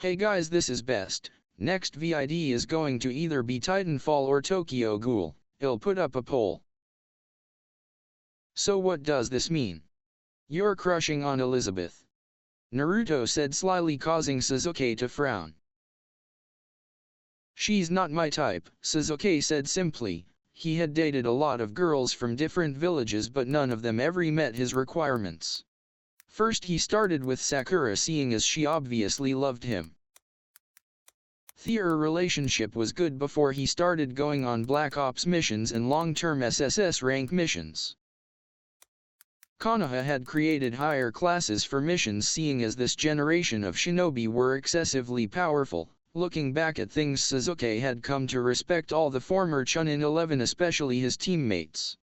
Hey guys, this is Best. Next vid is going to either be Titanfall or Tokyo Ghoul. I'll put up a poll. So what does this mean? You're crushing on Elizabeth. Naruto said slyly, causing Sasuke to frown. She's not my type, Sasuke said simply. He had dated a lot of girls from different villages, but none of them ever met his requirements. First he started with Sakura, seeing as she obviously loved him. Their relationship was good before he started going on Black Ops missions and long-term SSS rank missions. Konoha had created higher classes for missions, seeing as this generation of shinobi were excessively powerful. Looking back at things, Sasuke had come to respect all the former Chunin 11, especially his teammates.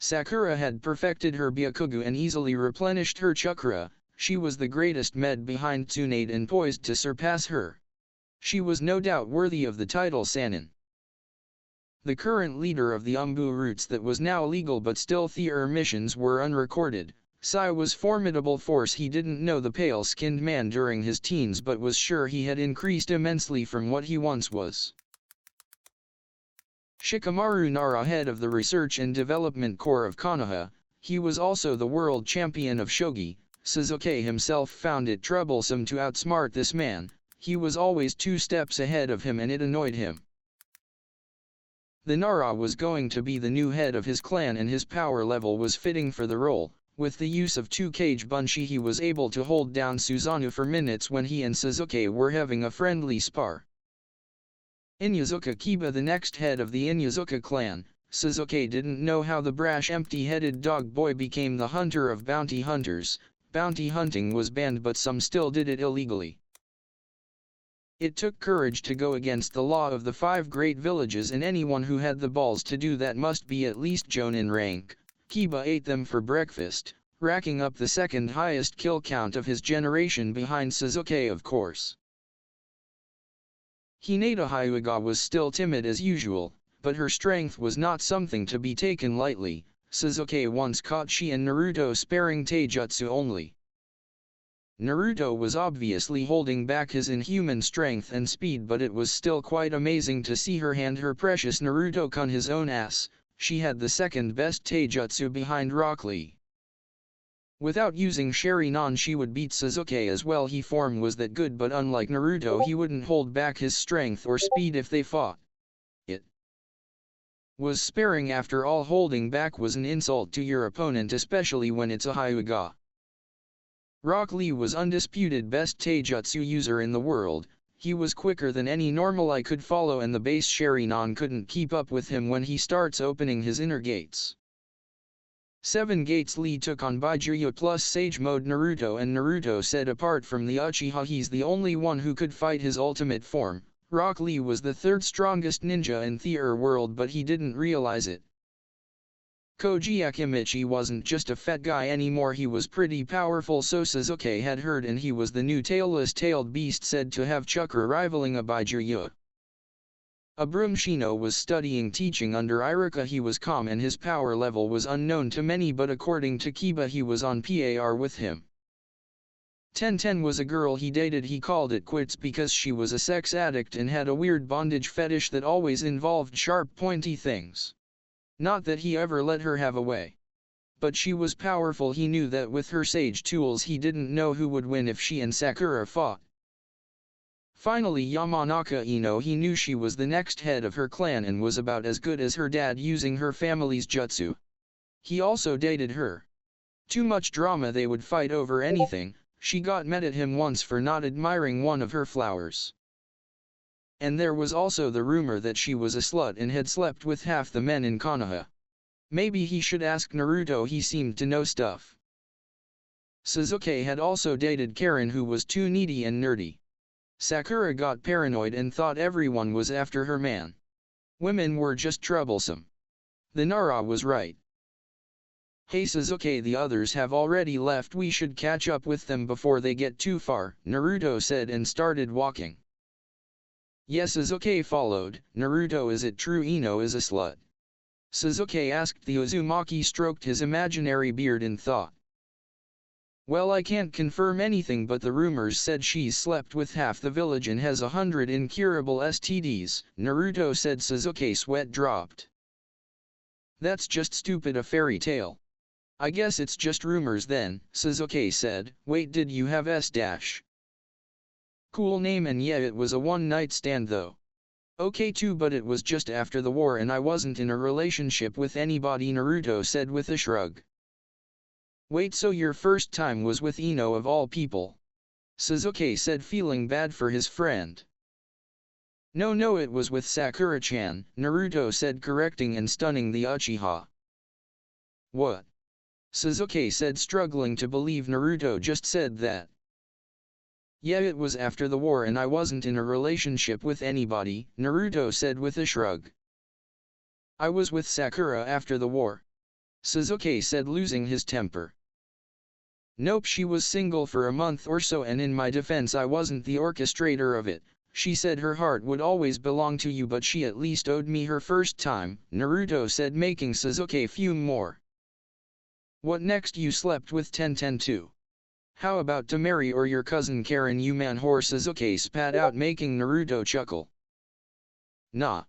Sakura had perfected her Byakugan and easily replenished her chakra. She was the greatest med behind Tsunade and poised to surpass her. She was no doubt worthy of the title Sannin. The current leader of the Umbu routes that was now legal but still their missions were unrecorded. Sai was formidable force. He didn't know the pale-skinned man during his teens, but was sure he had increased immensely from what he once was. Shikamaru Nara, head of the Research and Development Corps of Konoha, he was also the world champion of shogi. Sasuke himself found it troublesome to outsmart this man. He was always 2 steps ahead of him and it annoyed him. The Nara was going to be the new head of his clan and his power level was fitting for the role. With the use of 2 Kage Bunshi he was able to hold down Susanoo for minutes when he and Sasuke were having a friendly spar. Inyazuka Kiba, the next head of the Inyazuka clan, Sasuke didn't know how the brash empty-headed dog boy became the hunter of bounty hunters. Bounty hunting was banned but some still did it illegally. It took courage to go against the law of the 5 great villages, and anyone who had the balls to do that must be at least Jonin rank. Kiba ate them for breakfast, racking up the 2nd highest kill count of his generation behind Sasuke, of course. Hinata Hyuga was still timid as usual, but her strength was not something to be taken lightly. Sasuke once caught she and Naruto sparing taijutsu only. Naruto was obviously holding back his inhuman strength and speed, but it was still quite amazing to see her hand her precious Naruto-kun his own ass. She had the 2nd best taijutsu behind Rock Lee. Without using Sharingan she would beat Sasuke as well. His form was that good, but unlike Naruto he wouldn't hold back his strength or speed if they fought. It was sparing. After all, holding back was an insult to your opponent, especially when it's a Hyuga. Rock Lee was undisputed best taijutsu user in the world. He was quicker than any normal I could follow, and the base Sharingan couldn't keep up with him when he starts opening his inner gates. 7 gates Lee took on Byakuya plus Sage Mode Naruto, and Naruto said apart from the Uchiha he's the only one who could fight his ultimate form. Rock Lee was the 3rd strongest ninja in their world, but he didn't realize it. Koji Akimichi wasn't just a fat guy anymore, he was pretty powerful, so Sasuke had heard, and he was the new tailed beast said to have chakra rivaling a Byakuya. Abram Shino was studying teaching under Iruka. He was calm and his power level was unknown to many, but according to Kiba he was on par with him. Tenten was a girl he dated. He called it quits because she was a sex addict and had a weird bondage fetish that always involved sharp pointy things. Not that he ever let her have a way. But she was powerful. He knew that with her sage tools he didn't know who would win if she and Sakura fought. Finally, Yamanaka Ino, he knew she was the next head of her clan and was about as good as her dad using her family's jutsu. He also dated her. Too much drama, they would fight over anything. She got mad at him once for not admiring one of her flowers. And there was also the rumor that she was a slut and had slept with half the men in Konoha. Maybe he should ask Naruto, he seemed to know stuff. Sasuke had also dated Karen, who was too needy and nerdy. Sakura got paranoid and thought everyone was after her man. Women were just troublesome. The Nara was right. Hey Sasuke, the others have already left, we should catch up with them before they get too far, Naruto said and started walking. Yes, Sasuke followed. Naruto, is it true Ino is a slut? Sasuke asked. The Uzumaki stroked his imaginary beard in thought. Well, I can't confirm anything, but the rumors said she's slept with half the village and has 100 incurable STDs, Naruto said. Sasuke's sweat dropped. That's just stupid, a fairy tale. I guess it's just rumors then, Sasuke said. Wait, did you have SDS? Cool name, and yeah, it was a one-night stand though. Okay too, but it was just after the war and I wasn't in a relationship with anybody, Naruto said with a shrug. Wait, so your first time was with Ino of all people? Sasuke said, feeling bad for his friend. No, it was with Sakura-chan, Naruto said, correcting and stunning the Uchiha. What? Sasuke said, struggling to believe Naruto just said that. Yeah, it was after the war and I wasn't in a relationship with anybody, Naruto said with a shrug. I was with Sakura after the war, Sasuke said, losing his temper. Nope, she was single for a month or so, and in my defense I wasn't the orchestrator of it. She said her heart would always belong to you, but she at least owed me her first time, Naruto said, making Sasuke fume more. What next? You slept with Tenten too? How about Tamari or your cousin Karen, you man whore? Sasuke spat out, making Naruto chuckle. Nah.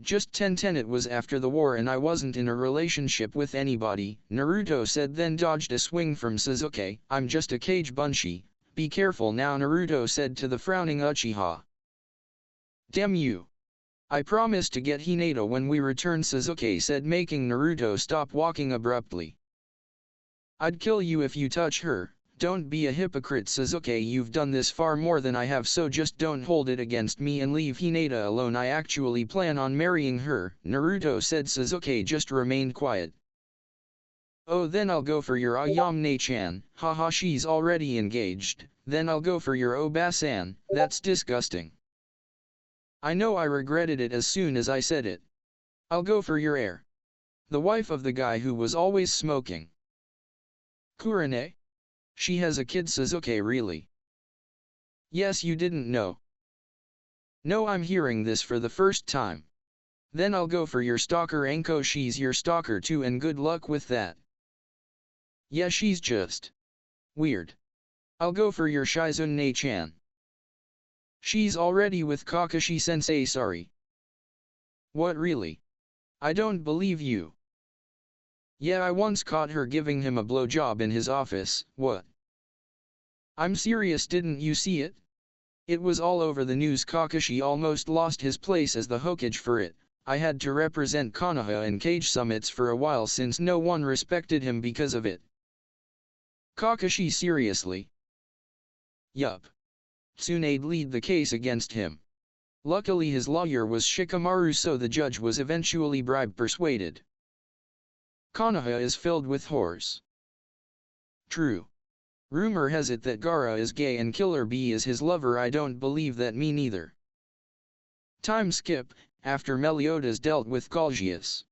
Just Tenten. It was after the war and I wasn't in a relationship with anybody, Naruto said, then dodged a swing from Sasuke. I'm just a cage bunshi, be careful now, Naruto said to the frowning Uchiha. Damn you. I promised to get Hinata when we return, Sasuke said, making Naruto stop walking abruptly. I'd kill you if you touch her. Don't be a hypocrite, Sasuke, you've done this far more than I have, so just don't hold it against me and leave Hinata alone. I actually plan on marrying her, Naruto said. Sasuke just remained quiet. Oh, then I'll go for your Ayame-chan, haha, she's already engaged. Then I'll go for your Obasan, that's disgusting. I know, I regretted it as soon as I said it. I'll go for your heir, the wife of the guy who was always smoking. Kurane? She has a kid, Sasuke, really? Yes, you didn't know? No, I'm hearing this for the first time. Then I'll go for your stalker Anko, she's your stalker too, and good luck with that. Yeah, she's just weird. I'll go for your Shizune-chan. She's already with Kakashi-sensei, sorry. What, really? I don't believe you. Yeah, I once caught her giving him a blowjob in his office. What? I'm serious, didn't you see it? It was all over the news. Kakashi almost lost his place as the Hokage for it. I had to represent Konoha in cage summits for a while since no one respected him because of it. Kakashi, seriously? Yup. Tsunade'd lead the case against him. Luckily his lawyer was Shikamaru, so the judge was eventually persuaded. Konoha is filled with whores. True. Rumor has it that Gaara is gay and Killer Bee is his lover. I don't believe that, me neither. Time skip, after Meliodas dealt with Galgius.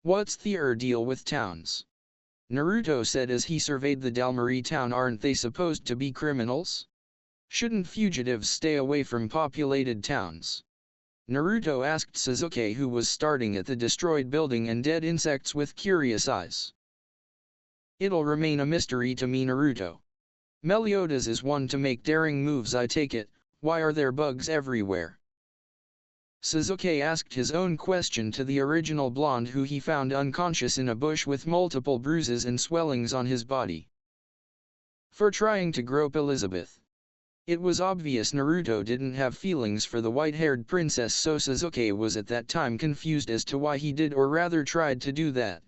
What's the deal with towns? Naruto said as he surveyed the Dalmari town. Aren't they supposed to be criminals? Shouldn't fugitives stay away from populated towns? Naruto asked Sasuke, who was starting at the destroyed building and dead insects with curious eyes. It'll remain a mystery to me, Naruto. Meliodas is one to make daring moves, I take it. Why are there bugs everywhere? Sasuke asked his own question to the original blonde, who he found unconscious in a bush with multiple bruises and swellings on his body. For trying to grope Elizabeth. It was obvious Naruto didn't have feelings for the white-haired princess, so Sasuke was at that time confused as to why he did, or rather tried to do that.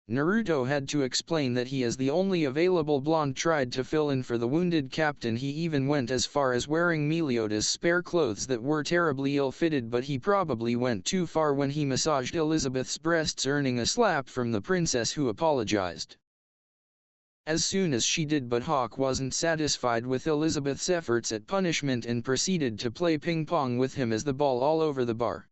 Naruto had to explain that he, as the only available blonde, tried to fill in for the wounded captain. He even went as far as wearing Meliodas' spare clothes that were terribly ill-fitted, but he probably went too far when he massaged Elizabeth's breasts, earning a slap from the princess, who apologized as soon as she did, but Hawk wasn't satisfied with Elizabeth's efforts at punishment and proceeded to play ping-pong with him as the ball all over the bar.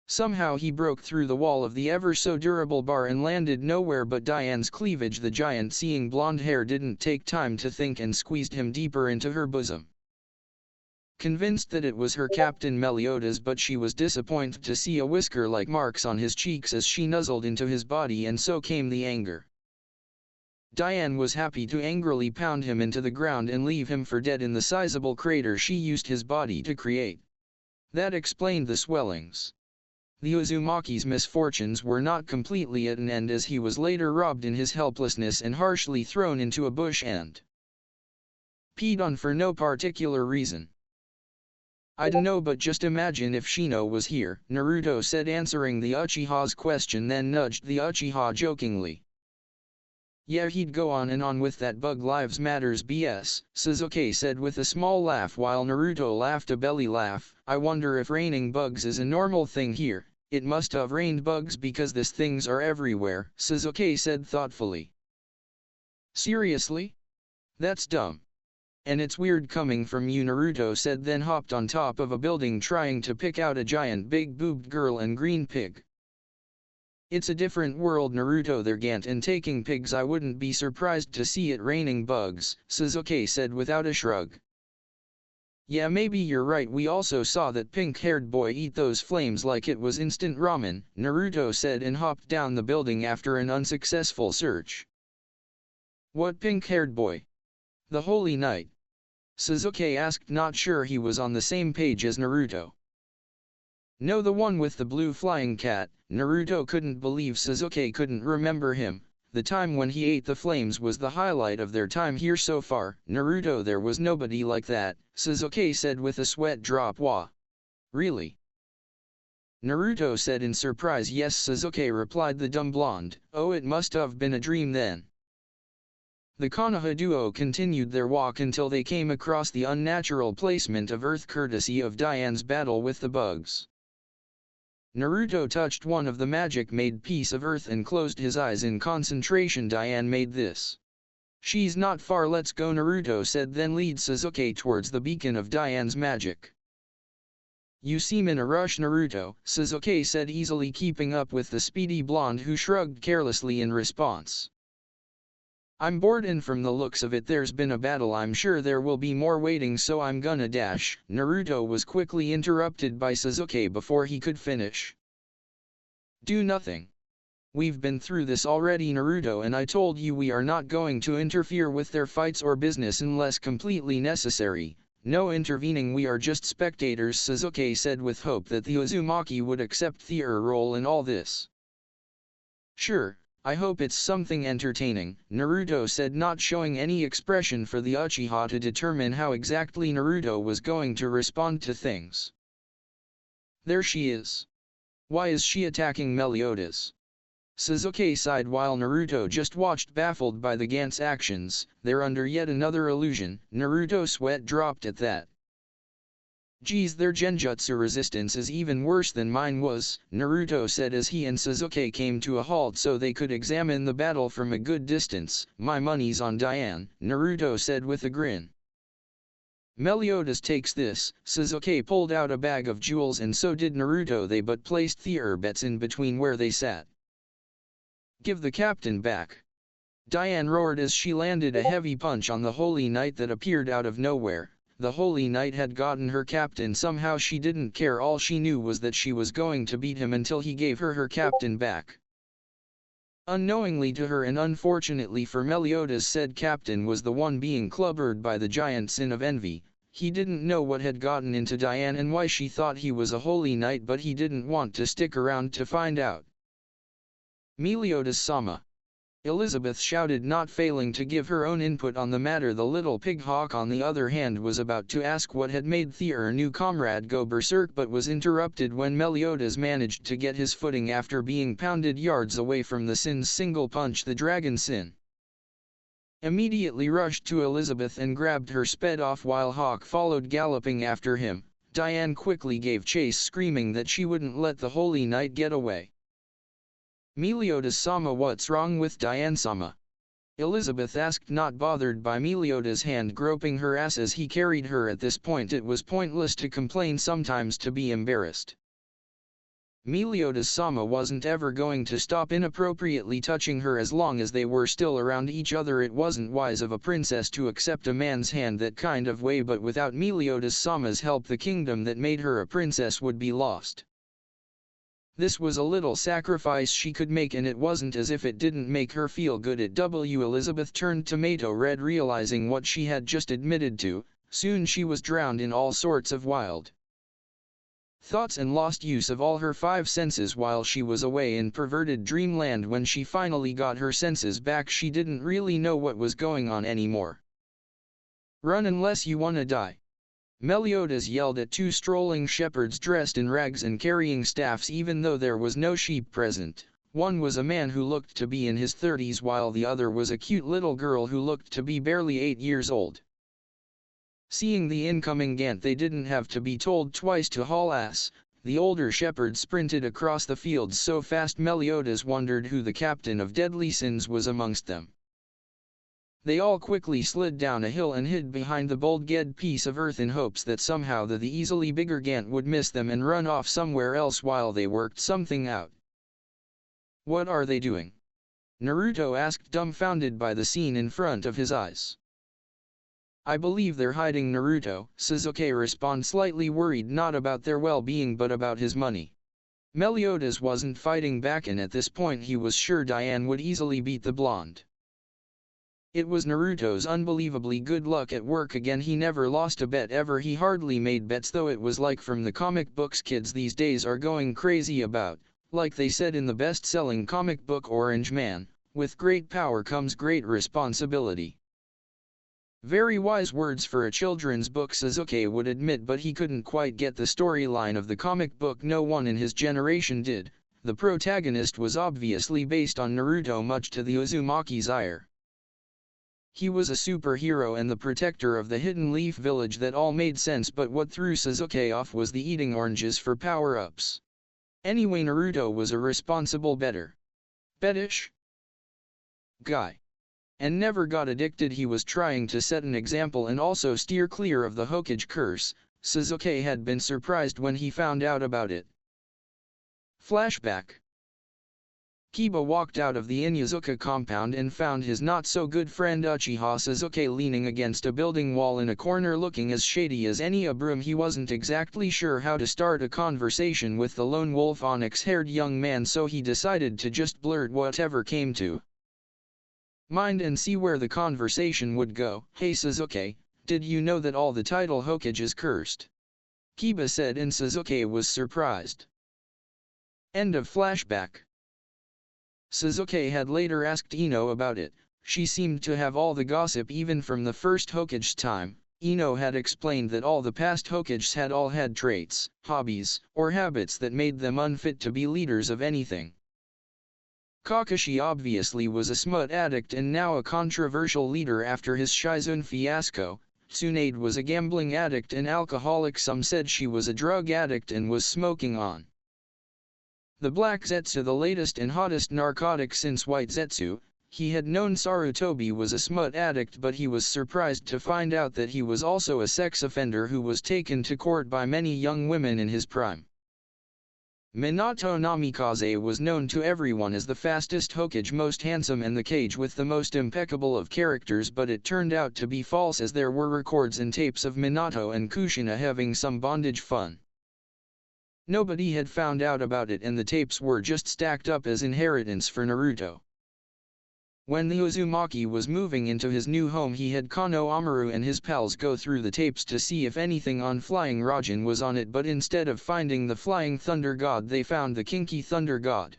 Somehow he broke through the wall of the ever-so-durable bar and landed nowhere but Diane's cleavage. The giant, seeing blonde hair, didn't take time to think and squeezed him deeper into her bosom. Convinced that it was her captain Meliodas, but she was disappointed to see a whisker-like marks on his cheeks as she nuzzled into his body, and so came the anger. Diane was happy to angrily pound him into the ground and leave him for dead in the sizable crater she used his body to create. That explained the swellings. The Uzumaki's misfortunes were not completely at an end, as he was later robbed in his helplessness and harshly thrown into a bush and peed on for no particular reason. "I dunno, but just imagine if Shino was here," Naruto said, answering the Uchiha's question, then nudged the Uchiha jokingly. "Yeah, he'd go on and on with that Bug Lives Matters BS, Sasuke said with a small laugh while Naruto laughed a belly laugh. "I wonder if raining bugs is a normal thing here. It must have rained bugs because these things are everywhere," Sasuke said thoughtfully. "Seriously? That's dumb. And it's weird coming from you," Naruto said, then hopped on top of a building trying to pick out a giant big-boobed girl and green pig. "It's a different world, Naruto. They're Gant and taking pigs. I wouldn't be surprised to see it raining bugs," Sasuke said without a shrug. "Yeah, maybe you're right. We also saw that pink-haired boy eat those flames like it was instant ramen," Naruto said, and hopped down the building after an unsuccessful search. "What pink-haired boy? The Holy Knight?" Sasuke asked, not sure he was on the same page as Naruto. "No, the one with the blue flying cat." Naruto couldn't believe Sasuke couldn't remember him. The time when he ate the flames was the highlight of their time here so far. "Naruto, there was nobody like that," Sasuke said with a sweat drop. "Wah? Really?" Naruto said in surprise. "Yes," Sasuke replied, the dumb blonde. "Oh, it must have been a dream then." The Konoha duo continued their walk until they came across the unnatural placement of earth courtesy of Diane's battle with the bugs. Naruto touched one of the magic-made piece of earth and closed his eyes in concentration. "Diane made this. She's not far, let's go," Naruto said, then lead Sasuke towards the beacon of Diane's magic. "You seem in a rush, Naruto," Sasuke said, easily keeping up with the speedy blonde, who shrugged carelessly in response. "I'm bored, and from the looks of it there's been a battle. I'm sure there will be more waiting, so I'm gonna dash." Naruto was quickly interrupted by Sasuke before he could finish. "Do nothing. We've been through this already, Naruto, and I told you we are not going to interfere with their fights or business unless completely necessary. No intervening, we are just spectators," Sasuke said with hope that the Uzumaki would accept their role in all this. "Sure. I hope it's something entertaining," Naruto said, not showing any expression for the Uchiha to determine how exactly Naruto was going to respond to things. "There she is. Why is she attacking Meliodas?" Sasuke sighed while Naruto just watched, baffled by the Gant's actions. "They're under yet another illusion." Naruto sweat dropped at that. "Geez, their genjutsu resistance is even worse than mine was," Naruto said as he and Sasuke came to a halt so they could examine the battle from a good distance. "My money's on Diane," Naruto said with a grin. "Meliodas takes this." Sasuke pulled out a bag of jewels, and so did Naruto. They but placed their bets in between where they sat. "Give the captain back!" Diane roared as she landed a heavy punch on the Holy Knight that appeared out of nowhere. The Holy Knight had gotten her captain somehow. She didn't care. All she knew was that she was going to beat him until he gave her captain back. Unknowingly to her, and unfortunately for Meliodas, said captain was the one being clobbered by the giant sin of envy. He didn't know what had gotten into Diane and why she thought he was a Holy Knight, but he didn't want to stick around to find out. "Meliodas-sama!" Elizabeth shouted, not failing to give her own input on the matter. The little pig hawk, on the other hand, was about to ask what had made their new comrade go berserk, but was interrupted when Meliodas managed to get his footing after being pounded yards away from the Sin's single punch. The dragon Sin immediately rushed to Elizabeth and grabbed her, sped off while Hawk followed galloping after him. Diane quickly gave chase, screaming that she wouldn't let the Holy Knight get away. "Meliodas-sama, what's wrong with Diane-sama?" Elizabeth asked, not bothered by Meliodas' hand groping her ass as he carried her. At this point it was pointless to complain, sometimes to be embarrassed. Meliodas-sama wasn't ever going to stop inappropriately touching her as long as they were still around each other. It wasn't wise of a princess to accept a man's hand that kind of way, but without Meliodas-sama's help the kingdom that made her a princess would be lost. This was a little sacrifice she could make, and it wasn't as if it didn't make her feel good. Elizabeth turned tomato red, realizing what she had just admitted to. Soon she was drowned in all sorts of wild thoughts and lost use of all her five senses while she was away in perverted dreamland. When she finally got her senses back, she didn't really know what was going on anymore. "Run unless you wanna die," Meliodas yelled at two strolling shepherds dressed in rags and carrying staffs, even though there was no sheep present. One was a man who looked to be in his 30s, while the other was a cute little girl who looked to be barely 8 years old. Seeing the incoming Gant, they didn't have to be told twice to haul ass. The older shepherd sprinted across the fields so fast Meliodas wondered who the captain of deadly sins was amongst them. They all quickly slid down a hill and hid behind the bulged piece of earth in hopes that somehow the easily bigger Gant would miss them and run off somewhere else while they worked something out. "What are they doing?" Naruto asked, dumbfounded by the scene in front of his eyes. "I believe they're hiding Naruto," Sasuke responded, slightly worried not about their well-being but about his money. Meliodas wasn't fighting back, and at this point he was sure Diane would easily beat the blonde. It was Naruto's unbelievably good luck at work again. He never lost a bet ever. He hardly made bets, though it was like from the comic books kids these days are going crazy about. Like they said in the best-selling comic book Orange Man, with great power comes great responsibility. Very wise words for a children's book, Sasuke would admit, but he couldn't quite get the storyline of the comic book. No one in his generation did. The protagonist was obviously based on Naruto, much to the Uzumaki's ire. He was a superhero and the protector of the Hidden Leaf Village. That all made sense, but what threw Sasuke off was the eating oranges for power-ups. Anyway, Naruto was a responsible bettish guy. And never got addicted. He was trying to set an example and also steer clear of the Hokage curse. Sasuke had been surprised when he found out about it. Flashback. Kiba walked out of the Inyazuka compound and found his not-so-good friend Uchiha Sasuke leaning against a building wall in a corner, looking as shady as any broom. He wasn't exactly sure how to start a conversation with the lone wolf onyx-haired young man, so he decided to just blurt whatever came to mind and see where the conversation would go. "Hey Sasuke, did you know that all the title Hokage is cursed?" Kiba said, and Sasuke was surprised. End of flashback. Sasuke had later asked Ino about it. She seemed to have all the gossip even from the first Hokage's time. Ino had explained that all the past Hokages had all had traits, hobbies, or habits that made them unfit to be leaders of anything. Kakashi obviously was a smut addict and now a controversial leader after his Shizune fiasco. Tsunade was a gambling addict and alcoholic. Some said she was a drug addict and was smoking on the Black Zetsu, the latest and hottest narcotic since White Zetsu. He had known Sarutobi was a smut addict, but he was surprised to find out that he was also a sex offender who was taken to court by many young women in his prime. Minato Namikaze was known to everyone as the fastest Hokage, most handsome, and the Kage with the most impeccable of characters, but it turned out to be false, as there were records and tapes of Minato and Kushina having some bondage fun. Nobody had found out about it, and the tapes were just stacked up as inheritance for Naruto. When the Uzumaki was moving into his new home, he had Kano Amaru and his pals go through the tapes to see if anything on Flying Rajan was on it, but instead of finding the Flying Thunder God, they found the Kinky Thunder God.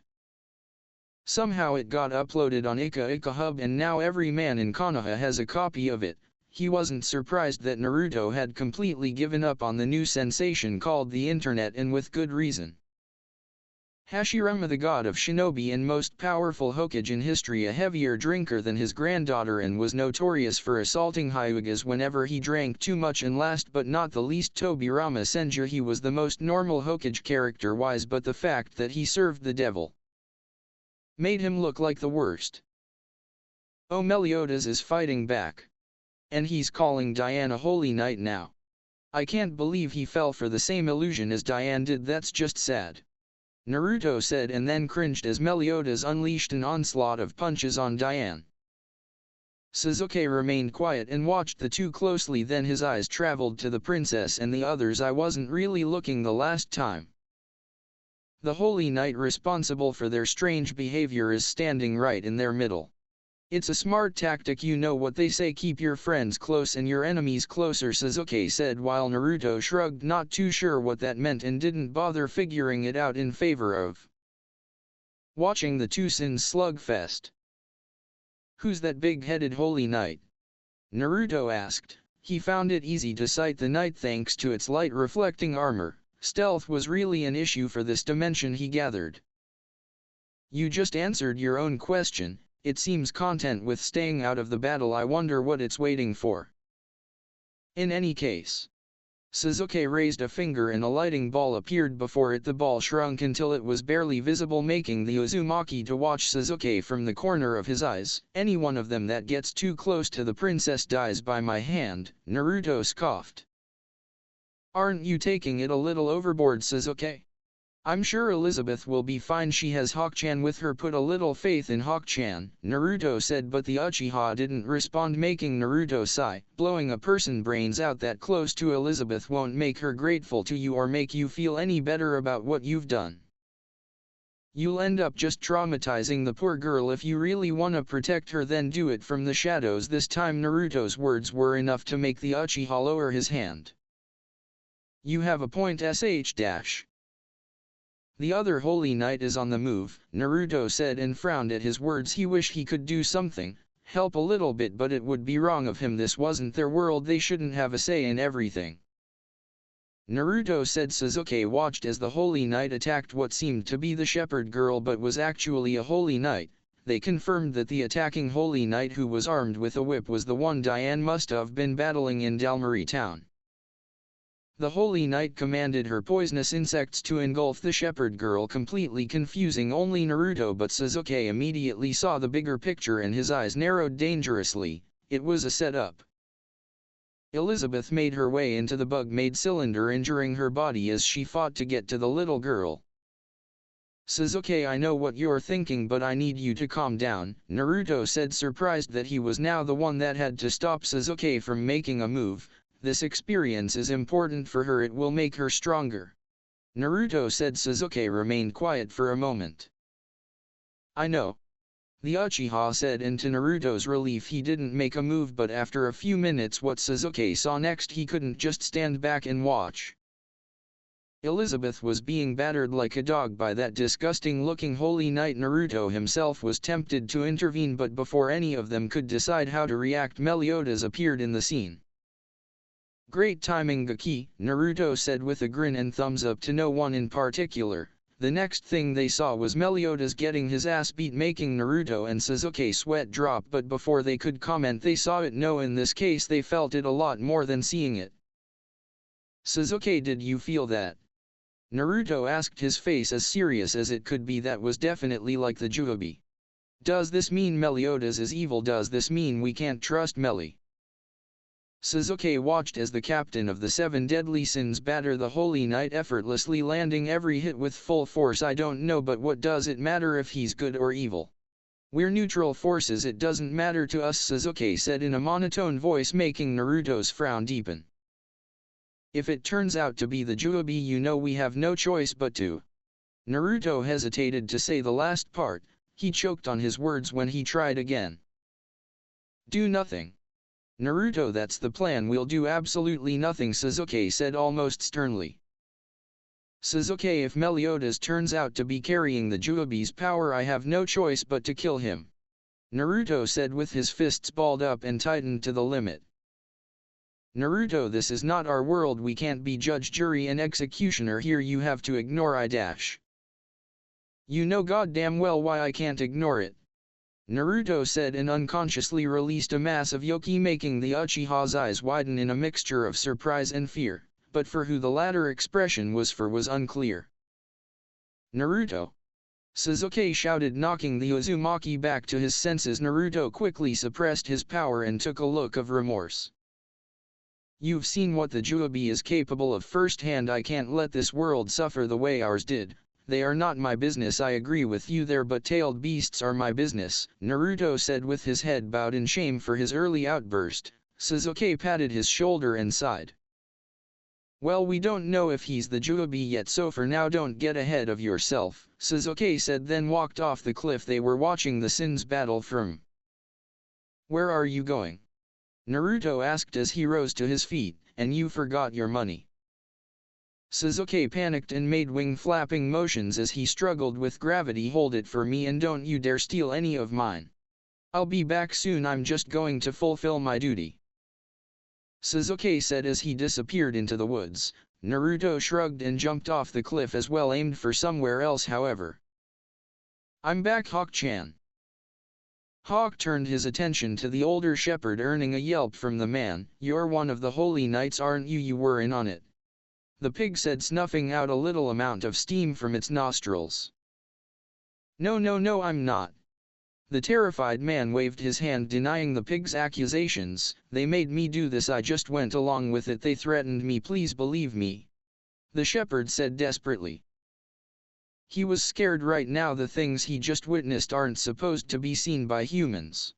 Somehow it got uploaded on Ika Ika Hub, and now every man in Konoha has a copy of it. He wasn't surprised that Naruto had completely given up on the new sensation called the internet, and with good reason. Hashirama, the god of shinobi and most powerful Hokage in history, a heavier drinker than his granddaughter, and was notorious for assaulting Hyugas whenever he drank too much. And last but not the least, Tobirama Senju. He was the most normal Hokage character-wise, but the fact that he served the devil made him look like the worst. Oh, Meliodas is fighting back. And he's calling Diane a holy knight now. I can't believe he fell for the same illusion as Diane did. That's just sad. Naruto said, and then cringed as Meliodas unleashed an onslaught of punches on Diane. Sasuke remained quiet and watched the two closely, then his eyes traveled to the princess and the others. "I wasn't really looking the last time." The holy knight responsible for their strange behavior is standing right in their middle. It's a smart tactic, you know what they say, keep your friends close and your enemies closer, Sasuke said while Naruto shrugged, not too sure what that meant and didn't bother figuring it out, in favor of watching the two sins slugfest. Who's that big-headed holy knight? Naruto asked. He found it easy to sight the knight thanks to its light reflecting armor. Stealth was really an issue for this dimension, he gathered. You just answered your own question. It seems content with staying out of the battle. I wonder what it's waiting for. In any case. Sasuke raised a finger and a lighting ball appeared before it. The ball shrunk until it was barely visible, making the Uzumaki to watch Sasuke from the corner of his eyes. Any one of them that gets too close to the princess dies by my hand, Naruto scoffed. Aren't you taking it a little overboard, Sasuke? I'm sure Elizabeth will be fine, she has Hawk-chan with her. Put a little faith in Hawk-chan, Naruto said, but the Uchiha didn't respond, making Naruto sigh. Blowing a person brains out that close to Elizabeth won't make her grateful to you or make you feel any better about what you've done. You'll end up just traumatizing the poor girl. If you really wanna protect her, then do it from the shadows. This time Naruto's words were enough to make the Uchiha lower his hand. You have a point, sh. The other holy knight is on the move, Naruto said and frowned at his words. He wished he could do something, help a little bit, but it would be wrong of him. This wasn't their world, they shouldn't have a say in everything. Naruto said. Sasuke watched as the holy knight attacked what seemed to be the shepherd girl but was actually a holy knight. They confirmed that the attacking holy knight, who was armed with a whip, was the one Diane must have been battling in Dalmari town. The holy knight commanded her poisonous insects to engulf the shepherd girl, completely confusing only Naruto, but Sasuke immediately saw the bigger picture and his eyes narrowed dangerously. It was a setup. Elizabeth made her way into the bug-made cylinder, injuring her body as she fought to get to the little girl. Sasuke, I know what you're thinking, but I need you to calm down, Naruto said, surprised that he was now the one that had to stop Sasuke from making a move. This experience is important for her, it will make her stronger. Naruto said. Sasuke remained quiet for a moment. I know. The Uchiha said, and to Naruto's relief he didn't make a move, but after a few minutes what Sasuke saw next, he couldn't just stand back and watch. Elizabeth was being battered like a dog by that disgusting-looking holy knight. Naruto himself was tempted to intervene, but before any of them could decide how to react, Meliodas appeared in the scene. Great timing, Gaki, Naruto said with a grin and thumbs up to no one in particular. The next thing they saw was Meliodas getting his ass beat, making Naruto and Sasuke sweat drop, but before they could comment they saw it. No, in this case they felt it a lot more than seeing it. Sasuke, did you feel that? Naruto asked, his face as serious as it could be. That was definitely like the Juhabi. Does this mean Meliodas is evil? Does this mean we can't trust Meli? Sasuke watched as the captain of the 7 deadly sins batter the holy knight, effortlessly landing every hit with full force. I don't know, but what does it matter if he's good or evil? We're neutral forces, it doesn't matter to us, Sasuke said in a monotone voice, making Naruto's frown deepen. If it turns out to be the Juhabi, you know we have no choice but to. Naruto hesitated to say the last part. He choked on his words when he tried again. Do nothing. Naruto, that's the plan, we'll do absolutely nothing, Sasuke said almost sternly. Sasuke, if Meliodas turns out to be carrying the Juhabi's power, I have no choice but to kill him. Naruto said with his fists balled up and tightened to the limit. Naruto, this is not our world, we can't be judge, jury and executioner here, you have to ignore I dash. You know goddamn well why I can't ignore it. Naruto said and unconsciously released a mass of yoki, making the Uchiha's eyes widen in a mixture of surprise and fear, but for who the latter expression was for was unclear. Naruto! Sasuke shouted, knocking the Uzumaki back to his senses. Naruto quickly suppressed his power and took a look of remorse. You've seen what the Juhabi is capable of firsthand. I can't let this world suffer the way ours did. They are not my business, I agree with you there, but tailed beasts are my business, Naruto said with his head bowed in shame for his early outburst. Sasuke patted his shoulder and sighed. Well, we don't know if he's the Juobi yet, so for now don't get ahead of yourself, Sasuke said, then walked off the cliff. They were watching the Sins battle from. Where are you going? Naruto asked as he rose to his feet. And you forgot your money. Sasuke panicked and made wing flapping motions as he struggled with gravity. Hold it for me and don't you dare steal any of mine. I'll be back soon, I'm just going to fulfill my duty. Sasuke said as he disappeared into the woods. Naruto shrugged and jumped off the cliff as well, aimed for somewhere else however. I'm back, Hawk-chan. Hawk turned his attention to the older shepherd, earning a yelp from the man. You're one of the holy knights, aren't you? You were in on it. The pig said, snuffing out a little amount of steam from its nostrils. No, I'm not. The terrified man waved his hand, denying the pig's accusations. They made me do this, I just went along with it. They threatened me, please believe me. The shepherd said desperately. He was scared right now. The things he just witnessed aren't supposed to be seen by humans.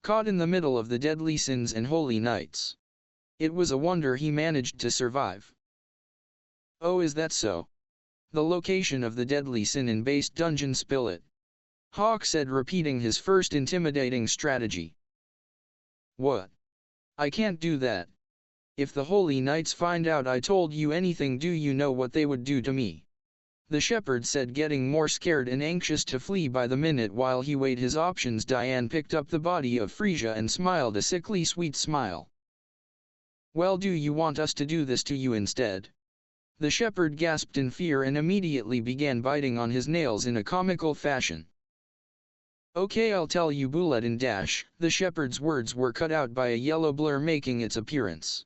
Caught in the middle of the deadly sins and holy knights. It was a wonder he managed to survive. Oh, is that so? The location of the deadly sin in base dungeon, spill it. Hawk said, repeating his first intimidating strategy. What? I can't do that. If the holy knights find out I told you anything, do you know what they would do to me? The shepherd said, getting more scared and anxious to flee by the minute while he weighed his options. Diane picked up the body of Frisia and smiled a sickly sweet smile. Well, do you want us to do this to you instead? The shepherd gasped in fear and immediately began biting on his nails in a comical fashion. Okay, I'll tell you, bullet and dash. The shepherd's words were cut out by a yellow blur making its appearance.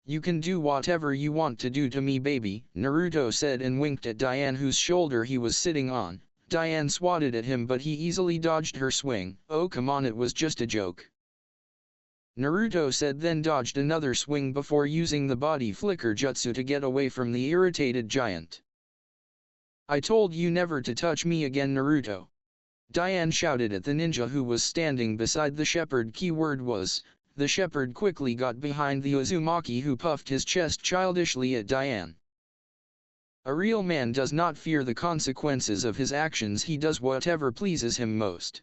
You can do whatever you want to do to me, baby, Naruto said and winked at Diane, whose shoulder he was sitting on. Diane swatted at him, but he easily dodged her swing. Oh come on, it was just a joke. Naruto said, then dodged another swing before using the body flicker jutsu to get away from the irritated giant. I told you never to touch me again, Naruto. Diane shouted at the ninja who was standing beside the shepherd. Keyword was. The shepherd quickly got behind the Uzumaki, who puffed his chest childishly at Diane. A real man does not fear the consequences of his actions, he does whatever pleases him most.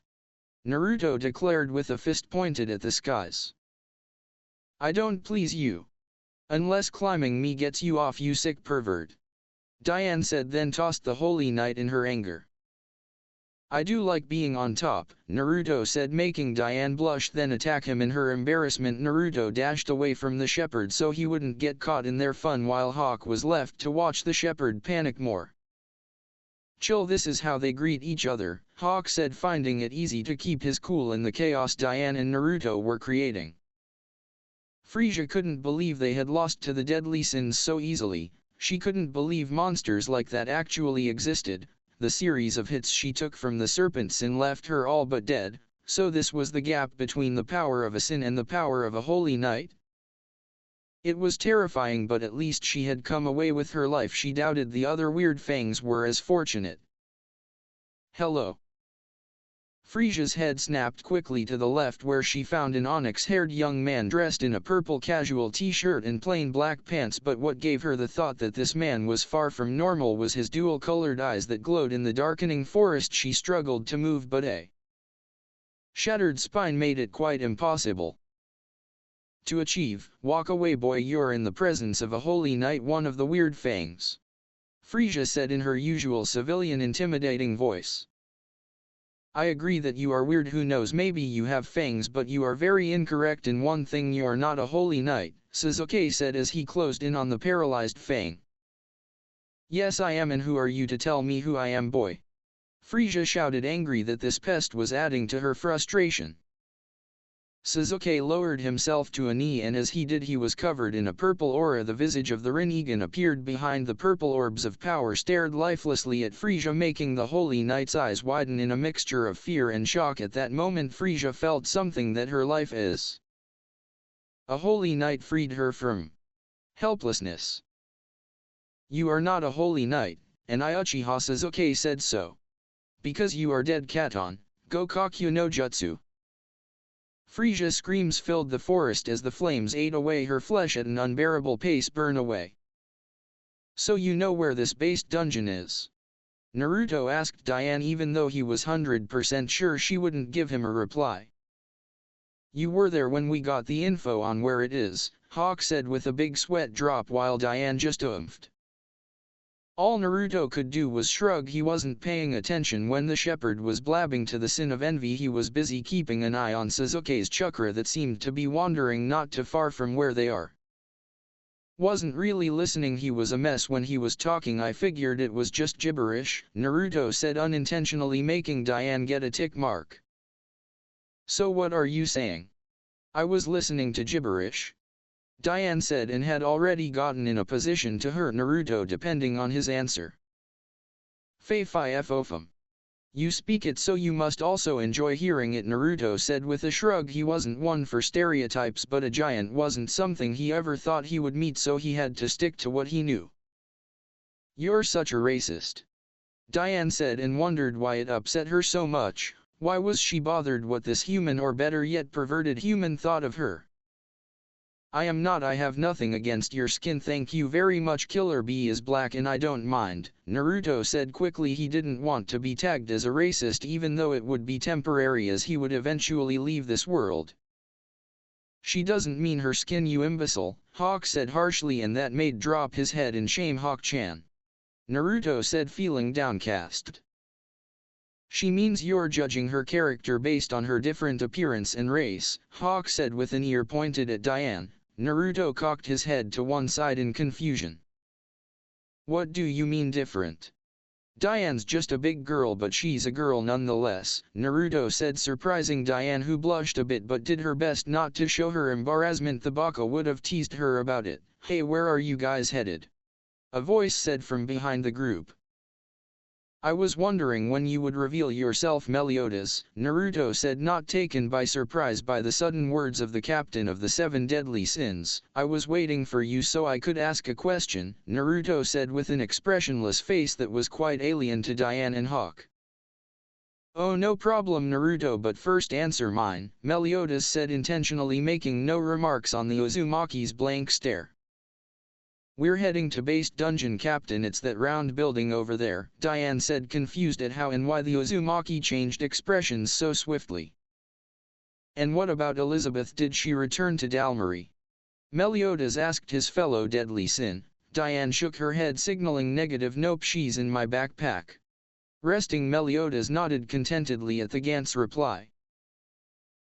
Naruto declared with a fist pointed at the skies. I don't please you. Unless climbing me gets you off, you sick pervert. Diane said, then tossed the holy knight in her anger. I do like being on top, Naruto said, making Diane blush, then attack him. In her embarrassment, Naruto dashed away from the shepherd so he wouldn't get caught in their fun, while Hawk was left to watch the shepherd panic more. Chill, this is how they greet each other, Hawk said, finding it easy to keep his cool in the chaos Diane and Naruto were creating. Frisia couldn't believe they had lost to the deadly sins so easily. She couldn't believe monsters like that actually existed. The series of hits she took from the serpent sin left her all but dead, so this was the gap between the power of a sin and the power of a holy knight. It was terrifying, but at least she had come away with her life. She doubted the other weird fangs were as fortunate. Hello. Frisia's head snapped quickly to the left, where she found an onyx-haired young man dressed in a purple casual t-shirt and plain black pants, but what gave her the thought that this man was far from normal was his dual-colored eyes that glowed in the darkening forest. She struggled to move, but a shattered spine made it quite impossible to achieve. Walk away, boy, you're in the presence of a holy knight, one of the weird fangs, Frisia said in her usual civilian intimidating voice. I agree that you are weird. Who knows, maybe you have fangs, but you are very incorrect in one thing: you are not a holy knight, Sasuke said as he closed in on the paralyzed fang. Yes, I am, and who are you to tell me who I am, boy? Frisia shouted, angry that this pest was adding to her frustration. Sasuke lowered himself to a knee, and as he did he was covered in a purple aura. The visage of the Rinnegan appeared behind the purple orbs of power, stared lifelessly at Frisia, making the holy knight's eyes widen in a mixture of fear and shock. At that moment Frisia felt something that her life is. A holy knight freed her from helplessness. You are not a holy knight, and Uchiha Sasuke said so. Because you are dead, Katon, Gokakyu no Jutsu. Frisia's screams filled the forest as the flames ate away her flesh at an unbearable pace. Burn away. So you know where this based dungeon is? Naruto asked Diane, even though he was 100% sure she wouldn't give him a reply. You were there when we got the info on where it is, Hawk said with a big sweat drop while Diane just oomphed. All Naruto could do was shrug. He wasn't paying attention when the shepherd was blabbing to the sin of envy. He was busy keeping an eye on Sasuke's chakra that seemed to be wandering not too far from where they are. Wasn't really listening. He was a mess when he was talking. I figured it was just gibberish, Naruto said, unintentionally making Diane get a tick mark. So what are you saying? I was listening to gibberish, Diane said, and had already gotten in a position to hurt Naruto depending on his answer. Fei-fi-fofum. You speak it, so you must also enjoy hearing it, Naruto said with a shrug. He wasn't one for stereotypes, but a giant wasn't something he ever thought he would meet, so he had to stick to what he knew. You're such a racist, Diane said, and wondered why it upset her so much. Why was she bothered what this human, or better yet perverted human, thought of her? I am not. I have nothing against your skin, thank you very much. Killer Bee is black and I don't mind, Naruto said quickly. He didn't want to be tagged as a racist, even though it would be temporary, as he would eventually leave this world. She doesn't mean her skin, you imbecile, Hawk said harshly, and that made drop his head in shame. Hawk-chan, Naruto said, feeling downcast. She means you're judging her character based on her different appearance and race, Hawk said with an ear pointed at Diane. Naruto cocked his head to one side in confusion. What do you mean different? Diane's just a big girl, but she's a girl nonetheless, Naruto said, surprising Diane, who blushed a bit but did her best not to show her embarrassment. The baka would have teased her about it. Hey, where are you guys headed? A voice said from behind the group. I was wondering when you would reveal yourself, Meliodas, Naruto said, not taken by surprise by the sudden words of the captain of the 7 deadly sins. I was waiting for you so I could ask a question, Naruto said with an expressionless face that was quite alien to Diane and Hawk. Oh, no problem, Naruto, but first answer mine, Meliodas said, intentionally making no remarks on the Uzumaki's blank stare. We're heading to base dungeon, Captain. It's that round building over there, Diane said, confused at how and why the Uzumaki changed expressions so swiftly. And what about Elizabeth? Did she return to Dalmary? Meliodas asked his fellow deadly sin. Diane shook her head, signaling negative. Nope, she's in my backpack. Resting, Meliodas nodded contentedly at the Gant's reply.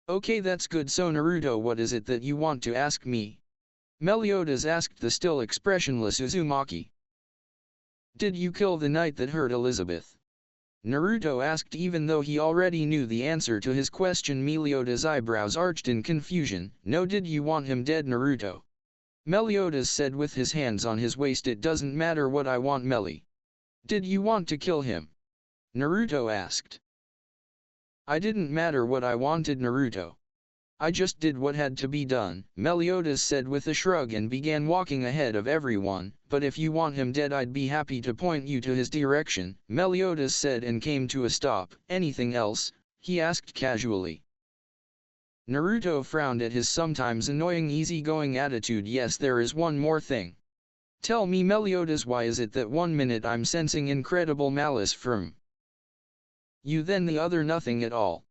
Okay, that's good. So Naruto, what is it that you want to ask me? Meliodas asked the still expressionless Uzumaki. Did you kill the knight that hurt Elizabeth? Naruto asked, even though he already knew the answer to his question. Meliodas' eyebrows arched in confusion. No. Did you want him dead, Naruto? Meliodas said with his hands on his waist. It doesn't matter what I want, Meli. Did you want to kill him? Naruto asked. I didn't matter what I wanted, Naruto. I just did what had to be done, Meliodas said with a shrug and began walking ahead of everyone. But if you want him dead, I'd be happy to point you to his direction, Meliodas said, and came to a stop. Anything else? He asked casually. Naruto frowned at his sometimes annoying easygoing attitude. Yes, there is one more thing. Tell me, Meliodas, why is it that one minute I'm sensing incredible malice from you, then the other nothing at all?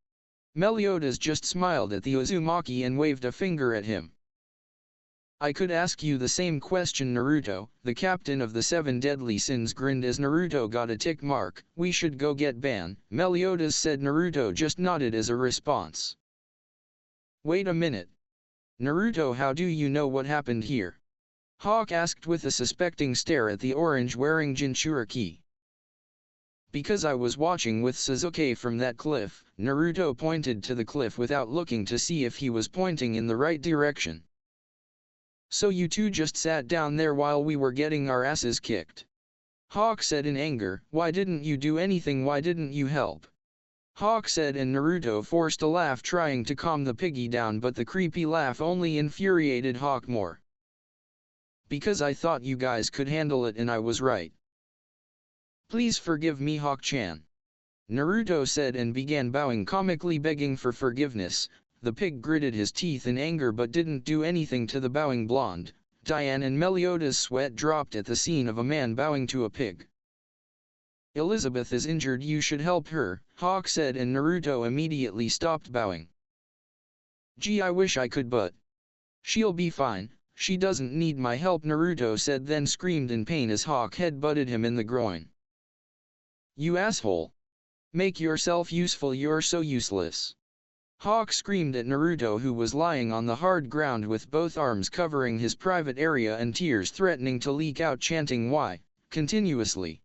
Meliodas just smiled at the Uzumaki and waved a finger at him. I could ask you the same question, Naruto. The captain of the 7 deadly sins grinned as Naruto got a tick mark. We should go get Ban, Meliodas said. Naruto just nodded as a response. Wait a minute. Naruto, how do you know what happened here? Hawk asked with a suspecting stare at the orange-wearing Jinchuriki. Because I was watching with Sasuke from that cliff, Naruto pointed to the cliff without looking to see if he was pointing in the right direction. So you two just sat down there while we were getting our asses kicked? Hawk said in anger. Why didn't you do anything? Why didn't you help? Hawk said, and Naruto forced a laugh, trying to calm the piggy down, but the creepy laugh only infuriated Hawk more. Because I thought you guys could handle it and I was right. Please forgive me, Hawk-chan, Naruto said, and began bowing, comically begging for forgiveness. The pig gritted his teeth in anger but didn't do anything to the bowing blonde. Diane and Meliodas' sweat dropped at the scene of a man bowing to a pig. Elizabeth is injured, you should help her, Hawk said, and Naruto immediately stopped bowing. Gee, I wish I could, but she'll be fine, she doesn't need my help, Naruto said, then screamed in pain as Hawk head-butted him in the groin. You asshole! Make yourself useful, you're so useless! Hawk screamed at Naruto, who was lying on the hard ground with both arms covering his private area and tears threatening to leak out, chanting "Why?" continuously.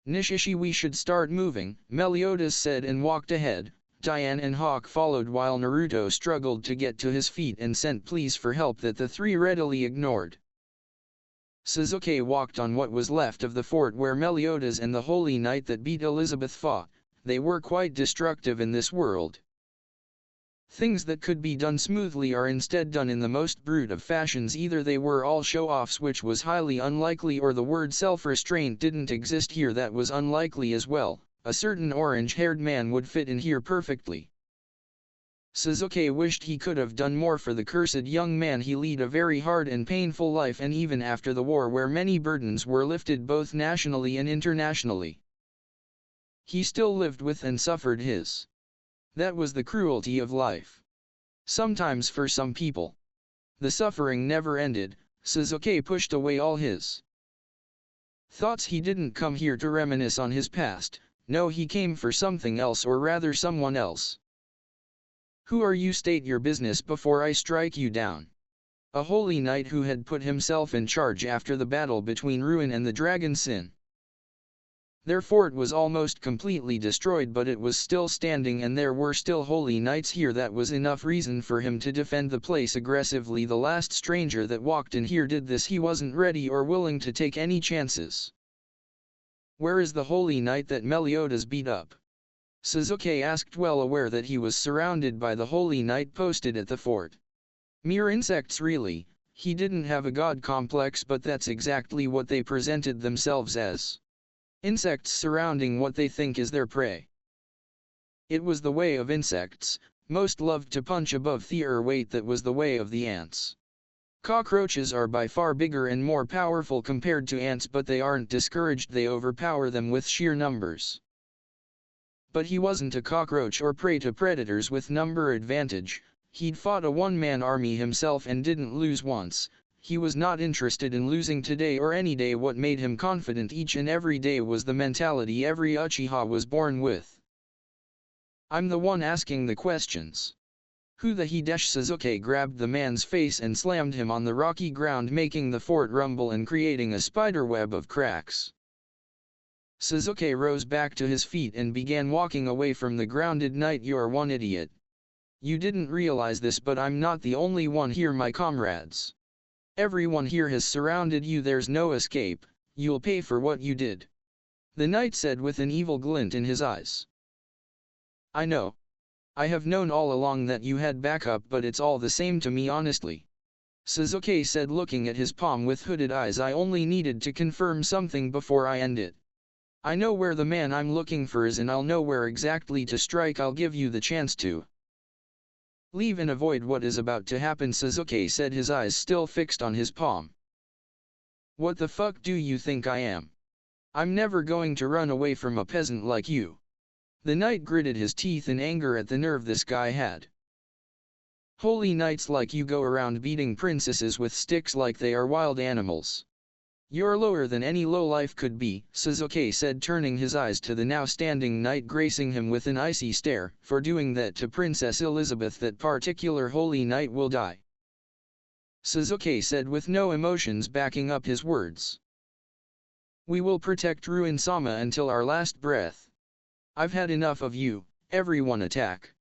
Nishishi, we should start moving, Meliodas said and walked ahead. Diane and Hawk followed while Naruto struggled to get to his feet and sent pleas for help that the three readily ignored. Sasuke walked on what was left of the fort where Meliodas and the holy knight that beat Elizabeth fought. They were quite destructive in this world. Things that could be done smoothly are instead done in the most brute of fashions. Either they were all show-offs, which was highly unlikely, or the word self-restraint didn't exist here, that was unlikely as well. A certain orange-haired man would fit in here perfectly. Sasuke wished he could have done more for the cursed young man. He led a very hard and painful life, and even after the war, where many burdens were lifted both nationally and internationally, he still lived with and suffered his. That was the cruelty of life. Sometimes for some people, the suffering never ended. Sasuke pushed away all his thoughts. He didn't come here to reminisce on his past. No, he came for something else, or rather someone else. Who are you? State your business before I strike you down. A holy knight who had put himself in charge after the battle between Ruin and the Dragon Sin. Their fort was almost completely destroyed, but it was still standing, and there were still holy knights here. That was enough reason for him to defend the place aggressively. The last stranger that walked in here did this. He wasn't ready or willing to take any chances. Where is the holy knight that Meliodas beat up? Sasuke asked, well aware that he was surrounded by the holy knight posted at the fort. Mere insects, really. He didn't have a god complex, but that's exactly what they presented themselves as. Insects surrounding what they think is their prey. It was the way of insects. Most loved to punch above their weight. That was the way of the ants. Cockroaches are by far bigger and more powerful compared to ants, but they aren't discouraged. They overpower them with sheer numbers. But he wasn't a cockroach or prey to predators with number advantage. He'd fought a one-man army himself and didn't lose once. He was not interested in losing today or any day. What made him confident each and every day was the mentality every Uchiha was born with. I'm the one asking the questions. Who the Hideshi? Sasuke grabbed the man's face and slammed him on the rocky ground, making the fort rumble and creating a spiderweb of cracks. Sasuke rose back to his feet and began walking away from the grounded knight. You're one idiot. You didn't realize this, but I'm not the only one here, my comrades. Everyone here has surrounded you. There's no escape. You'll pay for what you did. The knight said with an evil glint in his eyes. I know. I have known all along that you had backup, but it's all the same to me, honestly. Sasuke said, looking at his palm with hooded eyes. I only needed to confirm something before I end it. I know where the man I'm looking for is, and I'll know where exactly to strike. I'll give you the chance to leave and avoid what is about to happen, Sasuke said, his eyes still fixed on his palm. What the fuck do you think I am? I'm never going to run away from a peasant like you. The knight gritted his teeth in anger at the nerve this guy had. Holy knights like you go around beating princesses with sticks like they are wild animals. You're lower than any lowlife could be, Sasuke said, turning his eyes to the now standing knight, gracing him with an icy stare. For doing that to Princess Elizabeth, that particular holy knight will die, Sasuke said with no emotions backing up his words. We will protect Ruin-sama until our last breath. I've had enough of you. Everyone attack.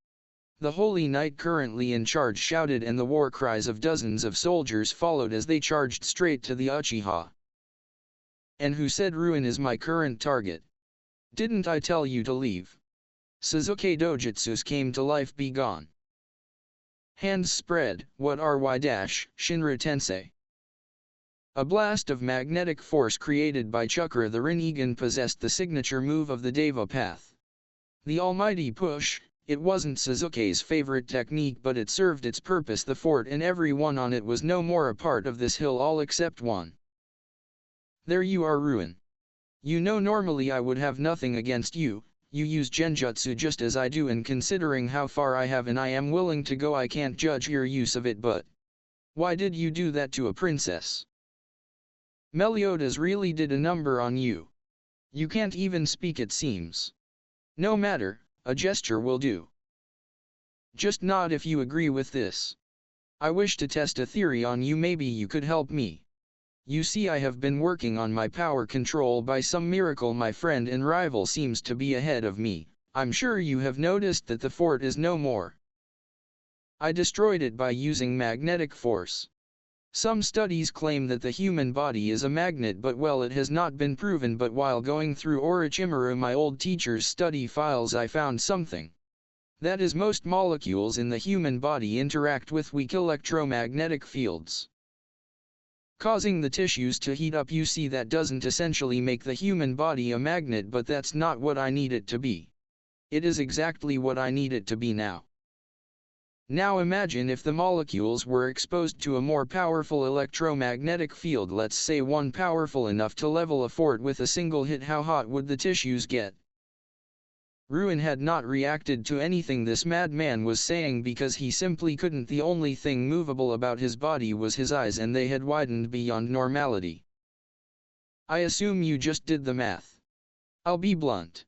The holy knight currently in charge shouted, and the war cries of dozens of soldiers followed as they charged straight to the Uchiha. And who said Ruin is my current target? Didn't I tell you to leave? Sasuke dojutsus came to life. Be gone. Hands spread. What are Shinra Tensei? A blast of magnetic force created by chakra, the Rinnegan, possessed the signature move of the Deva path. The almighty push. It wasn't Sasuke's favorite technique, but it served its purpose. The fort and everyone on it was no more a part of this hill, all except one. There you are, Ruin. You know, normally I would have nothing against you. You use genjutsu just as I do, and considering how far I have and I am willing to go, I can't judge your use of it, but why did you do that to a princess? Meliodas really did a number on you. You can't even speak, it seems. No matter, a gesture will do. Just nod if you agree with this. I wish to test a theory on you, maybe you could help me. You see, I have been working on my power control. By some miracle my friend and rival seems to be ahead of me. I'm sure you have noticed that the fort is no more. I destroyed it by using magnetic force. Some studies claim that the human body is a magnet, but well, it has not been proven, but while going through Orochimaru, my old teacher's study files, I found something. That is, most molecules in the human body interact with weak electromagnetic fields, causing the tissues to heat up. You see, that doesn't essentially make the human body a magnet, but that's not what I need it to be. It is exactly what I need it to be now. Now imagine if the molecules were exposed to a more powerful electromagnetic field, let's say one powerful enough to level a fort with a single hit. How hot would the tissues get? Ruin had not reacted to anything this madman was saying because he simply couldn't. The only thing movable about his body was his eyes, and they had widened beyond normality. I assume you just did the math. I'll be blunt.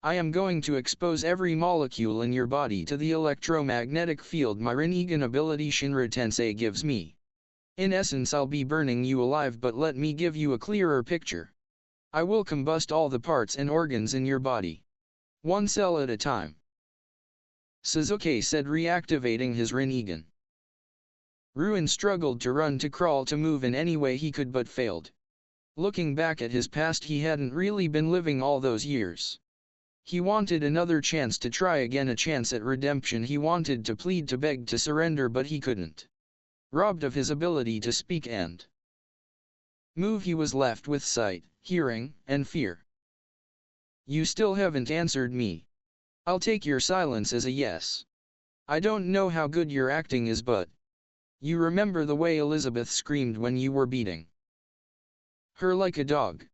I am going to expose every molecule in your body to the electromagnetic field my Rinnegan ability Shinra Tensei gives me. In essence, I'll be burning you alive, but let me give you a clearer picture. I will combust all the parts and organs in your body, one cell at a time, Sasuke said, reactivating his Rinnegan. Ruin struggled to run, to crawl, to move in any way he could, but failed. Looking back at his past, he hadn't really been living all those years. He wanted another chance to try again, a chance at redemption. He wanted to plead, to beg, to surrender, but he couldn't. Robbed of his ability to speak and move, he was left with sight, hearing, and fear. You still haven't answered me. I'll take your silence as a yes. I don't know how good your acting is, but you remember the way Elizabeth screamed when you were beating her like a dog?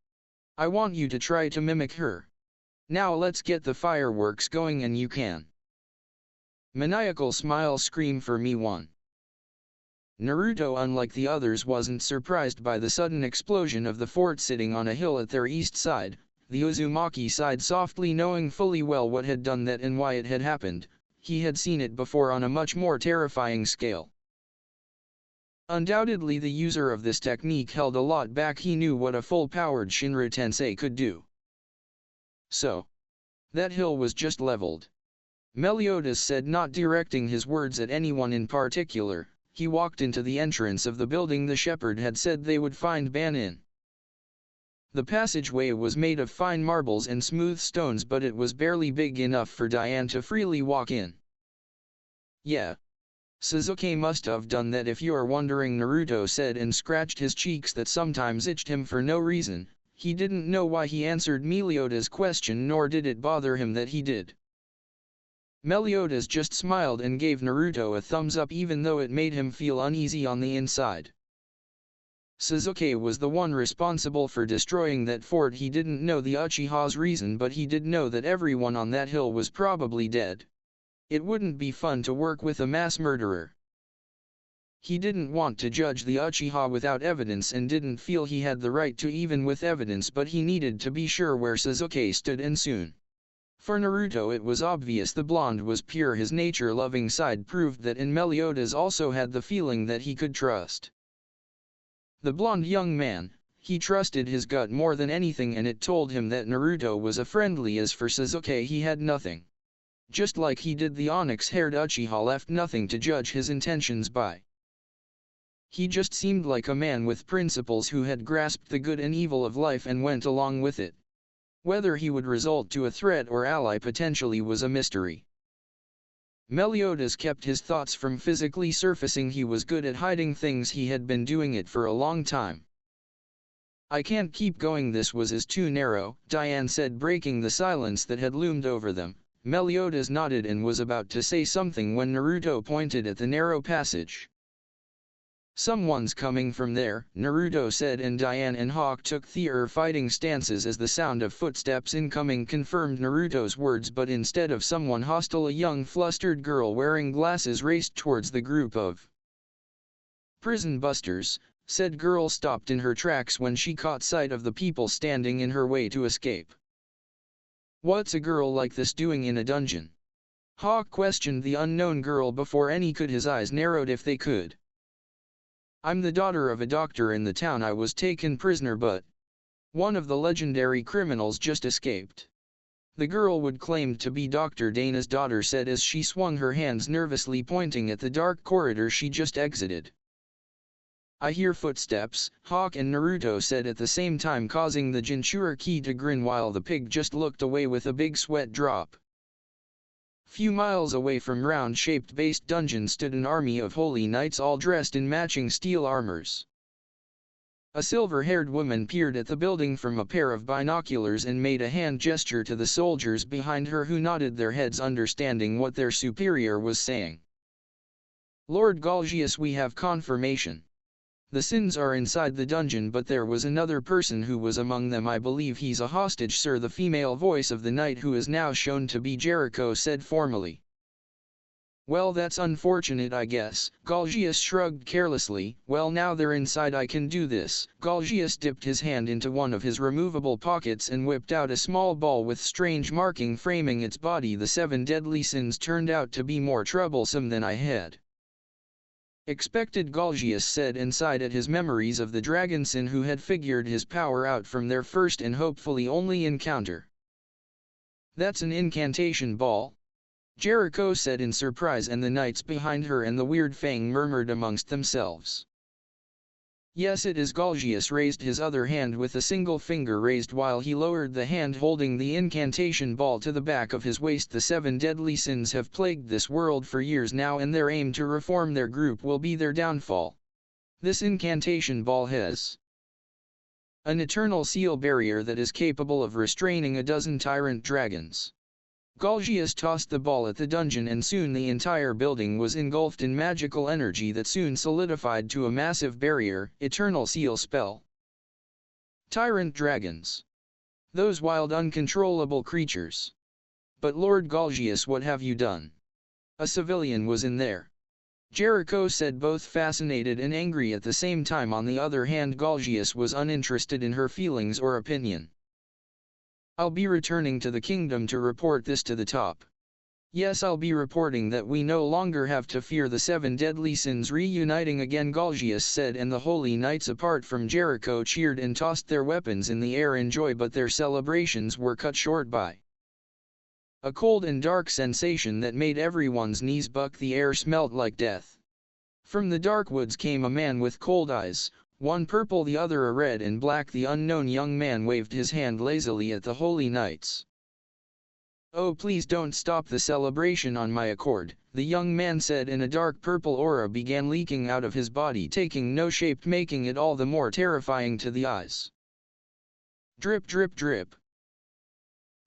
I want you to try to mimic her. Now let's get the fireworks going, and you can. Maniacal smile, scream for me one. Naruto, unlike the others, wasn't surprised by the sudden explosion of the fort sitting on a hill at their east side. The Uzumaki sighed softly, knowing fully well what had done that and why it had happened. He had seen it before on a much more terrifying scale. Undoubtedly the user of this technique held a lot back. He knew what a full-powered Shinra Tensei could do. So, that hill was just leveled, Meliodas said, not directing his words at anyone in particular. He walked into the entrance of the building the shepherd had said they would find Ban in. The passageway was made of fine marbles and smooth stones, but it was barely big enough for Diane to freely walk in. Yeah, Sasuke must have done that, if you are wondering, Naruto said, and scratched his cheeks that sometimes itched him for no reason. He didn't know why he answered Meliodas' question, nor did it bother him that he did. Meliodas just smiled and gave Naruto a thumbs up, even though it made him feel uneasy on the inside. Sasuke was the one responsible for destroying that fort. He didn't know the Uchiha's reason, but he did know that everyone on that hill was probably dead. It wouldn't be fun to work with a mass murderer. He didn't want to judge the Uchiha without evidence, and didn't feel he had the right to, even with evidence, but he needed to be sure where Sasuke stood, and soon. For Naruto it was obvious the blonde was pure. His nature-loving side proved that, and Meliodas also had the feeling that he could trust the blonde young man. He trusted his gut more than anything, and it told him that Naruto was a friendly. As for Sasuke, he had nothing. Just like he did the onyx-haired Uchiha, left nothing to judge his intentions by. He just seemed like a man with principles who had grasped the good and evil of life and went along with it. Whether he would result to a threat or ally potentially was a mystery. Meliodas kept his thoughts from physically surfacing. He was good at hiding things. He had been doing it for a long time. I can't keep going, this was too narrow, Diane said, breaking the silence that had loomed over them. Meliodas nodded and was about to say something when Naruto pointed at the narrow passage. "Someone's coming from there," Naruto said, and Diane and Hawk took their fighting stances as the sound of footsteps incoming confirmed Naruto's words, but instead of someone hostile, a young flustered girl wearing glasses raced towards the group of prison busters. Said girl stopped in her tracks when she caught sight of the people standing in her way to escape. "What's a girl like this doing in a dungeon?" Hawk questioned the unknown girl before any could. His eyes narrowed if they could. "I'm the daughter of a doctor in the town. I was taken prisoner, but one of the legendary criminals just escaped." The girl would claim to be Dr. Dana's daughter said as she swung her hands nervously, pointing at the dark corridor she just exited. "I hear footsteps," Hawk and Naruto said at the same time, causing the Jinchuriki to grin while the pig just looked away with a big sweat drop. Few miles away from round-shaped based dungeon stood an army of holy knights all dressed in matching steel armors. A silver-haired woman peered at the building from a pair of binoculars and made a hand gesture to the soldiers behind her, who nodded their heads understanding what their superior was saying. "Lord Galgius, we have confirmation. The Sins are inside the dungeon, but there was another person who was among them. I believe he's a hostage, sir," the female voice of the knight, who is now shown to be Jericho, said formally. "Well, that's unfortunate, I guess," Galgius shrugged carelessly. "Well, now they're inside, I can do this." Galgius dipped his hand into one of his removable pockets and whipped out a small ball with strange marking framing its body. "The 7 deadly sins turned out to be more troublesome than I had expected," Galgius said, and sighed at his memories of the dragon sin who had figured his power out from their first and hopefully only encounter. "That's an incantation ball?" Jericho said in surprise, and the knights behind her and the weird Fang murmured amongst themselves. "Yes, it is." Galgius raised his other hand with a single finger raised while he lowered the hand holding the incantation ball to the back of his waist. "The 7 deadly sins have plagued this world for years now, and their aim to reform their group will be their downfall. This incantation ball has an eternal seal barrier that is capable of restraining a dozen tyrant dragons." Galgius tossed the ball at the dungeon, and soon the entire building was engulfed in magical energy that soon solidified to a massive barrier. Eternal seal spell. Tyrant dragons. Those wild, uncontrollable creatures. "But Lord Galgius, what have you done? A civilian was in there," Jericho said, both fascinated and angry at the same time. On the other hand, Galgius was uninterested in her feelings or opinion. "I'll be returning to the kingdom to report this to the top. Yes, I'll be reporting that we no longer have to fear the 7 deadly sins reuniting again," Galgius said, and the holy knights apart from Jericho cheered and tossed their weapons in the air in joy, but their celebrations were cut short by a cold and dark sensation that made everyone's knees buck. The air smelt like death. From the dark woods came a man with cold eyes, one purple, the other a red and black. The unknown young man waved his hand lazily at the holy knights. "Oh, please don't stop the celebration on my accord," the young man said, and a dark purple aura began leaking out of his body, taking no shape, making it all the more terrifying to the eyes. Drip, drip, drip.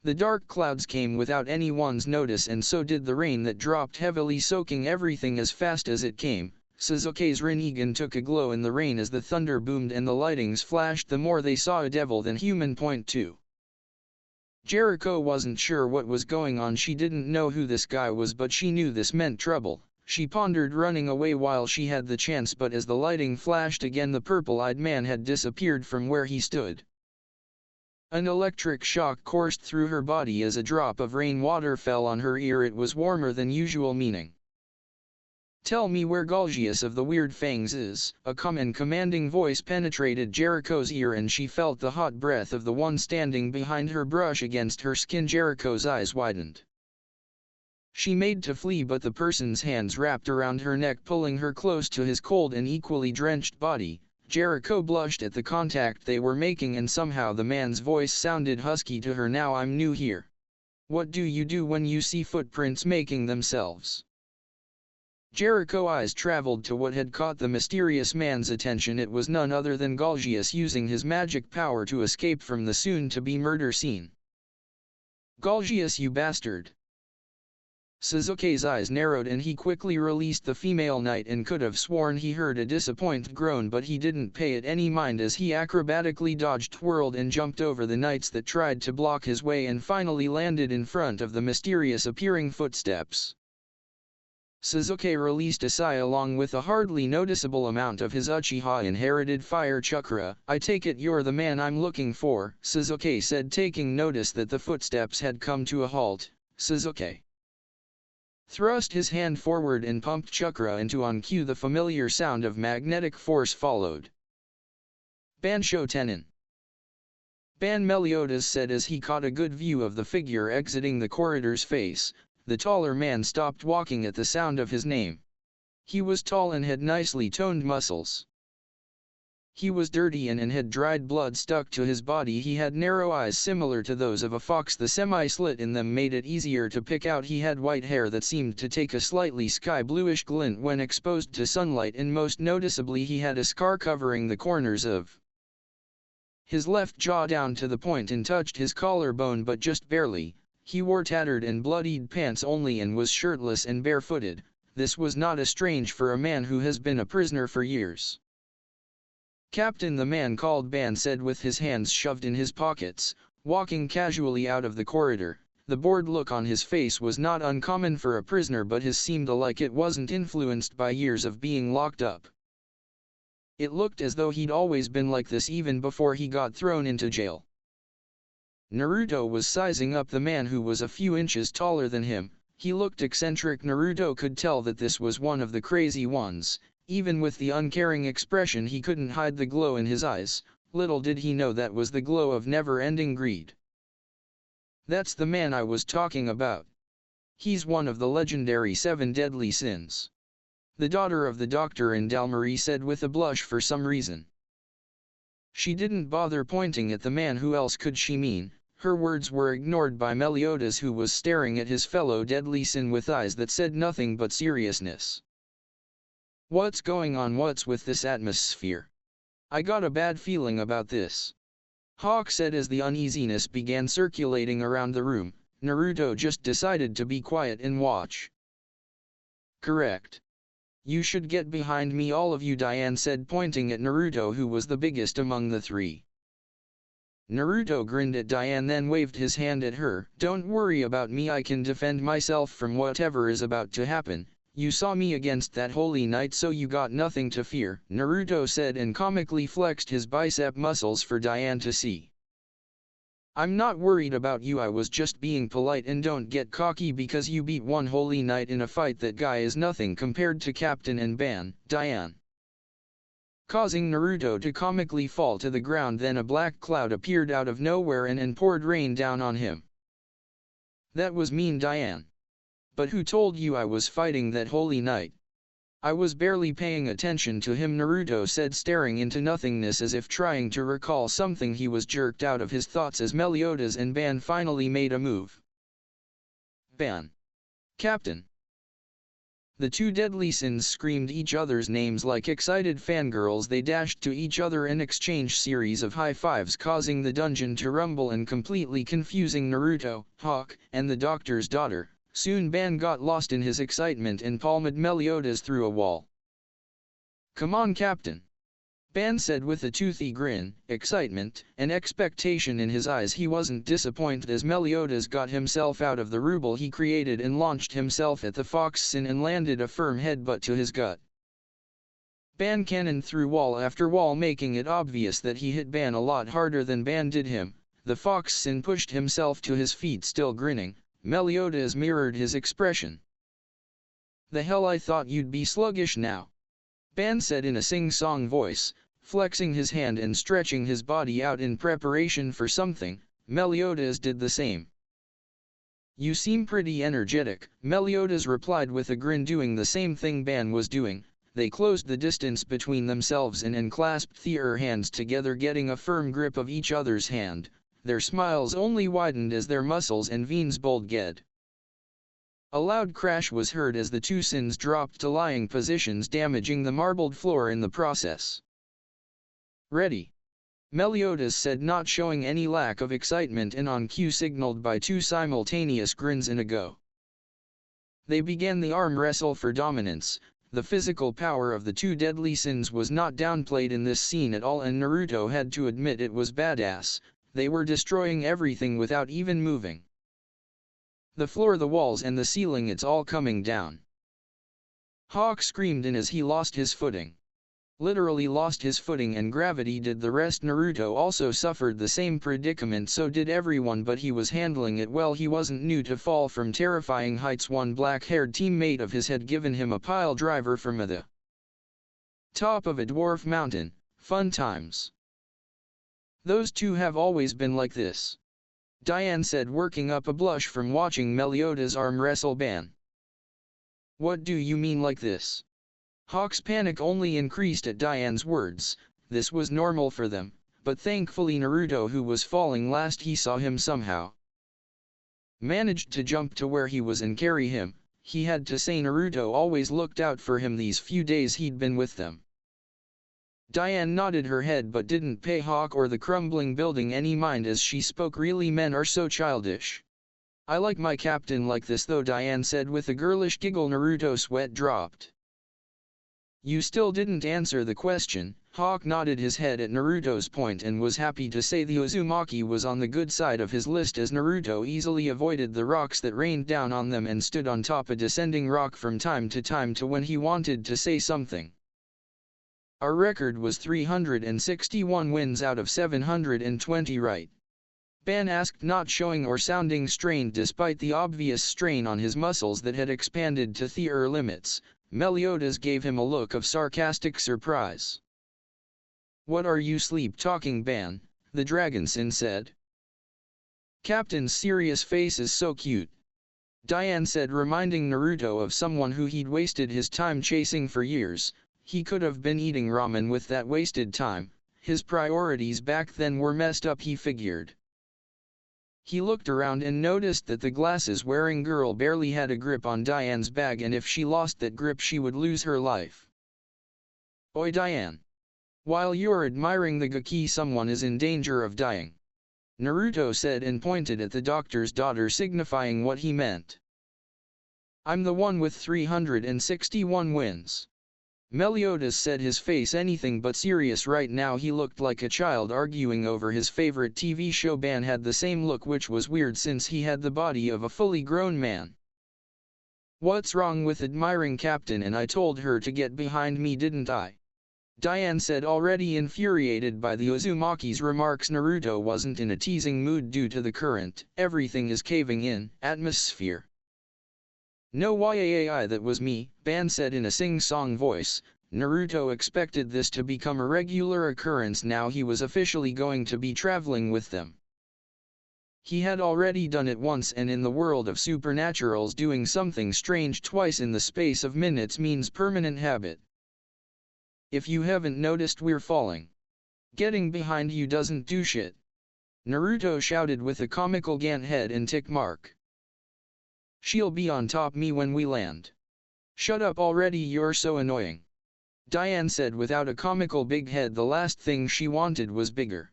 The dark clouds came without anyone's notice, and so did the rain that dropped heavily, soaking everything as fast as it came. Sasuke's Rinnegan took a glow in the rain as the thunder boomed and the lightings flashed. The more they saw a devil than human. Point 2. Jericho wasn't sure what was going on. She didn't know who this guy was, but she knew this meant trouble. She pondered running away while she had the chance, but as the lighting flashed again, the purple-eyed man had disappeared from where he stood. An electric shock coursed through her body as a drop of rainwater fell on her ear. It was warmer than usual, meaning, "Tell me where Galgius of the Weird Fangs is." A calm and commanding voice penetrated Jericho's ear, and she felt the hot breath of the one standing behind her brush against her skin. Jericho's eyes widened. She made to flee, but the person's hands wrapped around her neck, pulling her close to his cold and equally drenched body. Jericho blushed at the contact they were making, and somehow the man's voice sounded husky to her. "Now I'm new here. What do you do when you see footprints making themselves?" Jericho's eyes traveled to what had caught the mysterious man's attention. It was none other than Galgius using his magic power to escape from the soon-to-be murder scene. "Galgius, you bastard! Sasuke's eyes narrowed and he quickly released the female knight and could have sworn he heard a disappointed groan, but he didn't pay it any mind as he acrobatically dodged, twirled and jumped over the knights that tried to block his way and finally landed in front of the mysterious appearing footsteps. Sasuke released a sigh along with a hardly noticeable amount of his Uchiha inherited fire chakra. "I take it you're the man I'm looking for," Sasuke said, taking notice that the footsteps had come to a halt. Sasuke thrust his hand forward and pumped chakra into on cue. The familiar sound of magnetic force followed. "Bansho Tenin," Ban Meliodas said as he caught a good view of the figure exiting the corridor's face. The taller man stopped walking at the sound of his name. He was tall and had nicely toned muscles. He was dirty and had dried blood stuck to his body. He had narrow eyes similar to those of a fox. The semi-slit in them made it easier to pick out. He had white hair that seemed to take a slightly sky-bluish glint when exposed to sunlight, and most noticeably he had a scar covering the corners of his left jaw down to the point and touched his collarbone, but just barely. He wore tattered and bloodied pants only and was shirtless and barefooted. This was not strange for a man who has been a prisoner for years. "Captain," the man called Ban said with his hands shoved in his pockets, walking casually out of the corridor. The bored look on his face was not uncommon for a prisoner, but his seemed like it wasn't influenced by years of being locked up. It looked as though he'd always been like this even before he got thrown into jail. Naruto was sizing up the man who was a few inches taller than him. He looked eccentric. Naruto could tell that this was one of the crazy ones. Even with the uncaring expression, he couldn't hide the glow in his eyes. Little did he know that was the glow of never-ending greed. "That's the man I was talking about. He's one of the legendary 7 deadly sins," the daughter of the doctor in Dalmarie said with a blush for some reason. She didn't bother pointing at the man. Who else could she mean? Her words were ignored by Meliodas, who was staring at his fellow deadly sin with eyes that said nothing but seriousness. "What's going on? What's with this atmosphere? I got a bad feeling about this," Hawk said as the uneasiness began circulating around the room. Naruto just decided to be quiet and watch. "Correct. You should get behind me, all of you," Diane said, pointing at Naruto, who was the biggest among the three. Naruto grinned at Diane, then waved his hand at her. "Don't worry about me, I can defend myself from whatever is about to happen. You saw me against that holy knight, so you got nothing to fear," Naruto said and comically flexed his bicep muscles for Diane to see. "I'm not worried about you, I was just being polite, and don't get cocky because you beat one holy knight in a fight. That guy is nothing compared to Captain and Ban," Diane, causing Naruto to comically fall to the ground. Then a black cloud appeared out of nowhere and poured rain down on him. "That was mean, Diane. But who told you I was fighting that holy knight?" "I was barely paying attention to him," Naruto said, staring into nothingness as if trying to recall something. He was jerked out of his thoughts as Meliodas and Ban finally made a move. "Ban! Captain!" The 2 deadly sins screamed each other's names like excited fangirls. They dashed to each other and exchanged series of high fives, causing the dungeon to rumble and completely confusing Naruto, Hawk, and the doctor's daughter. Soon Ban got lost in his excitement and palmed Meliodas through a wall. "Come on, Captain," Ban said with a toothy grin, excitement and expectation in his eyes. He wasn't disappointed as Meliodas got himself out of the rubble he created and launched himself at the fox sin and landed a firm headbutt to his gut. Ban cannoned through wall after wall, making it obvious that he hit Ban a lot harder than Ban did him. The fox sin pushed himself to his feet, still grinning. Meliodas mirrored his expression. "The hell, I thought you'd be sluggish now," Ban said in a sing-song voice, flexing his hand and stretching his body out in preparation for something. Meliodas did the same. "You seem pretty energetic," Meliodas replied with a grin, doing the same thing Ban was doing. They closed the distance between themselves and clasped their hands together, getting a firm grip of each other's hand. Their smiles only widened as their muscles and veins bulged. A loud crash was heard as the 2 sins dropped to lying positions, damaging the marbled floor in the process. "Ready," Meliodas said, not showing any lack of excitement, and on cue signaled by 2 simultaneous grins and a go. They began the arm wrestle for dominance. The physical power of the two deadly sins was not downplayed in this scene at all, and Naruto had to admit it was badass. They were destroying everything without even moving. The floor, the walls and the ceiling, it's all coming down. Hawk screamed in as he lost his footing. Literally lost his footing, and gravity did the rest. Naruto also suffered the same predicament, so did everyone, but he was handling it well. He wasn't new to fall from terrifying heights. One black-haired teammate of his had given him a pile driver from the top of a dwarf mountain. Fun times. Those two have always been like this, Diane said, working up a blush from watching Meliodas arm wrestle Ban. What do you mean like this? Hawk's panic only increased at Diane's words. This was normal for them, but thankfully Naruto, who was falling last, he saw him somehow, managed to jump to where he was and carry him. He had to say Naruto always looked out for him these few days he'd been with them. Diane nodded her head but didn't pay Hawk or the crumbling building any mind as she spoke. Really, men are so childish. I like my captain like this though, Diane said with a girlish giggle. Naruto's sweat dropped. You still didn't answer the question. Hawk nodded his head at Naruto's point and was happy to say the Uzumaki was on the good side of his list, as Naruto easily avoided the rocks that rained down on them and stood on top a descending rock from time to time to when he wanted to say something. Our record was 361 wins out of 720, right? Ban asked, not showing or sounding strained despite the obvious strain on his muscles that had expanded to theater limits. Meliodas gave him a look of sarcastic surprise. What are you sleep-talking, Ban? The Dragonson said. Captain's serious face is so cute, Diane said, reminding Naruto of someone who he'd wasted his time chasing for years. He could have been eating ramen with that wasted time. His priorities back then were messed up, he figured. He looked around and noticed that the glasses-wearing girl barely had a grip on Diane's bag, and if she lost that grip she would lose her life. Oi, Diane. While you're admiring the Gaki, someone is in danger of dying, Naruto said and pointed at the doctor's daughter, signifying what he meant. I'm the one with 361 wins, Meliodas said, his face anything but serious right now. He looked like a child arguing over his favorite TV show. Ban had the same look, which was weird since he had the body of a fully grown man. What's wrong with admiring Captain? And I told her to get behind me, didn't I? Diane said, already infuriated by the Uzumaki's remarks. Naruto wasn't in a teasing mood due to the current everything is caving in atmosphere. No yaai, that was me, Ban said in a sing-song voice. Naruto expected this to become a regular occurrence now he was officially going to be traveling with them. He had already done it once, and in the world of supernaturals, doing something strange twice in the space of minutes means permanent habit. If you haven't noticed, we're falling. Getting behind you doesn't do shit, Naruto shouted with a comical gant head and tick mark. She'll be on top me when we land. Shut up already, you're so annoying, Diane said without a comical big head. The last thing she wanted was bigger.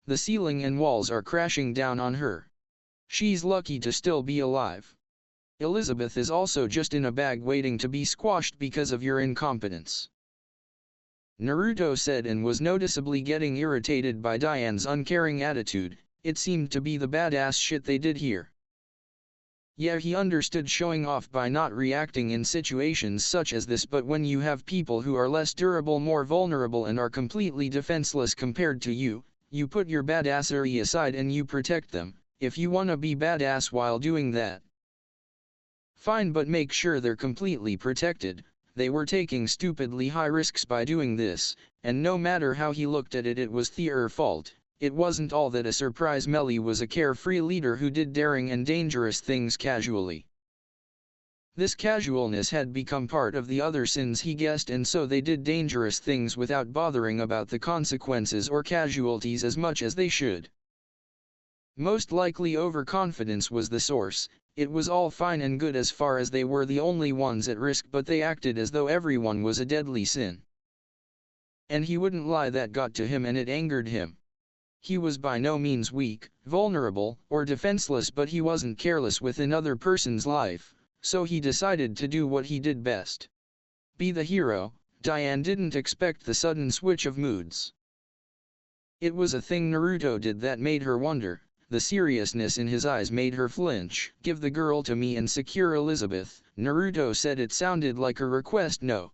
The ceiling and walls are crashing down on her. She's lucky to still be alive. Elizabeth is also just in a bag waiting to be squashed because of your incompetence, Naruto said, and was noticeably getting irritated by Diane's uncaring attitude. It seemed to be the badass shit they did here. Yeah, he understood showing off by not reacting in situations such as this, but when you have people who are less durable, more vulnerable, and are completely defenseless compared to you, you put your badassery aside and you protect them. If you wanna be badass while doing that, fine, but make sure they're completely protected. They were taking stupidly high risks by doing this, and no matter how he looked at it, it was their fault. It wasn't all that a surprise. Melly was a carefree leader who did daring and dangerous things casually. This casualness had become part of the other sins, he guessed, and so they did dangerous things without bothering about the consequences or casualties as much as they should. Most likely overconfidence was the source. It was all fine and good as far as they were the only ones at risk, but they acted as though everyone was a deadly sin. And he wouldn't lie, that got to him and it angered him. He was by no means weak, vulnerable, or defenseless, but he wasn't careless with another person's life. so he decided to do what he did best. Be the hero. Diane didn't expect the sudden switch of moods. It was a thing Naruto did that made her wonder. The seriousness in his eyes made her flinch. "Give the girl to me and secure Elizabeth." Naruto said. It sounded like a request, no,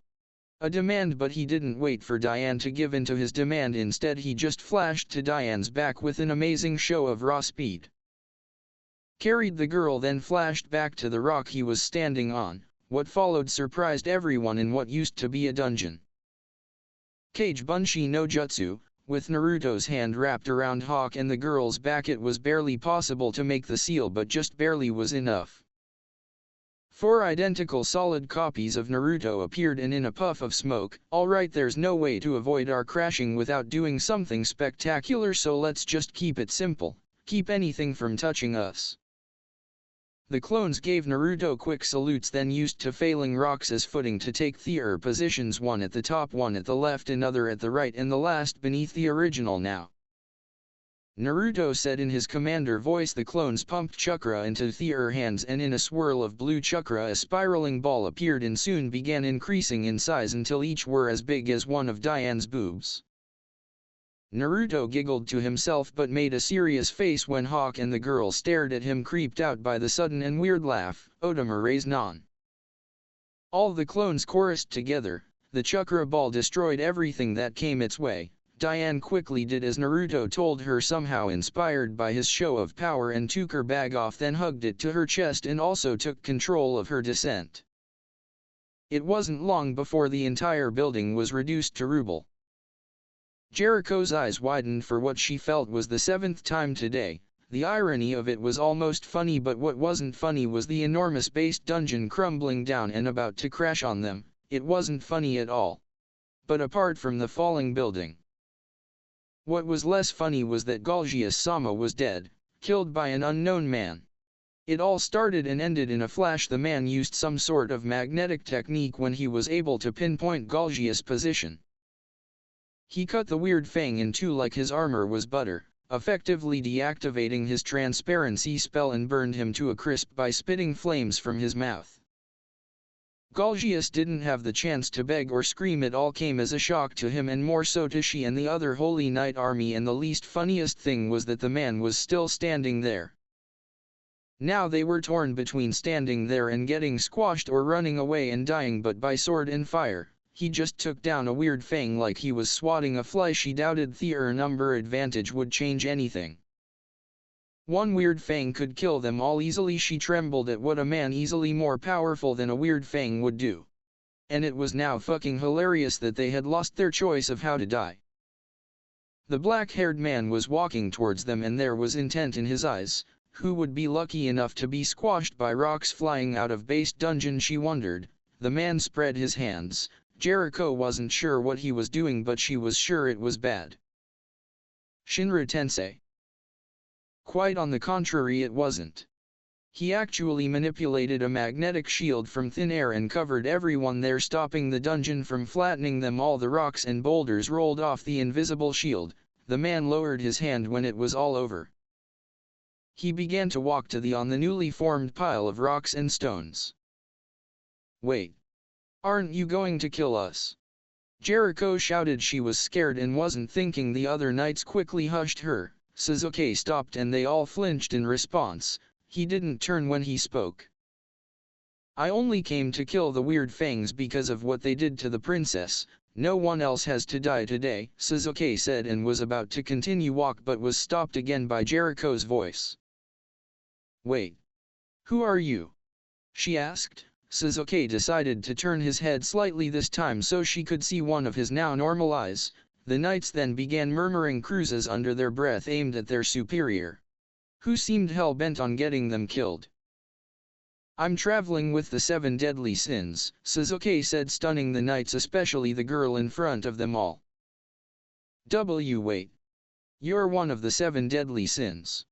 a demand, but he didn't wait for Diane to give in to his demand. Instead he just flashed to Diane's back with an amazing show of raw speed. Carried the girl, then flashed back to the rock he was standing on. What followed surprised everyone in what used to be a dungeon. Kage Bunshi no Jutsu. With Naruto's hand wrapped around Hawk and the girl's back, it was barely possible to make the seal, but just barely was enough. 4 identical solid copies of Naruto appeared, and in a puff of smoke, "Alright, there's no way to avoid our crashing without doing something spectacular, so let's just keep it simple. Keep anything from touching us." The clones gave Naruto quick salutes, then used to failing rocks as footing to take their positions, one at the top, one at the left, another at the right, and the last beneath the original. "Now," Naruto said in his commander voice. The clones pumped chakra into their hands, and in a swirl of blue chakra a spiraling ball appeared and soon began increasing in size until each were as big as one of Diane's boobs. Naruto giggled to himself but made a serious face when Hawk and the girl stared at him, creeped out by the sudden and weird laugh. "Otama Raise Non." All the clones chorused together. The chakra ball destroyed everything that came its way. Diane quickly did as Naruto told her, somehow inspired by his show of power, and took her bag off, then hugged it to her chest and also took control of her descent. It wasn't long before the entire building was reduced to rubble. Jericho's eyes widened for what she felt was the 7th time today. The irony of it was almost funny, but what wasn't funny was the enormous base dungeon crumbling down and about to crash on them. It wasn't funny at all. But apart from the falling building, what was less funny was that Galgius-sama was dead, killed by an unknown man. It all started and ended in a flash. The man used some sort of magnetic technique when he was able to pinpoint Galgius' position. He cut the weird fang in two like his armor was butter, effectively deactivating his transparency spell, and burned him to a crisp by spitting flames from his mouth. Galgius didn't have the chance to beg or scream. It all came as a shock to him, and more so to she and the other Holy Knight army, and the least funniest thing was that the man was still standing there. Now they were torn between standing there and getting squashed, or running away and dying, but by sword and fire. He just took down a weird fang like he was swatting a fly. She doubted their number advantage would change anything. One weird fang could kill them all easily. She trembled at what a man easily more powerful than a weird fang would do. And it was now fucking hilarious that they had lost their choice of how to die. The black-haired man was walking towards them, and there was intent in his eyes. Who would be lucky enough to be squashed by rocks flying out of base dungeon, she wondered. The man spread his hands. Jericho wasn't sure what he was doing, but she was sure it was bad. Shinra Tensei. Quite on the contrary, it wasn't. He actually manipulated a magnetic shield from thin air and covered everyone there, stopping the dungeon from flattening them all. The rocks and boulders rolled off the invisible shield. The man lowered his hand when it was all over. He began to walk to the newly formed pile of rocks and stones. "Wait. Aren't you going to kill us?" Jericho shouted. She was scared and wasn't thinking. The other knights quickly hushed her. Sasuke stopped and they all flinched in response. He didn't turn when he spoke. "I only came to kill the weird fangs because of what they did to the princess. No one else has to die today," Sasuke said, and was about to continue walk but was stopped again by Jericho's voice. "Wait. Who are you?" she asked. Sasuke decided to turn his head slightly this time so she could see one of his now normal eyes. The knights then began murmuring cruises under their breath aimed at their superior, who seemed hell-bent on getting them killed. "I'm traveling with the 7 deadly sins," Sasuke said, stunning the knights, especially the girl in front of them all. Wait. You're one of the 7 deadly sins."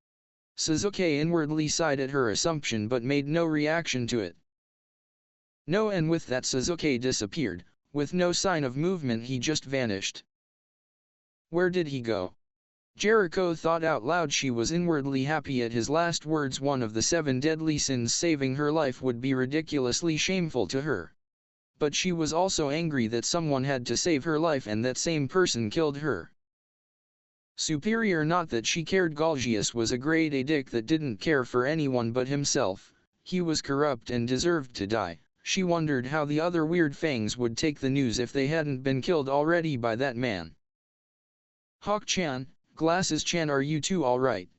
Sasuke inwardly sighed at her assumption but made no reaction to it. "No," and with that Sasuke disappeared. With no sign of movement, he just vanished. "Where did he go?" Jericho thought out loud she was inwardly happy at his last words. One of the 7 deadly sins, saving her life, would be ridiculously shameful to her. But she was also angry that someone had to save her life and that same person killed her. Superior, not that she cared. Galgius was a grade A dick that didn't care for anyone but himself. He was corrupt and deserved to die. She wondered how the other weird fangs would take the news if they hadn't been killed already by that man. Hawk-chan, Glasses-chan, are you two alright?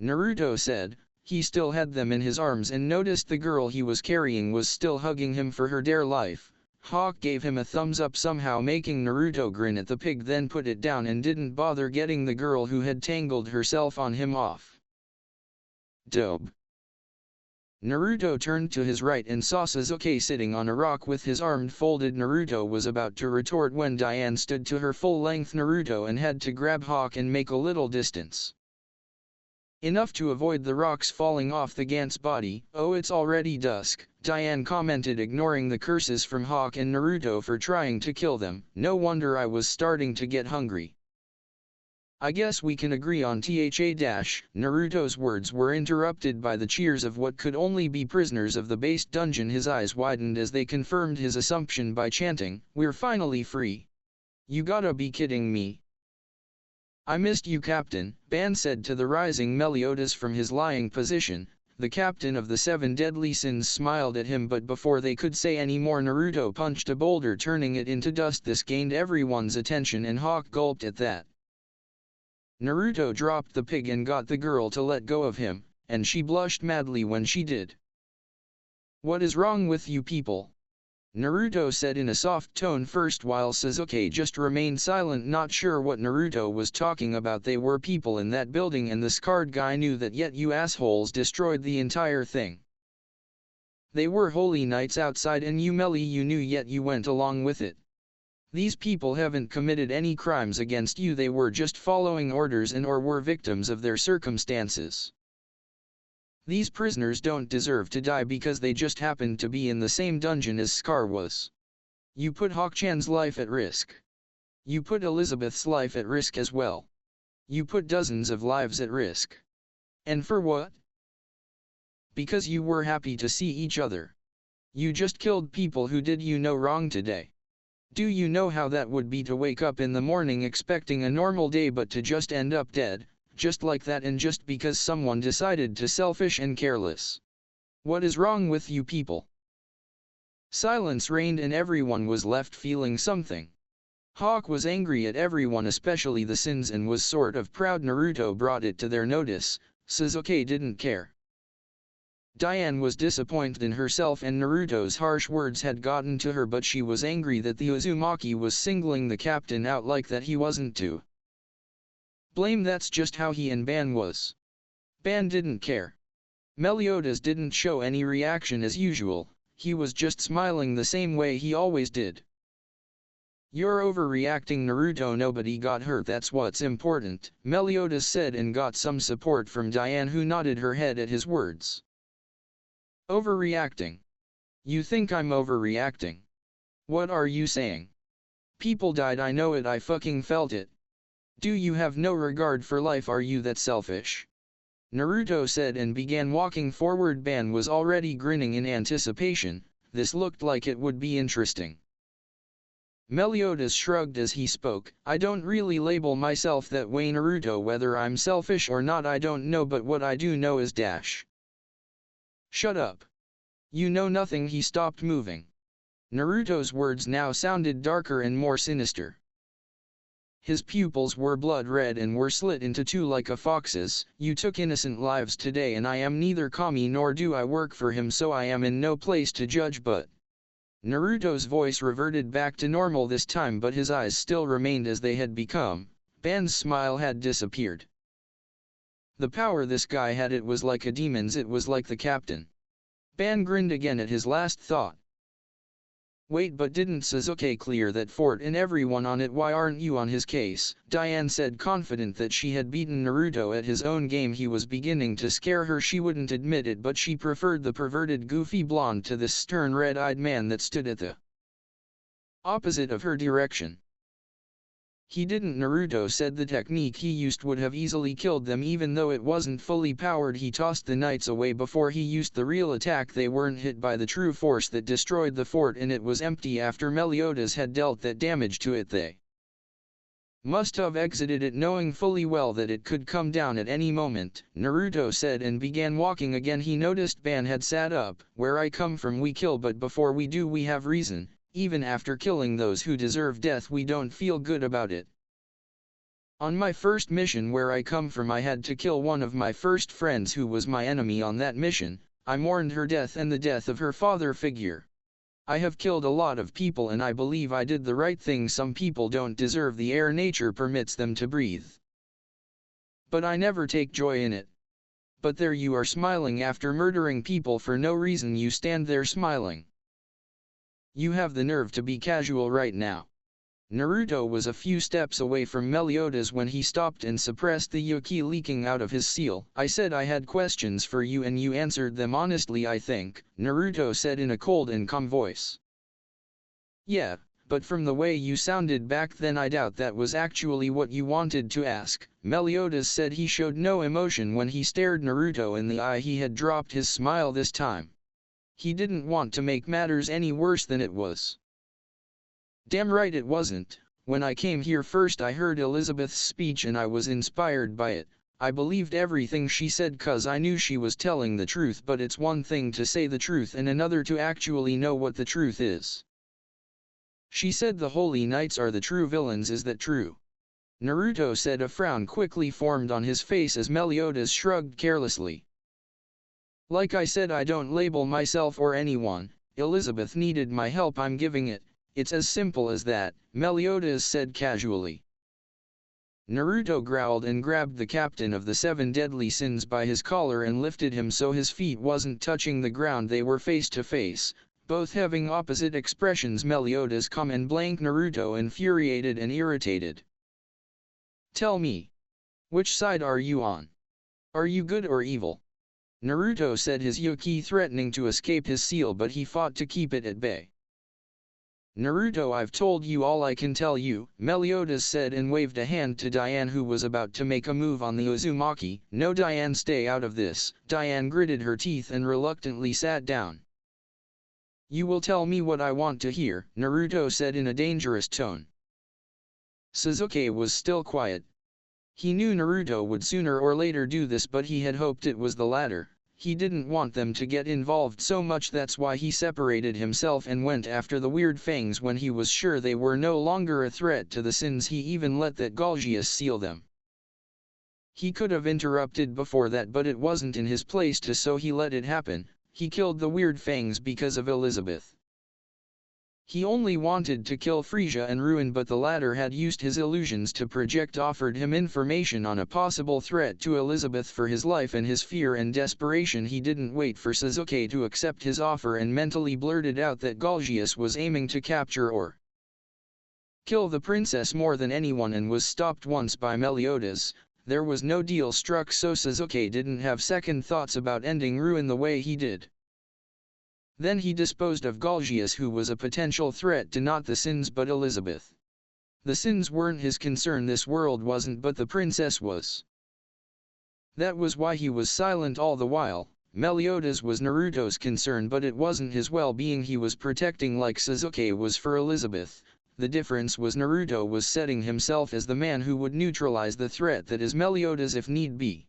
Naruto said. He still had them in his arms and noticed the girl he was carrying was still hugging him for her dear life. Hawk gave him a thumbs up, somehow making Naruto grin at the pig, then put it down and didn't bother getting the girl who had tangled herself on him off. Dope. Naruto turned to his right and saw Sasuke sitting on a rock with his arms folded. Naruto was about to retort when Diane stood to her full length Naruto and had to grab Hawk and make a little distance. Enough to avoid the rocks falling off the Gant's body. Oh, it's already dusk, Diane commented, ignoring the curses from Hawk and Naruto for trying to kill them. No wonder I was starting to get hungry. I guess we can agree on THA-. Naruto's words were interrupted by the cheers of what could only be prisoners of the base dungeon. His eyes widened as they confirmed his assumption by chanting, "We're finally free. You gotta be kidding me." "I missed you, Captain," Ban said to the rising Meliodas from his lying position. The captain of the 7 deadly sins smiled at him, but before they could say any more, Naruto punched a boulder, turning it into dust. This gained everyone's attention and Hawk gulped at that. Naruto dropped the pig and got the girl to let go of him, and she blushed madly when she did. "What is wrong with you people?" Naruto said in a soft tone first, while Sasuke just remained silent, not sure what Naruto was talking about. They were people in that building and the scarred guy knew that, yet you assholes destroyed the entire thing. They were holy knights outside and you knew, yet you went along with it. These people haven't committed any crimes against you, they were just following orders and or were victims of their circumstances. These prisoners don't deserve to die because they just happened to be in the same dungeon as Scar was. You put Hawk-chan's life at risk. You put Elizabeth's life at risk as well. You put dozens of lives at risk. And for what? Because you were happy to see each other. You just killed people who did you no wrong today. Do you know how that would be to wake up in the morning expecting a normal day but to just end up dead? Just like that, and just because someone decided to, selfish and careless. What is wrong with you people? Silence reigned and everyone was left feeling something. Hawk was angry at everyone, especially the sins, and was sort of proud Naruto brought it to their notice. Sasuke didn't care. Diane was disappointed in herself and Naruto's harsh words had gotten to her, but she was angry that the Uzumaki was singling the captain out like that. He wasn't to blame, that's just how he and Ban was. Ban didn't care. Meliodas didn't show any reaction as usual, he was just smiling the same way he always did. "You're overreacting, Naruto, nobody got hurt, that's what's important," Meliodas said, and got some support from Diane, who nodded her head at his words. Overreacting? You think I'm overreacting? What are you saying? People died, I know it, I fucking felt it. Do you have no regard for life? Are you that selfish? Naruto said and began walking forward. Ban was already grinning in anticipation. This looked like it would be interesting. Meliodas shrugged as he spoke. "I don't really label myself that way, Naruto. Whether I'm selfish or not I don't know, but what I do know is dash." "Shut up. You know nothing." He stopped moving. Naruto's words now sounded darker and more sinister. His pupils were blood red and were slit into two like a fox's. "You took innocent lives today and I am neither Kami nor do I work for him, so I am in no place to judge, but..." Naruto's voice reverted back to normal this time, but his eyes still remained as they had become. Ban's smile had disappeared. The power this guy had, it was like a demon's, it was like the captain. Ban grinned again at his last thought. "Wait, but didn't Sasuke clear that fort and everyone on it? Why aren't you on his case?" Diane said, confident that she had beaten Naruto at his own game. He was beginning to scare her. She wouldn't admit it, but she preferred the perverted goofy blonde to this stern red-eyed man that stood at the opposite of her direction. He didn't. Naruto said the technique he used would have easily killed them even though it wasn't fully powered. He tossed the knights away before he used the real attack. They weren't hit by the true force that destroyed the fort, and it was empty after Meliodas had dealt that damage to it. They must have exited it knowing fully well that it could come down at any moment, Naruto said, and began walking again. He noticed Ban had sat up. Where I come from we kill, but before we do we have reason. Even after killing those who deserve death we don't feel good about it. On my first mission where I come from I had to kill one of my first friends who was my enemy. On that mission, I mourned her death and the death of her father figure. I have killed a lot of people and I believe I did the right thing. Some people don't deserve the air nature permits them to breathe. But I never take joy in it. But there you are smiling after murdering people for no reason. You stand there smiling. You have the nerve to be casual right now. Naruto was a few steps away from Meliodas when he stopped and suppressed the yuki leaking out of his seal. I said I had questions for you and you answered them honestly, I think, Naruto said in a cold and calm voice. Yeah, but from the way you sounded back then I doubt that was actually what you wanted to ask, Meliodas said. He showed no emotion when he stared Naruto in the eye. He had dropped his smile this time. He didn't want to make matters any worse than it was. Damn right it wasn't. When I came here first I heard Elizabeth's speech and I was inspired by it. I believed everything she said cause I knew she was telling the truth, but it's one thing to say the truth and another to actually know what the truth is. She said the Holy Knights are the true villains. Is that true? Naruto said. A frown quickly formed on his face as Meliodas shrugged carelessly. Like I said, I don't label myself or anyone. Elizabeth needed my help, I'm giving it. It's as simple as that, Meliodas said casually. Naruto growled and grabbed the captain of the 7 deadly sins by his collar and lifted him so his feet wasn't touching the ground. They were face to face, both having opposite expressions. Meliodas calm and blank, Naruto infuriated and irritated. Tell me, which side are you on? Are you good or evil? Naruto said, his yuki threatening to escape his seal, but he fought to keep it at bay. Naruto, I've told you all I can tell you, Meliodas said and waved a hand to Diane who was about to make a move on the Uzumaki. No Diane, stay out of this. Diane gritted her teeth and reluctantly sat down. You will tell me what I want to hear, Naruto said in a dangerous tone. Sasuke was still quiet. He knew Naruto would sooner or later do this, but he had hoped it was the latter. He didn't want them to get involved so much, that's why he separated himself and went after the weird fangs when he was sure they were no longer a threat to the sins. He even let that Galgius seal them. He could have interrupted before that, but it wasn't in his place to, so he let it happen. He killed the weird fangs because of Elizabeth. He only wanted to kill Frisia and Ruin, but the latter had used his illusions to project offered him information on a possible threat to Elizabeth for his life and his fear and desperation. He didn't wait for Sasuke to accept his offer and mentally blurted out that Galgius was aiming to capture or kill the princess more than anyone and was stopped once by Meliodas. There was no deal struck, so Sasuke didn't have second thoughts about ending Ruin the way he did. Then he disposed of Galgius, who was a potential threat to not the sins but Elizabeth. The sins weren't his concern, this world wasn't, but the princess was. That was why he was silent all the while. Meliodas was Naruto's concern, but it wasn't his well-being he was protecting like Sasuke was for Elizabeth. The difference was Naruto was setting himself as the man who would neutralize the threat that is Meliodas if need be.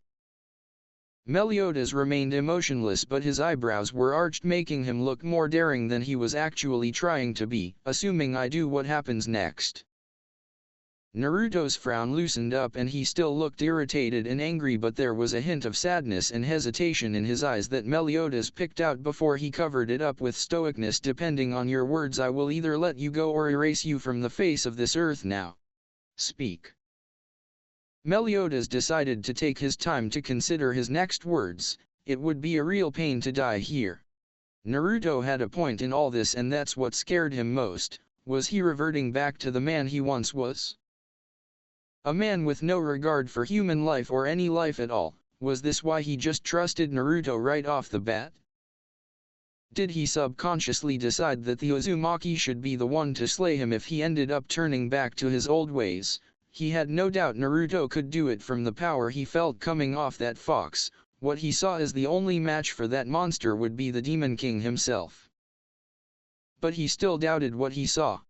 Meliodas remained emotionless, but his eyebrows were arched, making him look more daring than he was actually trying to be. Assuming I do, what happens next? Naruto's frown loosened up and he still looked irritated and angry, but there was a hint of sadness and hesitation in his eyes that Meliodas picked out before he covered it up with stoicness. Depending on your words, I will either let you go or erase you from the face of this earth. Now, speak. Meliodas decided to take his time to consider his next words. It would be a real pain to die here. Naruto had a point in all this, and that's what scared him most. Was he reverting back to the man he once was? A man with no regard for human life or any life at all. Was this why he just trusted Naruto right off the bat? Did he subconsciously decide that the Uzumaki should be the one to slay him if he ended up turning back to his old ways? He had no doubt Naruto could do it from the power he felt coming off that fox. What he saw as the only match for that monster would be the Demon King himself. But he still doubted what he saw.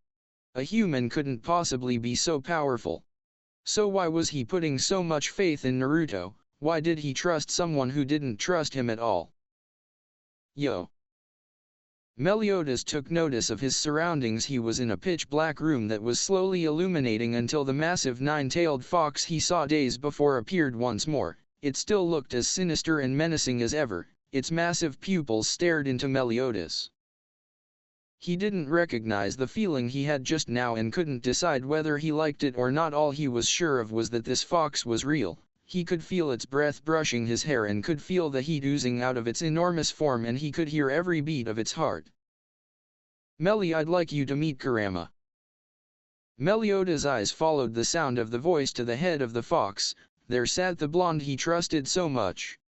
A human couldn't possibly be so powerful. So why was he putting so much faith in Naruto? Why did he trust someone who didn't trust him at all? Yo! Meliodas took notice of his surroundings. He was in a pitch-black room that was slowly illuminating until the massive nine-tailed fox he saw days before appeared once more. It still looked as sinister and menacing as ever. Its massive pupils stared into Meliodas. He didn't recognize the feeling he had just now and couldn't decide whether he liked it or not. All he was sure of was that this fox was real. He could feel its breath brushing his hair and could feel the heat oozing out of its enormous form, and he could hear every beat of its heart. Meli, I'd like you to meet Kurama. Meliodas' eyes followed the sound of the voice to the head of the fox. There sat the blonde he trusted so much.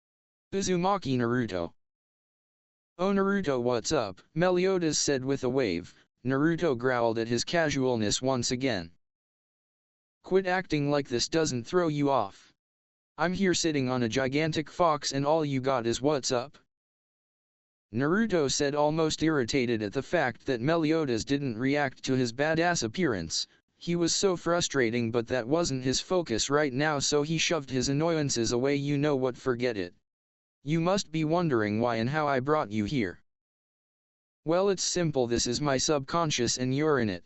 Uzumaki Naruto. Oh Naruto, what's up? Meliodas said with a wave. Naruto growled at his casualness once again. Quit acting like this doesn't throw you off. I'm here sitting on a gigantic fox and all you got is what's up? Naruto said, almost irritated at the fact that Meliodas didn't react to his badass appearance. He was so frustrating, but that wasn't his focus right now, so he shoved his annoyances away. You know what, forget it. You must be wondering why and how I brought you here. Well, it's simple, this is my subconscious and you're in it.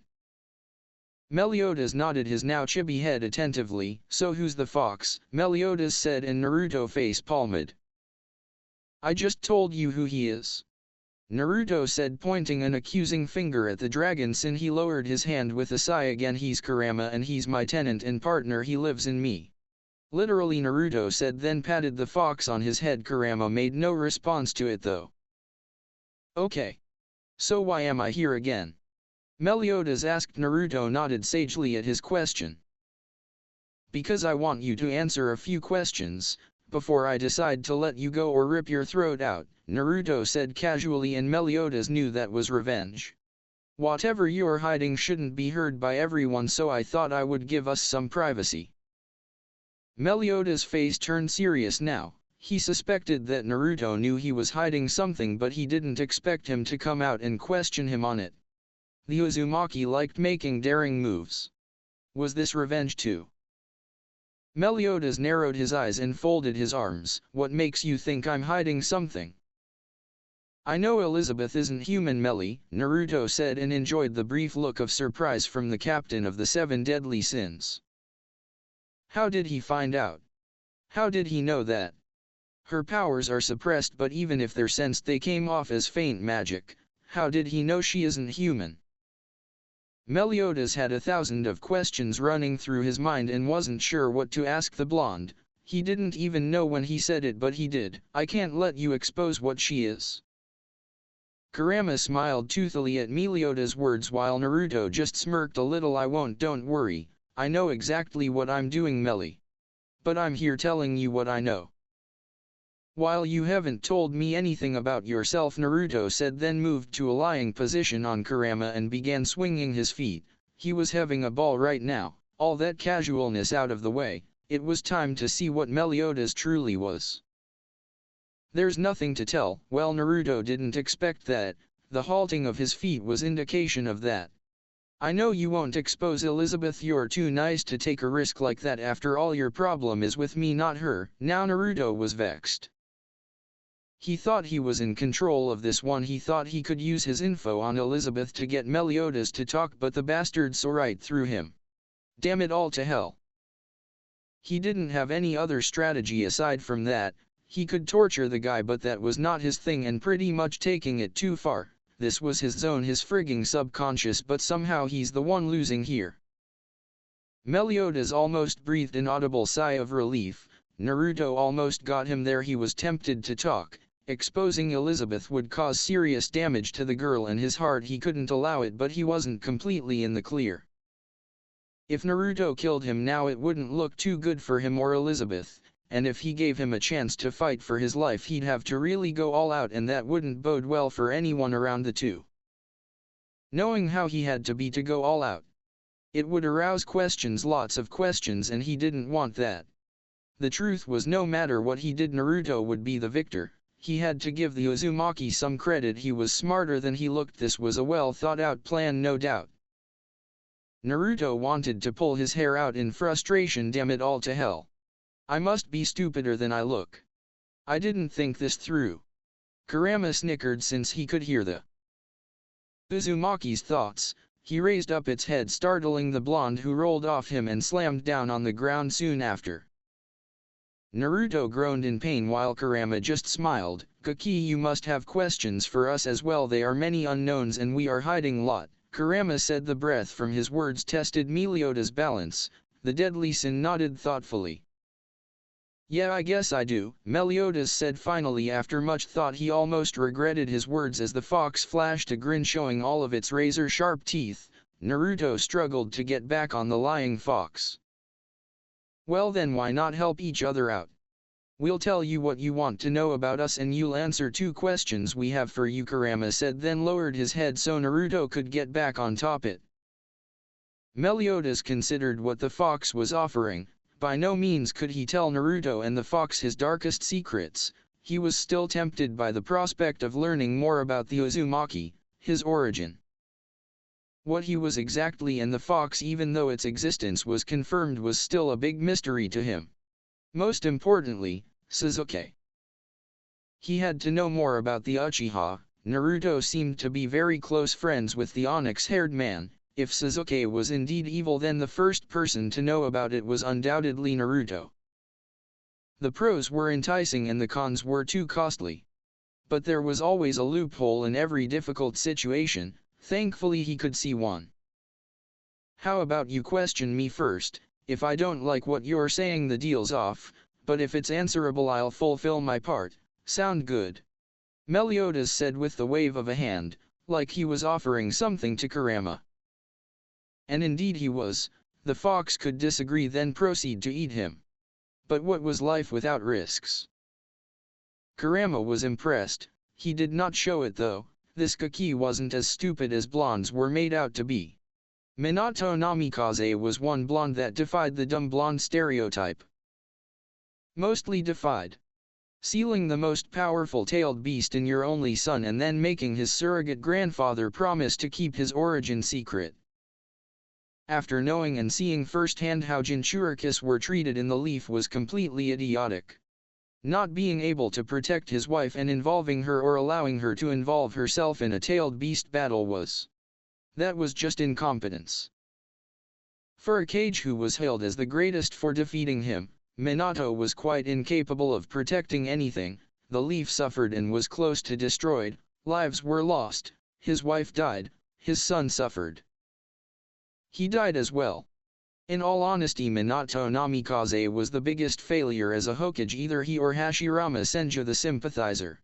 Meliodas nodded his now chibi head attentively. So who's the fox? Meliodas said, and Naruto face palmed. I just told you who he is. Naruto said, pointing an accusing finger at the dragon sin. He lowered his hand with a sigh again. He's Kurama and he's my tenant and partner. He lives in me. Literally, Naruto said, then patted the fox on his head. Kurama made no response to it though. Okay. So why am I here again? Meliodas asked. Naruto nodded sagely at his question. Because I want you to answer a few questions, before I decide to let you go or rip your throat out, Naruto said casually, and Meliodas knew that was revenge. Whatever you're hiding shouldn't be heard by everyone, so I thought I would give us some privacy. Meliodas' face turned serious now. He suspected that Naruto knew he was hiding something, but he didn't expect him to come out and question him on it. The Uzumaki liked making daring moves. Was this revenge too? Meliodas narrowed his eyes and folded his arms. What makes you think I'm hiding something? I know Elizabeth isn't human, Meli, Naruto said, and enjoyed the brief look of surprise from the captain of the 7 deadly sins. How did he find out? How did he know that? Her powers are suppressed, but even if they're sensed, they came off as faint magic. How did he know she isn't human? Meliodas had 1,000 of questions running through his mind and wasn't sure what to ask the blonde. He didn't even know when he said it, but he did. I can't let you expose what she is. Kurama smiled toothily at Meliodas' words while Naruto just smirked a little. I won't, don't worry. I know exactly what I'm doing, Meli. But I'm here telling you what I know. While you haven't told me anything about yourself, Naruto said, then moved to a lying position on Kurama and began swinging his feet. He was having a ball right now. All that casualness out of the way, it was time to see what Meliodas truly was. There's nothing to tell. Well, Naruto didn't expect that. The halting of his feet was indication of that. I know you won't expose Elizabeth, you're too nice to take a risk like that. After all, your problem is with me, not her. Now Naruto was vexed. He thought he was in control of this one. He thought he could use his info on Elizabeth to get Meliodas to talk, but the bastard saw right through him. Damn it all to hell. He didn't have any other strategy aside from that. He could torture the guy, but that was not his thing and pretty much taking it too far. This was his zone, his frigging subconscious, but somehow he's the one losing here. Meliodas almost breathed an audible sigh of relief. Naruto almost got him there. He was tempted to talk. Exposing Elizabeth would cause serious damage to the girl. In his heart he couldn't allow it, but he wasn't completely in the clear. If Naruto killed him now, it wouldn't look too good for him or Elizabeth, and if he gave him a chance to fight for his life, he'd have to really go all out, and that wouldn't bode well for anyone around the two. Knowing how he had to be to go all out, It would arouse questions, lots of questions, and he didn't want that. The truth was, no matter what he did, Naruto would be the victor. He had to give the Uzumaki some credit. He was smarter than he looked. This was a well thought out plan, no doubt. Naruto wanted to pull his hair out in frustration. Damn it all to hell. I must be stupider than I look. I didn't think this through. Kurama snickered since he could hear the Uzumaki's thoughts. He raised up its head, startling the blonde, who rolled off him and slammed down on the ground soon after. Naruto groaned in pain while Kurama just smiled. Kaki, you must have questions for us as well. There are many unknowns and we are hiding a lot, Kurama said. The breath from his words tested Meliodas' balance. The deadly sin nodded thoughtfully. Yeah, I guess I do, Meliodas said finally. After much thought he almost regretted his words as the fox flashed a grin showing all of its razor-sharp teeth. Naruto struggled to get back on the lying fox. Well then, why not help each other out? We'll tell you what you want to know about us and you'll answer 2 questions we have for you, Kurama said, then lowered his head so Naruto could get back on top it. Meliodas considered what the fox was offering. By no means could he tell Naruto and the fox his darkest secrets. He was still tempted by the prospect of learning more about the Uzumaki, his origin. What he was exactly, and the fox, even though its existence was confirmed, was still a big mystery to him. Most importantly, Sasuke. He had to know more about the Uchiha. Naruto seemed to be very close friends with the onyx-haired man. If Sasuke was indeed evil, then the first person to know about it was undoubtedly Naruto. The pros were enticing and the cons were too costly. But there was always a loophole in every difficult situation. Thankfully he could see one. How about you question me first? If I don't like what you're saying, the deal's off, but if it's answerable I'll fulfill my part. Sound good? Meliodas said with the wave of a hand, like he was offering something to Kurama. And indeed he was. The fox could disagree, then proceed to eat him. But what was life without risks? Kurama was impressed. He did not show it though. This Kaki wasn't as stupid as blondes were made out to be. Minato Namikaze was one blonde that defied the dumb blonde stereotype. Mostly defied. Sealing the most powerful tailed beast in your only son and then making his surrogate grandfather promise to keep his origin secret. After knowing and seeing firsthand how Jinchurikis were treated in the Leaf was completely idiotic. Not being able to protect his wife and involving her or allowing her to involve herself in a tailed beast battle that was just incompetence. For a Kage who was hailed as the greatest for defeating him, Minato was quite incapable of protecting anything. The Leaf suffered and was close to destroyed, lives were lost, his wife died, his son suffered. He died as well. In all honesty, Minato Namikaze was the biggest failure as a Hokage, either he or Hashirama Senju the sympathizer.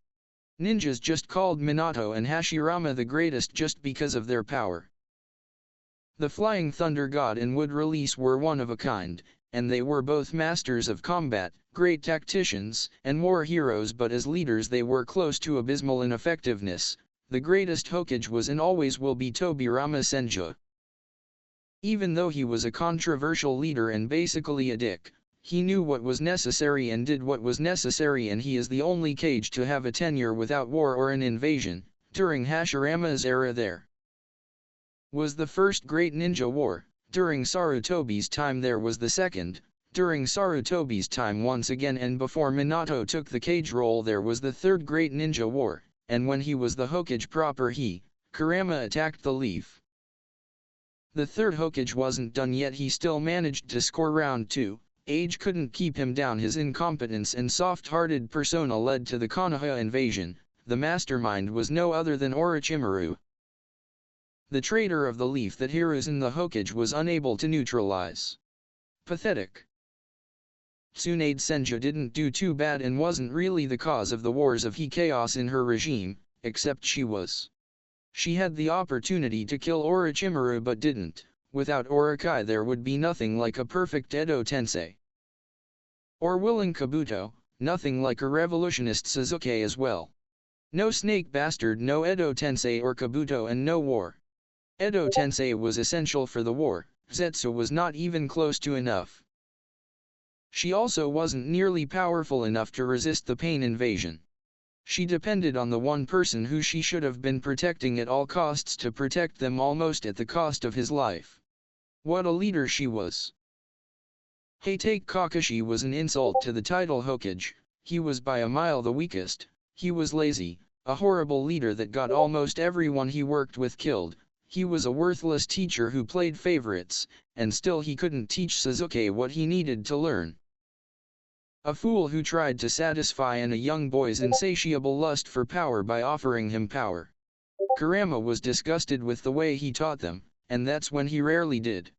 Ninjas just called Minato and Hashirama the greatest just because of their power. The Flying Thunder God and Wood Release were one of a kind, and they were both masters of combat, great tacticians, and war heroes, but as leaders they were close to abysmal in effectiveness. The greatest Hokage was and always will be Tobirama Senju. Even though he was a controversial leader and basically a dick, he knew what was necessary and did what was necessary, and he is the only Kage to have a tenure without war or an invasion. During Hashirama's era there was the first great ninja war. During Sarutobi's time there was the second. During Sarutobi's time once again, and before Minato took the Kage role there was the third great ninja war, and when he was the Hokage proper Kurama attacked the Leaf. The third Hokage wasn't done yet, he still managed to score round 2. Age couldn't keep him down. His incompetence and soft-hearted persona led to the Konoha invasion. The mastermind was no other than Orochimaru, the traitor of the Leaf that Hiruzen the Hokage was unable to neutralize. Pathetic. Tsunade Senju didn't do too bad and wasn't really the cause of the wars of chaos in her regime, except she was. She had the opportunity to kill Orochimaru but didn't. Without Orokai there would be nothing like a perfect Edo Tensei. Or willing Kabuto, nothing like a revolutionist Sasuke as well. No snake bastard, no Edo Tensei or Kabuto, and no war. Edo Tensei was essential for the war, Zetsu was not even close to enough. She also wasn't nearly powerful enough to resist the pain invasion. She depended on the one person who she should have been protecting at all costs to protect them almost at the cost of his life. What a leader she was. Heitake Kakashi was an insult to the title Hokage. He was by a mile the weakest. He was lazy, a horrible leader that got almost everyone he worked with killed. He was a worthless teacher who played favorites, and still he couldn't teach Sasuke what he needed to learn. A fool who tried to satisfy a young boy's insatiable lust for power by offering him power. Kurama was disgusted with the way he taught them, and that's when he rarely did.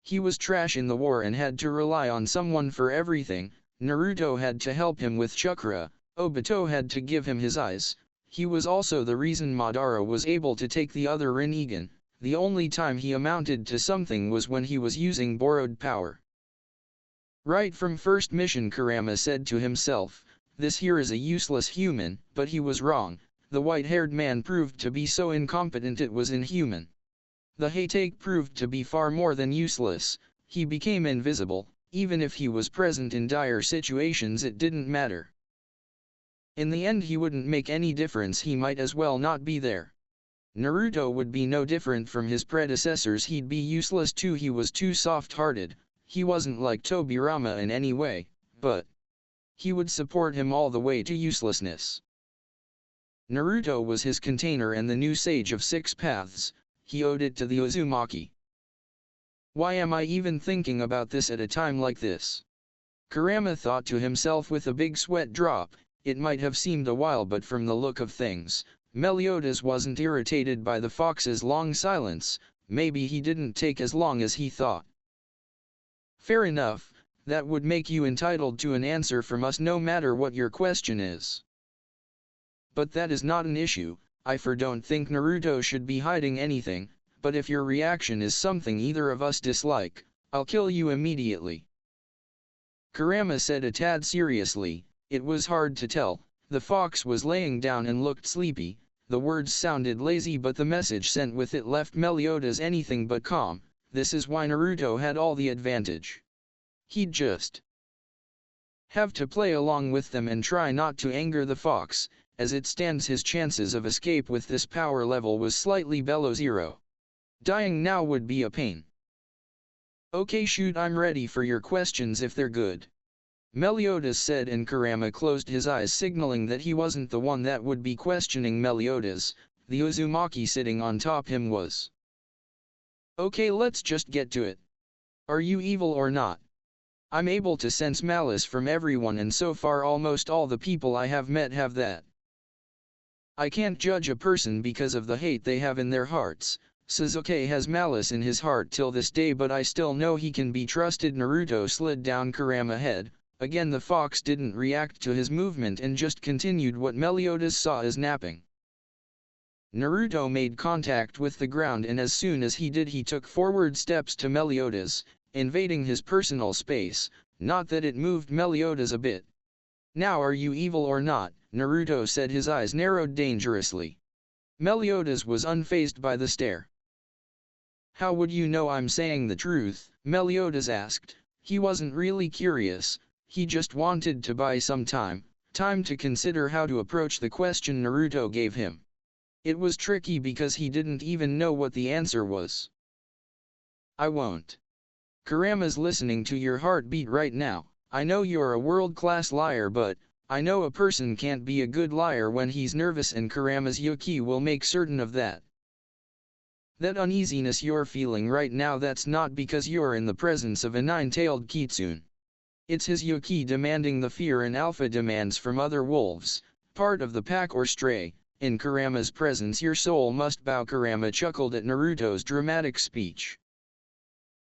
He was trash in the war and had to rely on someone for everything. Naruto had to help him with chakra, Obito had to give him his eyes. He was also the reason Madara was able to take the other Rinnegan. The only time he amounted to something was when he was using borrowed power. Right from first mission Kurama said to himself, this here is a useless human, but he was wrong. The white-haired man proved to be so incompetent it was inhuman. The Heitake proved to be far more than useless. He became invisible. Even if he was present in dire situations it didn't matter. In the end he wouldn't make any difference, he might as well not be there. Naruto would be no different from his predecessors, he'd be useless too, he was too soft-hearted. He wasn't like Tobirama in any way, but he would support him all the way to uselessness. Naruto was his container and the new sage of 6 paths. He owed it to the Uzumaki. Why am I even thinking about this at a time like this? Kurama thought to himself with a big sweat drop. It might have seemed a while, but from the look of things, Meliodas wasn't irritated by the fox's long silence. Maybe he didn't take as long as he thought. Fair enough, that would make you entitled to an answer from us no matter what your question is. But that is not an issue. I don't think Naruto should be hiding anything, but if your reaction is something either of us dislike, I'll kill you immediately. Kurama said a tad seriously. It was hard to tell. The fox was laying down and looked sleepy. The words sounded lazy, but the message sent with it left Meliodas anything but calm. This is why Naruto had all the advantage. He'd just have to play along with them and try not to anger the fox. As it stands, his chances of escape with this power level was slightly below zero. Dying now would be a pain. Okay, shoot, I'm ready for your questions if they're good. Meliodas said, and Kurama closed his eyes, signaling that he wasn't the one that would be questioning Meliodas. The Uzumaki sitting on top him was. Okay, let's just get to it. Are you evil or not? I'm able to sense malice from everyone, and so far almost all the people I have met have that. I can't judge a person because of the hate they have in their hearts. Sasuke has malice in his heart till this day, but I still know he can be trusted. Naruto slid down Kurama's head. Again the fox didn't react to his movement and just continued what Meliodas saw as napping. Naruto made contact with the ground, and as soon as he did he took forward steps to Meliodas, invading his personal space. Not that it moved Meliodas a bit. Now are you evil or not? Naruto said, his eyes narrowed dangerously. Meliodas was unfazed by the stare. How would you know I'm saying the truth? Meliodas asked. He wasn't really curious, he just wanted to buy some time to consider how to approach the question Naruto gave him. It was tricky because he didn't even know what the answer was. I won't. Kurama's listening to your heartbeat right now. I know you're a world-class liar, but I know a person can't be a good liar when he's nervous, and Kurama's yuki will make certain of that. That uneasiness you're feeling right now, that's not because you're in the presence of a nine-tailed kitsune. It's his yuki demanding the fear an alpha demands from other wolves, part of the pack or stray. In Kurama's presence your soul must bow. Kurama chuckled at Naruto's dramatic speech.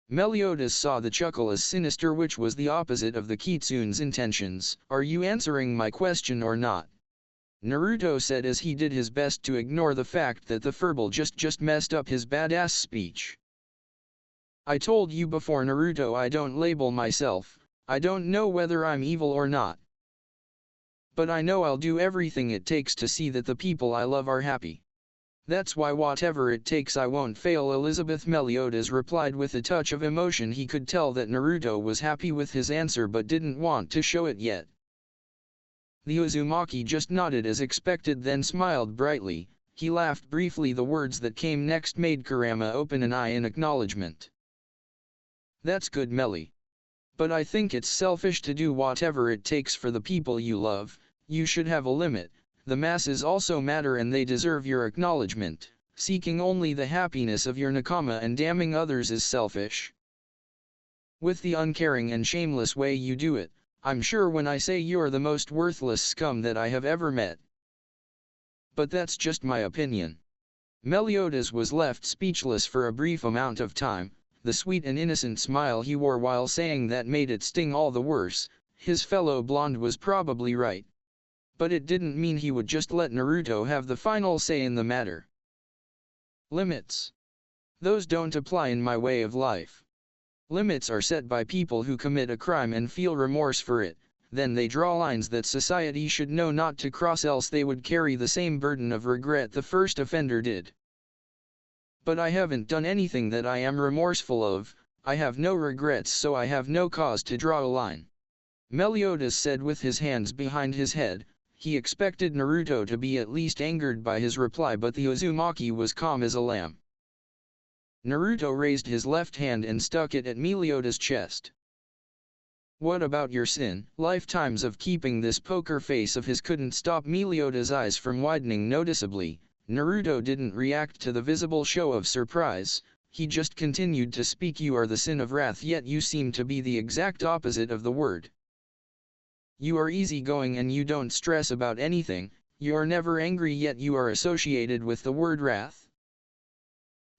Meliodas saw the chuckle as sinister, which was the opposite of the kitsune's intentions. Are you answering my question or not? Naruto said as he did his best to ignore the fact that the furball just messed up his badass speech. I told you before, Naruto, I don't label myself. I don't know whether I'm evil or not. But I know I'll do everything it takes to see that the people I love are happy. That's why whatever it takes I won't fail. Elizabeth Meliodas replied with a touch of emotion. He could tell that Naruto was happy with his answer but didn't want to show it yet. The Uzumaki just nodded as expected, then smiled brightly. He laughed briefly. The words that came next made Kurama open an eye in acknowledgement. That's good, Melly. But I think it's selfish to do whatever it takes for the people you love. You should have a limit. The masses also matter and they deserve your acknowledgement. Seeking only the happiness of your nakama and damning others is selfish. With the uncaring and shameless way you do it, I'm sure when I say you're the most worthless scum that I have ever met. But that's just my opinion. Meliodas was left speechless for a brief amount of time. The sweet and innocent smile he wore while saying that made it sting all the worse. His fellow blonde was probably right. But it didn't mean he would just let Naruto have the final say in the matter. Limits. Those don't apply in my way of life. Limits are set by people who commit a crime and feel remorse for it. Then they draw lines that society should know not to cross, else they would carry the same burden of regret the first offender did. But I haven't done anything that I am remorseful of. I have no regrets, so I have no cause to draw a line. Meliodas said with his hands behind his head. He expected Naruto to be at least angered by his reply, but the Uzumaki was calm as a lamb. Naruto raised his left hand and stuck it at Meliodas' chest. What about your sin? Lifetimes of keeping this poker face of his couldn't stop Meliodas' eyes from widening noticeably. Naruto didn't react to the visible show of surprise. He just continued to speak. You are the sin of wrath, yet you seem to be the exact opposite of the word. You are easygoing and you don't stress about anything. You are never angry, yet you are associated with the word wrath.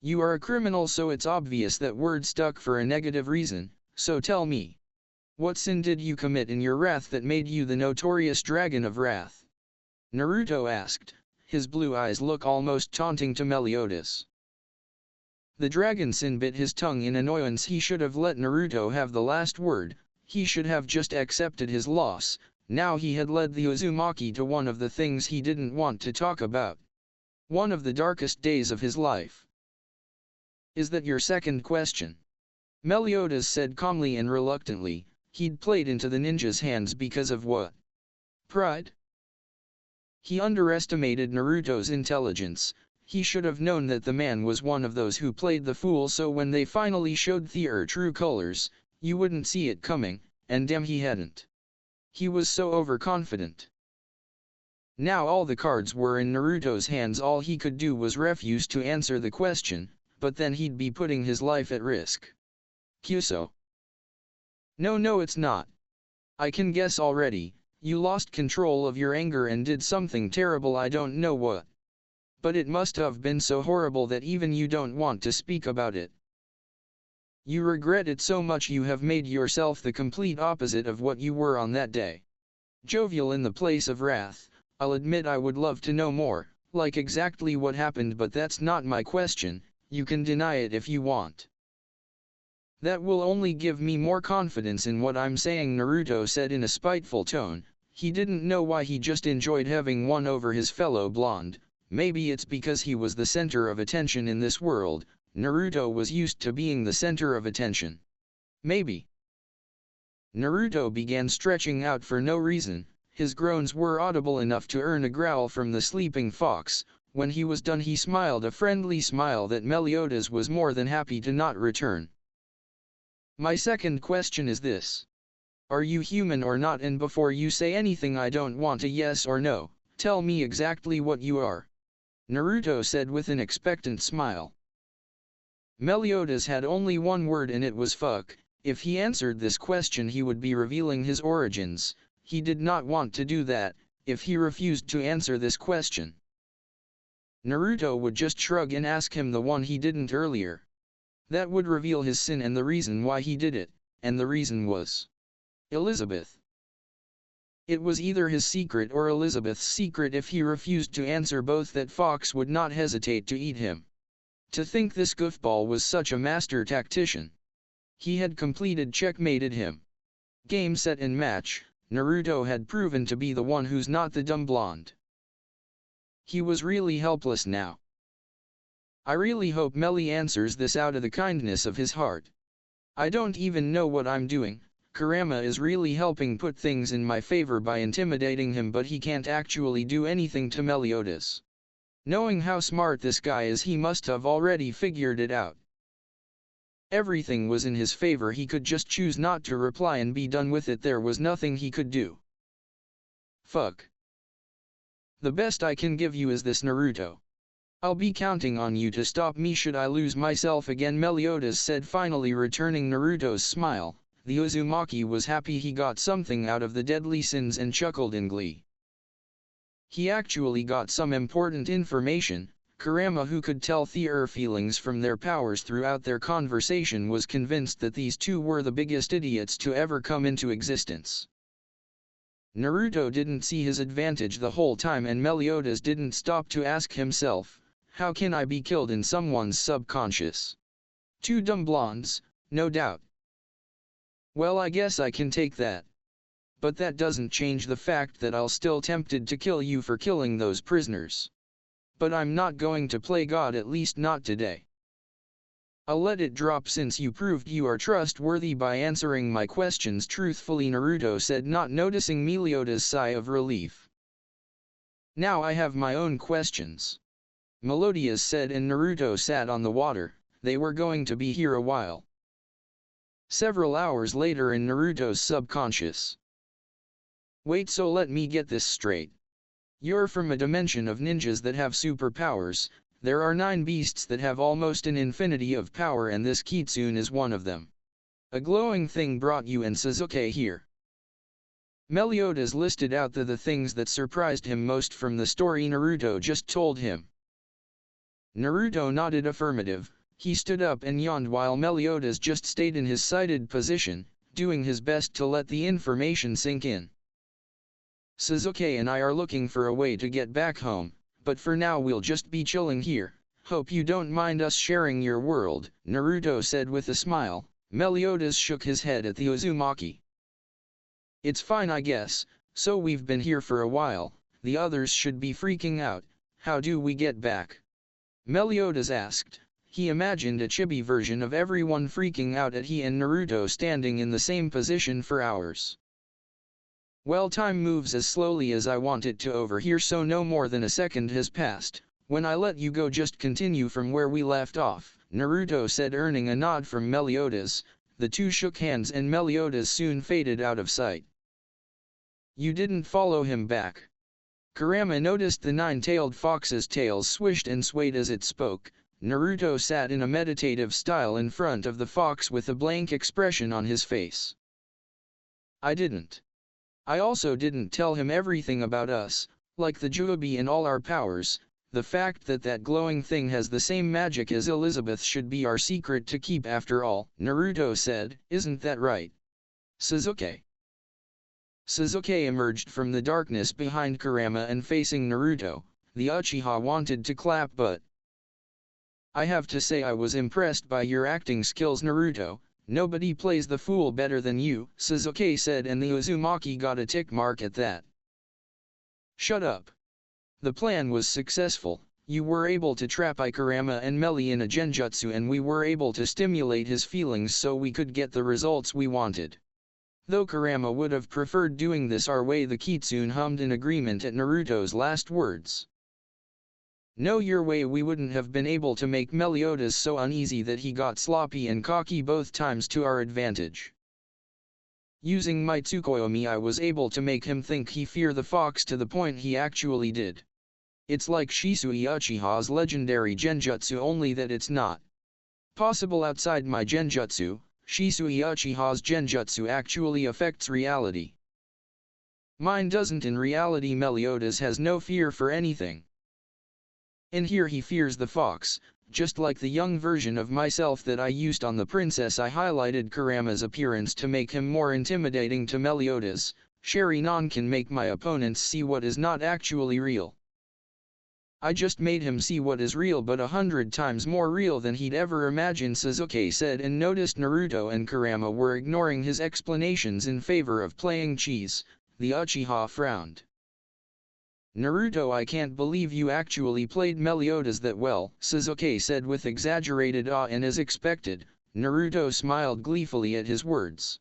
You are a criminal, so it's obvious that word stuck for a negative reason. So tell me, what sin did you commit in your wrath that made you the notorious dragon of wrath? Naruto asked, his blue eyes look almost taunting to Meliodas. The dragon sin bit his tongue in annoyance. He should have let Naruto have the last word. He should have just accepted his loss. Now he had led the Uzumaki to one of the things he didn't want to talk about. One of the darkest days of his life. Is that your second question? Meliodas said calmly and reluctantly. He'd played into the ninja's hands because of what? Pride? He underestimated Naruto's intelligence. He should have known that the man was one of those who played the fool, so when they finally showed their true colors, you wouldn't see it coming, and damn, he hadn't. He was so overconfident. Now all the cards were in Naruto's hands. All he could do was refuse to answer the question, but then he'd be putting his life at risk. Kyuso. No, it's not. I can guess already. You lost control of your anger and did something terrible. I don't know what. But it must have been so horrible that even you don't want to speak about it. You regret it so much you have made yourself the complete opposite of what you were on that day. Jovial in the place of wrath. I'll admit I would love to know more, like exactly what happened, but that's not my question. You can deny it if you want. That will only give me more confidence in what I'm saying, Naruto said in a spiteful tone. He didn't know why he just enjoyed having won over his fellow blonde. Maybe it's because he was the center of attention in this world. Naruto was used to being the center of attention. Maybe. Naruto began stretching out for no reason. His groans were audible enough to earn a growl from the sleeping fox. When he was done, he smiled a friendly smile that Meliodas was more than happy to not return. My second question is this. Are you human or not? And before you say anything, I don't want a yes or no. Tell me exactly what you are. Naruto said with an expectant smile. Meliodas had only one word, and it was fuck. If he answered this question, he would be revealing his origins. He did not want to do that. If he refused to answer this question, Naruto would just shrug and ask him the one he didn't earlier. That would reveal his sin and the reason why he did it, and the reason was Elizabeth. It was either his secret or Elizabeth's secret. If he refused to answer both, that fox would not hesitate to eat him. To think this goofball was such a master tactician. He had checkmated him. Game, set and match. Naruto had proven to be the one who's not the dumb blonde. He was really helpless now. I really hope Melly answers this out of the kindness of his heart. I don't even know what I'm doing. Kurama is really helping put things in my favor by intimidating him, but he can't actually do anything to Meliodas. Knowing how smart this guy is, he must have already figured it out. Everything was in his favor, he could just choose not to reply and be done with it. There was nothing he could do. Fuck. The best I can give you is this, Naruto. I'll be counting on you to stop me should I lose myself again, Meliodas said, finally returning Naruto's smile. The Uzumaki was happy he got something out of the deadly sins and chuckled in glee. He actually got some important information. Kurama, who could tell their feelings from their powers throughout their conversation, was convinced that these two were the biggest idiots to ever come into existence. Naruto didn't see his advantage the whole time, and Meliodas didn't stop to ask himself, how can I be killed in someone's subconscious? Two dumb blondes, no doubt. Well, I guess I can take that. But that doesn't change the fact that I'll still tempted to kill you for killing those prisoners. But I'm not going to play God, at least not today. I'll let it drop since you proved you are trustworthy by answering my questions truthfully, Naruto said, not noticing Meliodas' sigh of relief. Now I have my own questions. Meliodas said, and Naruto sat on the water. They were going to be here a while. Several hours later in Naruto's subconscious. Wait, so let me get this straight. You're from a dimension of ninjas that have superpowers. There are 9 beasts that have almost an infinity of power, and this Kitsune is one of them. A glowing thing brought you and Sasuke here. Meliodas listed out the things that surprised him most from the story Naruto just told him. Naruto nodded affirmative. He stood up and yawned while Meliodas just stayed in his sighted position, doing his best to let the information sink in. Sasuke and I are looking for a way to get back home, but for now we'll just be chilling here. Hope you don't mind us sharing your world, Naruto said with a smile. Meliodas shook his head at the Uzumaki. It's fine, I guess. So we've been here for a while. The others should be freaking out. How do we get back? Meliodas asked. He imagined a chibi version of everyone freaking out at he and Naruto standing in the same position for hours. Well, time moves as slowly as I want it to over here, so no more than a second has passed. When I let you go, just continue from where we left off, Naruto said, earning a nod from Meliodas. The two shook hands and Meliodas soon faded out of sight. You didn't follow him back. Kurama noticed the 9-tailed fox's tail swished and swayed as it spoke. Naruto sat in a meditative style in front of the fox with a blank expression on his face. I didn't. I also didn't tell him everything about us, like the Jubi and all our powers. The fact that that glowing thing has the same magic as Elizabeth should be our secret to keep after all, Naruto said. Isn't that right, Sasuke? Sasuke emerged from the darkness behind Kurama and facing Naruto. The Uchiha wanted to clap, but I have to say I was impressed by your acting skills, Naruto. Nobody plays the fool better than you, Sasuke said, and the Uzumaki got a tick mark at that. Shut up. The plan was successful. You were able to trap Kurama and Melly in a genjutsu, and we were able to stimulate his feelings so we could get the results we wanted. Though Kurama would have preferred doing this our way, the Kitsune hummed in agreement at Naruto's last words. No, your way. We wouldn't have been able to make Meliodas so uneasy that he got sloppy and cocky both times to our advantage. Using my Tsukuyomi, I was able to make him think he feared the fox to the point he actually did. It's like Shisui Uchiha's legendary genjutsu, only that it's not possible outside my genjutsu. Shisui Uchiha's genjutsu actually affects reality. Mine doesn't. In reality, Meliodas has no fear for anything. And here he fears the fox, just like the young version of myself that I used on the princess. I highlighted Kurama's appearance to make him more intimidating to Meliodas. Sharingan can make my opponents see what is not actually real. I just made him see what is real, but 100 times more real than he'd ever imagined, Sasuke said, and noticed Naruto and Kurama were ignoring his explanations in favor of playing cheese. The Uchiha frowned. Naruto, I can't believe you actually played Meliodas that well, Sasuke said with exaggerated awe, and as expected, Naruto smiled gleefully at his words.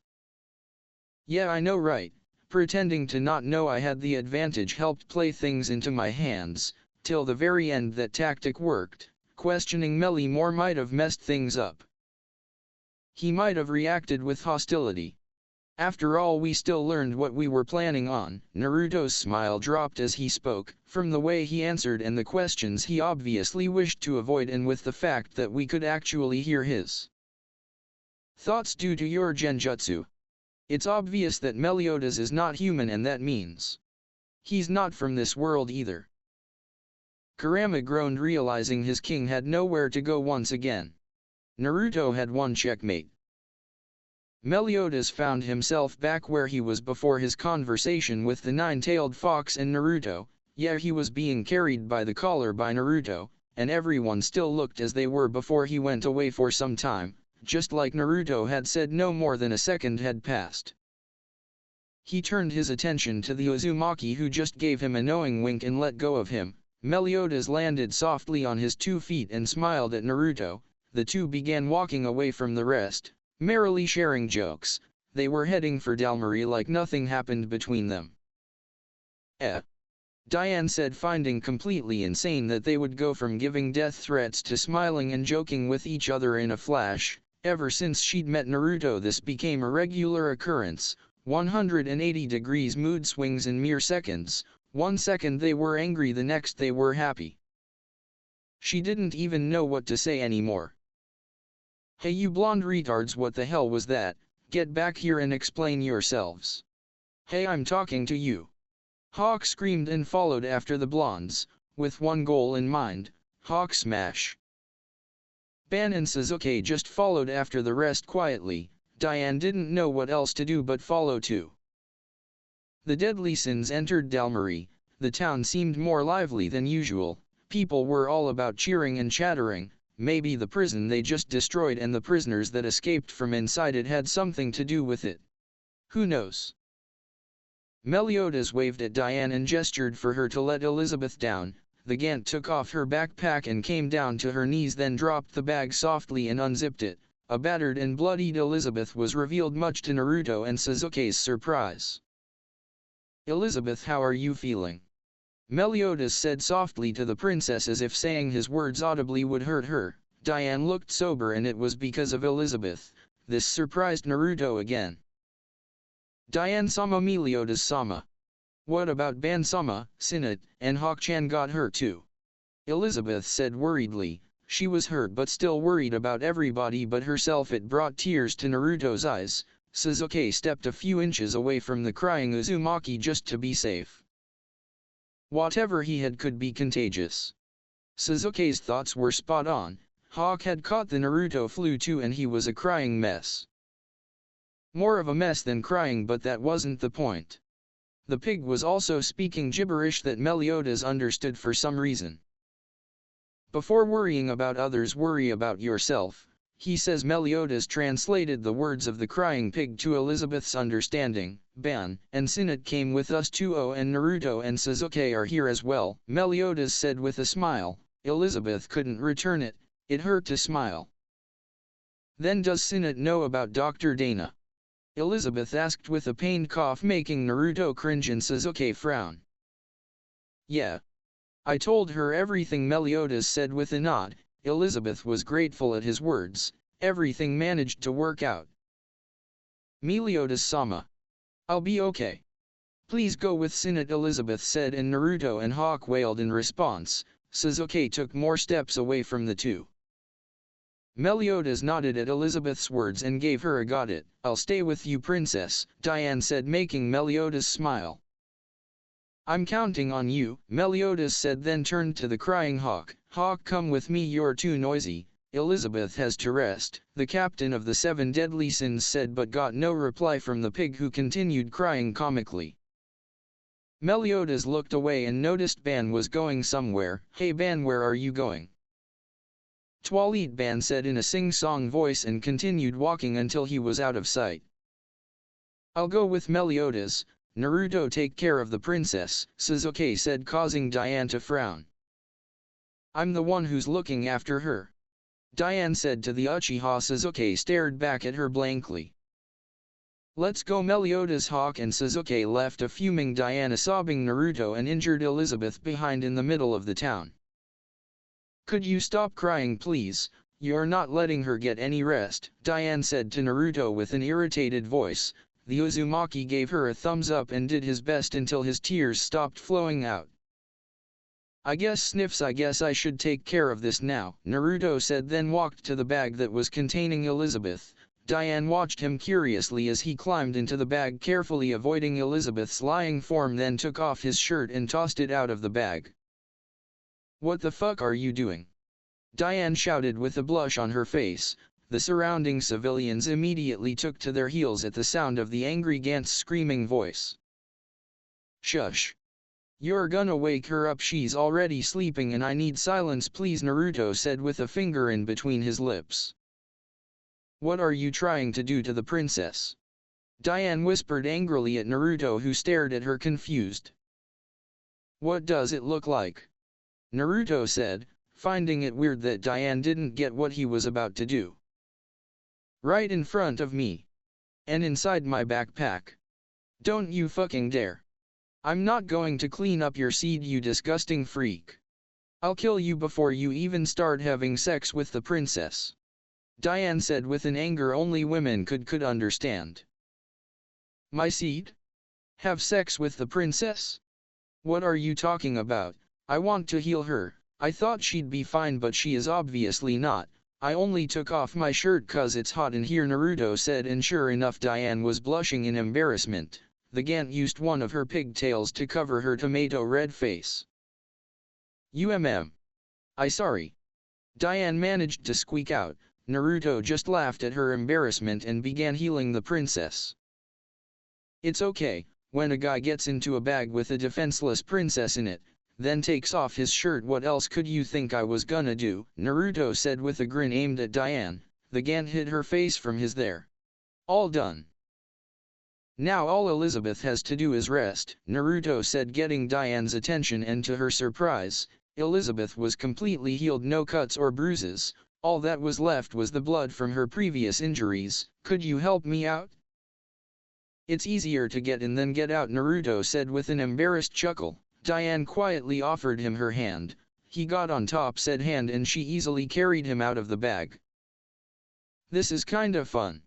Yeah, I know, right? Pretending to not know I had the advantage helped play things into my hands, till the very end that tactic worked. Questioning Melly more might have messed things up. He might have reacted with hostility. After all, we still learned what we were planning on. Naruto's smile dropped as he spoke, from the way he answered and the questions he obviously wished to avoid, and with the fact that we could actually hear his thoughts due to your genjutsu. It's obvious that Meliodas is not human, and that means he's not from this world either. Kurama groaned, realizing his king had nowhere to go once again. Naruto had won checkmate. Meliodas found himself back where he was before his conversation with the nine-tailed fox and Naruto. Yeah, he was being carried by the collar by Naruto, and everyone still looked as they were before he went away for some time, just like Naruto had said. No more than a second had passed. He turned his attention to the Uzumaki, who just gave him a knowing wink and let go of him. Meliodas landed softly on his 2 feet and smiled at Naruto. The two began walking away from the rest, merrily sharing jokes. They were heading for Dalmarie like nothing happened between them. Diane said, finding completely insane that they would go from giving death threats to smiling and joking with each other in a flash. Ever since she'd met Naruto, this became a regular occurrence. 180 degrees mood swings in mere seconds. 1 second they were angry, the next they were happy. She didn't even know what to say anymore. Hey you blonde retards, what the hell was that? Get back here and explain yourselves. Hey, I'm talking to you. Hawk screamed and followed after the blondes, with one goal in mind: Hawk smash. Ban and Sasuke just followed after the rest quietly. Diane didn't know what else to do but follow too. The Deadly Sins entered Dalmarie. The town seemed more lively than usual. People were all about cheering and chattering. Maybe the prison they just destroyed and the prisoners that escaped from inside it had something to do with it. Who knows? Meliodas waved at Diane and gestured for her to let Elizabeth down. The Gant took off her backpack and came down to her knees, then dropped the bag softly and unzipped it. A battered and bloodied Elizabeth was revealed, much to Naruto and Sasuke's surprise. Elizabeth, how are you feeling? Meliodas said softly to the princess, as if saying his words audibly would hurt her. Diane looked sober, and it was because of Elizabeth. This surprised Naruto again. Diane-sama, Meliodas-sama. What about Ban-sama, Sinat, and Hawk-chan got hurt too? Elizabeth said worriedly. She was hurt but still worried about everybody but herself. It brought tears to Naruto's eyes. Sasuke stepped a few inches away from the crying Uzumaki just to be safe. Whatever he had could be contagious. Sasuke's thoughts were spot on. Hawk had caught the Naruto flu too, and he was a crying mess. More of a mess than crying, but that wasn't the point. The pig was also speaking gibberish that Meliodas understood for some reason. Before worrying about others, worry about yourself, he says. Meliodas translated the words of the crying pig to Elizabeth's understanding. Ban and Sinat came with us too. Oh, and Naruto and Sasuke are here as well, Meliodas said with a smile. Elizabeth couldn't return it. It hurt to smile. Then does Sinat know about Dr. Dana? Elizabeth asked with a pained cough, making Naruto cringe and Sasuke frown. Yeah. I told her everything, Meliodas said with a nod. Elizabeth was grateful at his words. Everything managed to work out. Meliodas-sama. I'll be okay. Please go with Sinat, Elizabeth said, and Naruto and Hawk wailed in response. Sasuke took more steps away from the two. Meliodas nodded at Elizabeth's words and gave her a got it. I'll stay with you, princess, Diane said, making Meliodas smile. I'm counting on you, Meliodas said, then turned to the crying Hawk. Hawk, come with me, you're too noisy. Elizabeth has to rest, the captain of the 7 deadly sins said, but got no reply from the pig, who continued crying comically. Meliodas looked away and noticed Ban was going somewhere. Hey Ban, where are you going? Toilette, Ban said in a sing-song voice and continued walking until he was out of sight. I'll go with Meliodas, Naruto, take care of the princess, Sasuke said, causing Diane to frown. I'm the one who's looking after her, Diane said to the Uchiha. Sasuke stared back at her blankly. Let's go, Meliodas Hawk and Sasuke left, a fuming Diane, a sobbing Naruto and injured Elizabeth behind in the middle of the town. Could you stop crying please? You're not letting her get any rest, Diane said to Naruto with an irritated voice. The Uzumaki gave her a thumbs up and did his best until his tears stopped flowing out. I guess I should take care of this now, Naruto said, then walked to the bag that was containing Elizabeth. Diane watched him curiously as he climbed into the bag, carefully avoiding Elizabeth's lying form, then took off his shirt and tossed it out of the bag. What the fuck are you doing? Diane shouted with a blush on her face. The surrounding civilians immediately took to their heels at the sound of the angry Gant's screaming voice. Shush. You're gonna wake her up, she's already sleeping and I need silence please, Naruto said with a finger in between his lips. What are you trying to do to the princess? Diane whispered angrily at Naruto, who stared at her confused. What does it look like? Naruto said, finding it weird that Diane didn't get what he was about to do. Right in front of me. And inside my backpack. Don't you fucking dare. I'm not going to clean up your seed, you disgusting freak. I'll kill you before you even start having sex with the princess, Diane said with an anger only women could understand. My seed? Have sex with the princess? What are you talking about? I want to heal her. I thought she'd be fine, but she is obviously not. I only took off my shirt 'cause it's hot in here, Naruto said, and sure enough Diane was blushing in embarrassment. The Gant used one of her pigtails to cover her tomato red face. I sorry. Diane managed to squeak out. Naruto just laughed at her embarrassment and began healing the princess. It's okay, when a guy gets into a bag with a defenseless princess in it, then takes off his shirt, what else could you think I was gonna do? Naruto said with a grin aimed at Diane. The Gant hid her face from his there. All done. Now all Elizabeth has to do is rest, Naruto said, getting Diane's attention, and to her surprise, Elizabeth was completely healed, no cuts or bruises. All that was left was the blood from her previous injuries. Could you help me out? It's easier to get in than get out, Naruto said with an embarrassed chuckle. Diane quietly offered him her hand. He got on top said hand and she easily carried him out of the bag. This is kinda fun,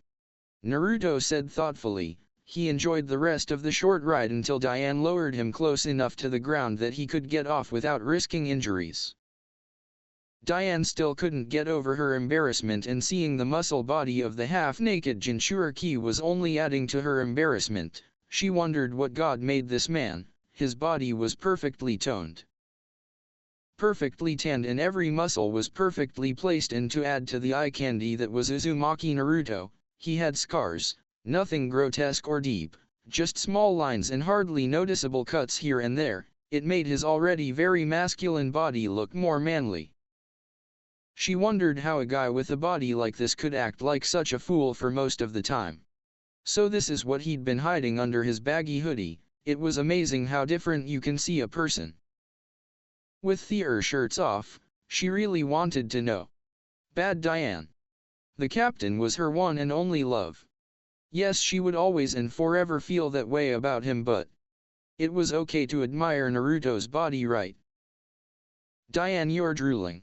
Naruto said thoughtfully. He enjoyed the rest of the short ride until Diane lowered him close enough to the ground that he could get off without risking injuries. Diane still couldn't get over her embarrassment, and seeing the muscle body of the half-naked Jinchuriki was only adding to her embarrassment. She wondered what god made this man. His body was perfectly toned, perfectly tanned, and every muscle was perfectly placed, and to add to the eye candy that was Uzumaki Naruto, he had scars. Nothing grotesque or deep, just small lines and hardly noticeable cuts here and there. It made his already very masculine body look more manly. She wondered how a guy with a body like this could act like such a fool for most of the time. So this is what he'd been hiding under his baggy hoodie. It was amazing how different you can see a person with their shirts off. She really wanted to know. Bad Diane. The captain was her one and only love. Yes, she would always and forever feel that way about him, but it was okay to admire Naruto's body, right? Diane, you're drooling,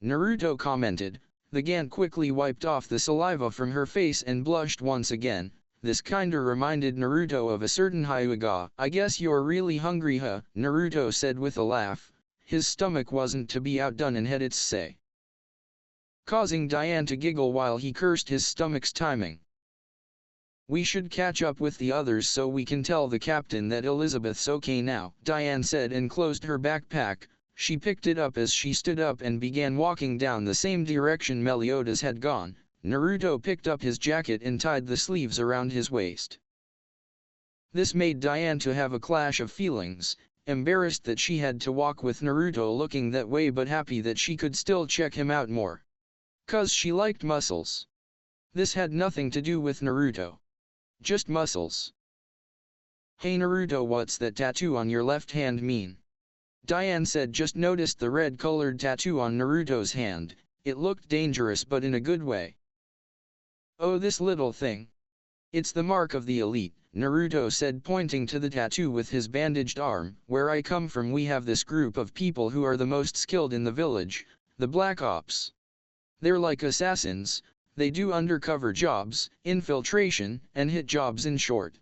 Naruto commented. The Gant quickly wiped off the saliva from her face and blushed once again. This kinda reminded Naruto of a certain Hyuga. I guess you're really hungry, huh? Naruto said with a laugh. His stomach wasn't to be outdone and had its say, causing Diane to giggle while he cursed his stomach's timing. We should catch up with the others so we can tell the captain that Elizabeth's okay now, Diane said, and closed her backpack. She picked it up as she stood up and began walking down the same direction Meliodas had gone. Naruto picked up his jacket and tied the sleeves around his waist. This made Diane to have a clash of feelings, embarrassed that she had to walk with Naruto looking that way, but happy that she could still check him out more. 'Cause she liked muscles. This had nothing to do with Naruto. Just muscles. Hey Naruto, what's that tattoo on your left hand mean? Diane said just noticed the red-colored tattoo on Naruto's hand. It looked dangerous but in a good way. Oh, this little thing. It's the mark of the elite, Naruto said, pointing to the tattoo with his bandaged arm. Where I come from we have this group of people who are the most skilled in the village, the Black Ops. They're like assassins, they do undercover jobs, infiltration, and hit jobs in short.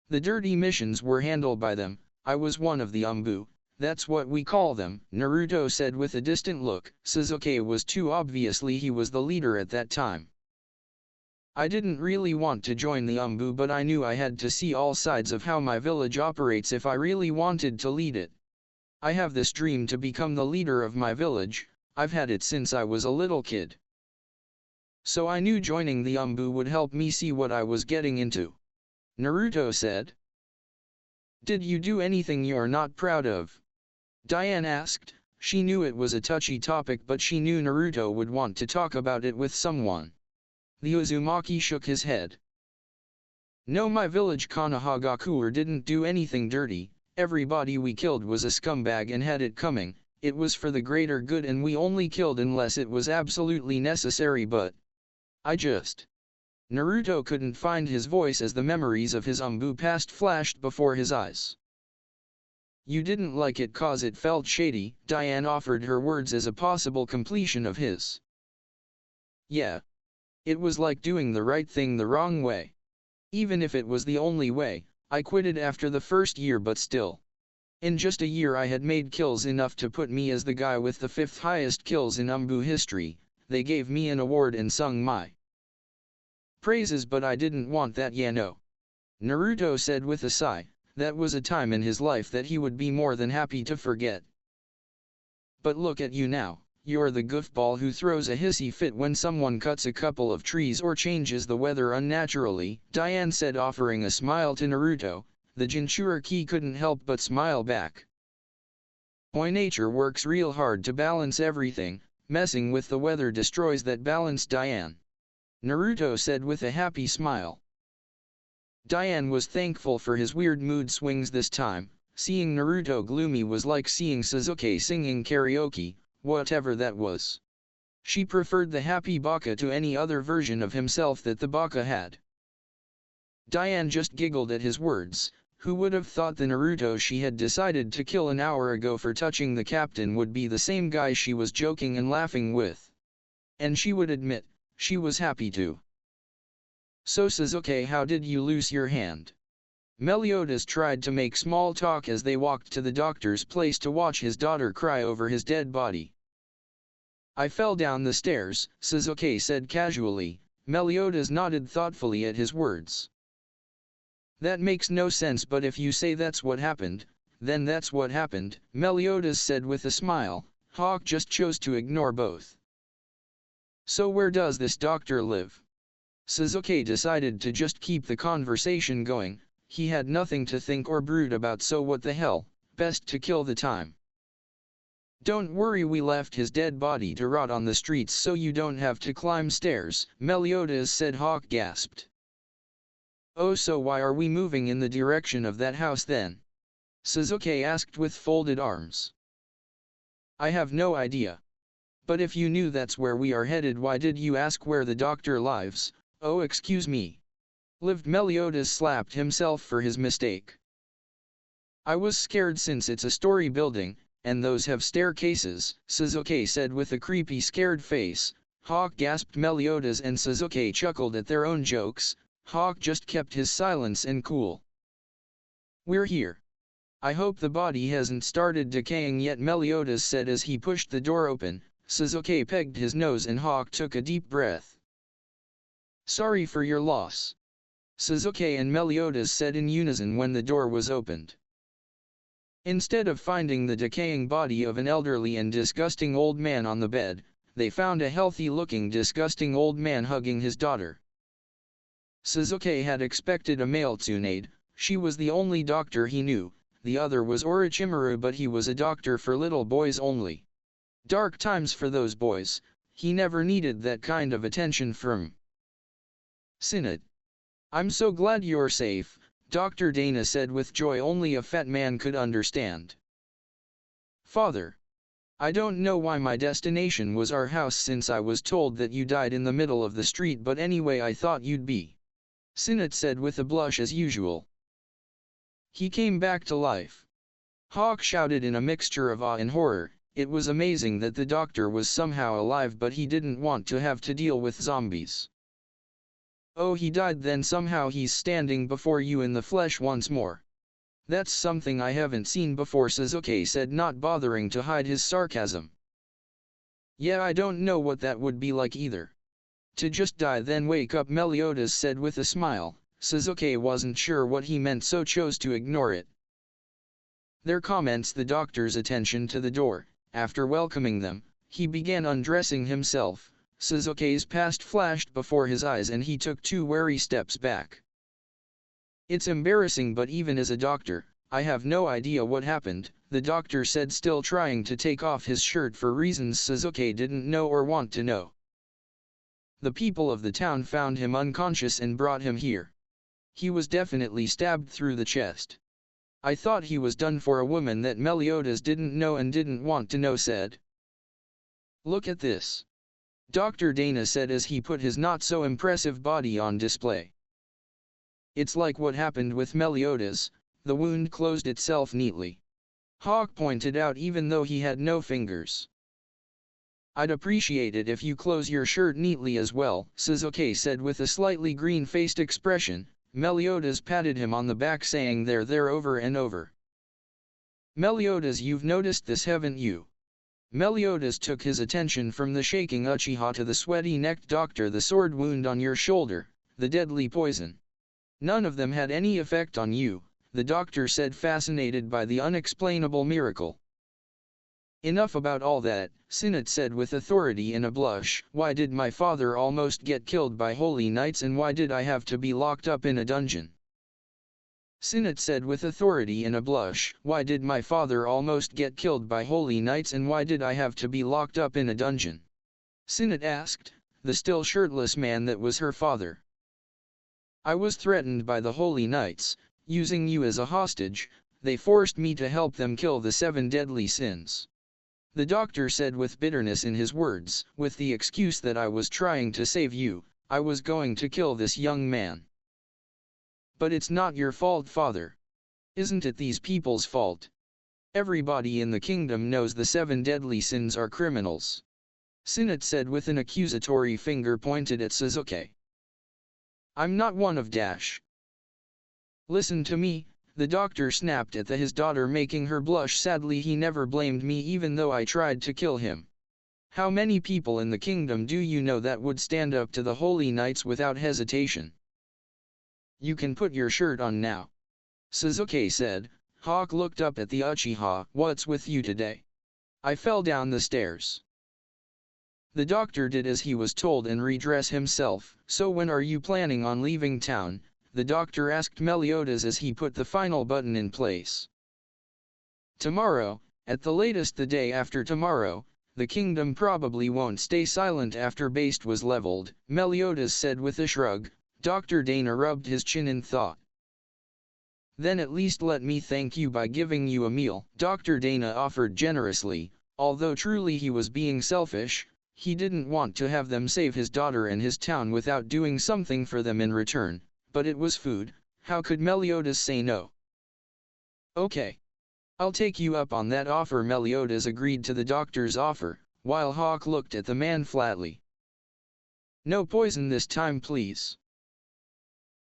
The dirty missions were handled by them. I was one of the Umbu, that's what we call them, Naruto said with a distant look. Sasuke was too obviously he was the leader at that time. I didn't really want to join the Umbu, but I knew I had to see all sides of how my village operates if I really wanted to lead it. I have this dream to become the leader of my village. I've had it since I was a little kid. So I knew joining the Umbu would help me see what I was getting into. Naruto said. Did you do anything you're not proud of? Diane asked. She knew it was a touchy topic, but she knew Naruto would want to talk about it with someone. The Uzumaki shook his head. No, my village Konohagakure didn't do anything dirty. Everybody we killed was a scumbag and had it coming. It was for the greater good and we only killed unless it was absolutely necessary, but I just... Naruto couldn't find his voice as the memories of his Umbu past flashed before his eyes. You didn't like it cause it felt shady, Diane offered her words as a possible completion of his. Yeah. It was like doing the right thing the wrong way. Even if it was the only way, I quitted after the first year, but still. In just a year I had made kills enough to put me as the guy with the 5th highest kills in Umbu history. They gave me an award and sung my praises, but I didn't want that, yeah no. Naruto said with a sigh. That was a time in his life that he would be more than happy to forget. But look at you now. You're the goofball who throws a hissy fit when someone cuts a couple of trees or changes the weather unnaturally, Diane said, offering a smile to Naruto. The Jinchuriki couldn't help but smile back. Boy, nature works real hard to balance everything. Messing with the weather destroys that balance, Diane. Naruto said with a happy smile. Diane was thankful for his weird mood swings this time. Seeing Naruto gloomy was like seeing Sasuke singing karaoke. Whatever that was. She preferred the happy Baka to any other version of himself that the Baka had. Diane just giggled at his words. Who would have thought the Naruto she had decided to kill an hour ago for touching the captain would be the same guy she was joking and laughing with? And she would admit, she was happy too. So Sasuke, how did you lose your hand? Meliodas tried to make small talk as they walked to the doctor's place to watch his daughter cry over his dead body. I fell down the stairs, Sasuke said casually. Meliodas nodded thoughtfully at his words. That makes no sense, but if you say that's what happened, then that's what happened, Meliodas said with a smile. Hawk just chose to ignore both. So where does this doctor live? Sasuke decided to just keep the conversation going. He had nothing to think or brood about, so what the hell, best to kill the time. Don't worry, we left his dead body to rot on the streets so you don't have to climb stairs, Meliodas said. Hawk gasped. Oh, so why are we moving in the direction of that house then? Sasuke asked with folded arms. I have no idea. But if you knew that's where we are headed, why did you ask where the doctor lives? Oh, excuse me. Lived, Meliodas slapped himself for his mistake. I was scared since it's a story building, and those have staircases, Sasuke said with a creepy scared face. Hawk gasped. Meliodas and Sasuke chuckled at their own jokes. Hawk just kept his silence and cool. We're here. I hope the body hasn't started decaying yet, Meliodas said as he pushed the door open. Sasuke pegged his nose and Hawk took a deep breath. Sorry for your loss, Sasuke and Meliodas said in unison when the door was opened. Instead of finding the decaying body of an elderly and disgusting old man on the bed, they found a healthy-looking disgusting old man hugging his daughter. Sasuke had expected a male Tsunade. She was the only doctor he knew. The other was Orochimaru, but he was a doctor for little boys only. Dark times for those boys. He never needed that kind of attention from Synod. I'm so glad you're safe, Dr. Dana said with joy only a fat man could understand. Father. I don't know why my destination was our house since I was told that you died in the middle of the street, but anyway I thought you'd be. Sinnott said with a blush as usual. He came back to life. Hawk shouted in a mixture of awe and horror. It was amazing that the doctor was somehow alive, but he didn't want to have to deal with zombies. Oh, he died, then somehow he's standing before you in the flesh once more. That's something I haven't seen before, Sasuke said, not bothering to hide his sarcasm. Yeah, I don't know what that would be like either. To just die then wake up, Meliodas said with a smile. Sasuke wasn't sure what he meant, so chose to ignore it. Their comments the doctor's attention to the door. After welcoming them, he began undressing himself. Sasuke's past flashed before his eyes and he took 2 wary steps back. It's embarrassing, but even as a doctor, I have no idea what happened, the doctor said, still trying to take off his shirt for reasons Sasuke didn't know or want to know. The people of the town found him unconscious and brought him here. He was definitely stabbed through the chest. I thought he was done for. A woman that Meliodas didn't know and didn't want to know said. Look at this. Dr. Dana said as he put his not-so-impressive body on display. It's like what happened with Meliodas, the wound closed itself neatly. Hawk pointed out, even though he had no fingers. I'd appreciate it if you close your shirt neatly as well, Sasuke said with a slightly green-faced expression. Meliodas patted him on the back, saying there over and over. Meliodas, you've noticed this, haven't you? Meliodas took his attention from the shaking Uchiha to the sweaty-necked doctor. The sword wound on your shoulder, the deadly poison. None of them had any effect on you, the doctor said, fascinated by the unexplainable miracle. Enough about all that, Sinnott said with authority and a blush. Why did my father almost get killed by holy knights, and why did I have to be locked up in a dungeon? Sinnott said with authority and a blush. Why did my father almost get killed by holy knights, and why did I have to be locked up in a dungeon? Sinnott asked, the still shirtless man that was her father. I was threatened by the holy knights, using you as a hostage. They forced me to help them kill the 7 deadly sins. The doctor said with bitterness in his words, with the excuse that I was trying to save you, I was going to kill this young man. But it's not your fault, father. Isn't it these people's fault? Everybody in the kingdom knows the 7 deadly sins are criminals. Sinnott said with an accusatory finger pointed at Sasuke. I'm not one of dash. Listen to me, the doctor snapped at his daughter, making her blush sadly. He never blamed me even though I tried to kill him. How many people in the kingdom do you know that would stand up to the holy knights without hesitation? You can put your shirt on now. Sasuke said. Hawk looked up at the Uchiha. What's with you today? I fell down the stairs. The doctor did as he was told and redressed himself. So when are you planning on leaving town? The doctor asked Meliodas as he put the final button in place. Tomorrow, at the latest the day after tomorrow. The kingdom probably won't stay silent after base was leveled, Meliodas said with a shrug. Dr. Dana rubbed his chin in thought. Then at least let me thank you by giving you a meal, Dr. Dana offered generously. Although truly he was being selfish, he didn't want to have them save his daughter and his town without doing something for them in return, but it was food. How could Meliodas say no? Okay. I'll take you up on that offer. Meliodas agreed to the doctor's offer, while Hawk looked at the man flatly. No poison this time, please.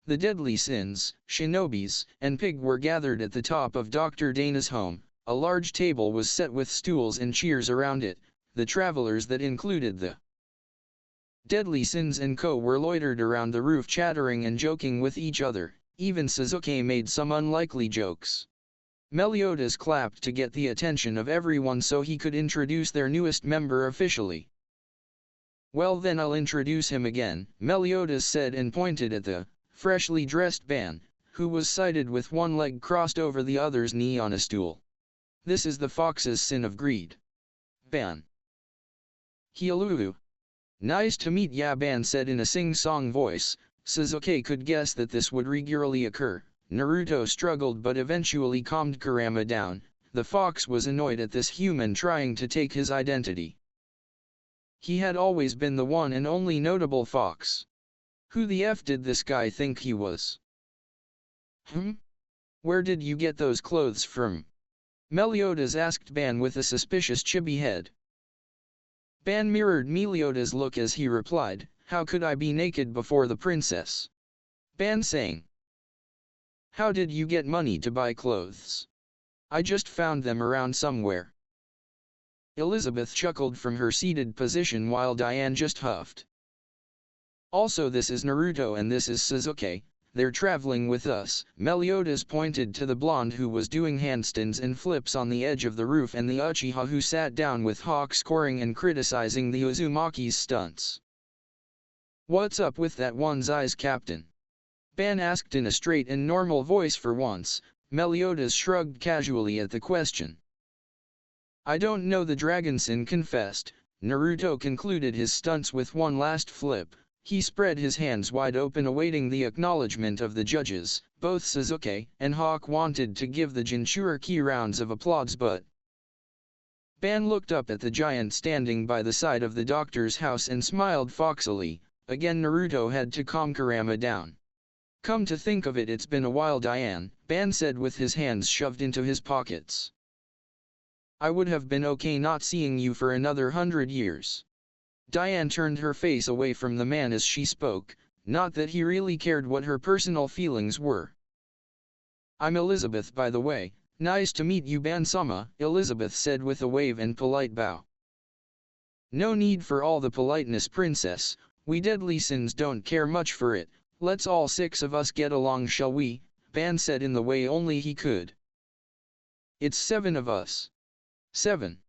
The deadly sins, shinobis, and pig were gathered at the top of Dr. Dana's home. A large table was set with stools and chairs around it. The travelers, that included the deadly sins and co, were loitered around the roof chattering and joking with each other. Even Sasuke made some unlikely jokes. Meliodas clapped to get the attention of everyone so he could introduce their newest member officially. Well then, I'll introduce him again, Meliodas said and pointed at the freshly dressed Ban, who was seated with one leg crossed over the other's knee on a stool. This is the fox's sin of greed. Ban. Hialulu. Nice to meet ya, Ban said in a sing-song voice. Sasuke could guess that this would regularly occur. Naruto struggled but eventually calmed Kurama down. The fox was annoyed at this human trying to take his identity. He had always been the one and only notable fox. Who the F did this guy think he was? Where did you get those clothes from? Meliodas asked Ban with a suspicious chibi head. Ban mirrored Meliodas' look as he replied, "How could I be naked before the princess?" Ban saying, "How did you get money to buy clothes? I just found them around somewhere." Elizabeth chuckled from her seated position while Diane just huffed. "Also, this is Naruto and this is Sasuke, they're traveling with us." Meliodas pointed to the blonde who was doing handstands and flips on the edge of the roof and the Uchiha who sat down with Hawk scoring and criticizing the Uzumaki's stunts. "What's up with that one's eyes, Captain?" Ban asked in a straight and normal voice for once. Meliodas shrugged casually at the question. "I don't know," the Dragonson confessed. Naruto concluded his stunts with one last flip. He spread his hands wide open awaiting the acknowledgement of the judges. Both Sasuke and Hawk wanted to give the Jinchuriki rounds of applause but Ban looked up at the giant standing by the side of the doctor's house and smiled foxily. Again Naruto had to calm Kurama down. "Come to think of it, it's been a while, Diane," Ban said with his hands shoved into his pockets. "I would have been okay not seeing you for another 100 years. Diane turned her face away from the man as she spoke, not that he really cared what her personal feelings were. "I'm Elizabeth, by the way. Nice to meet you, Ban-sama," Elizabeth said with a wave and polite bow. "No need for all the politeness, princess, we deadly sins don't care much for it. Let's all 6 of us get along, shall we?" Ban said in the way only he could. "It's 7 of us." 7.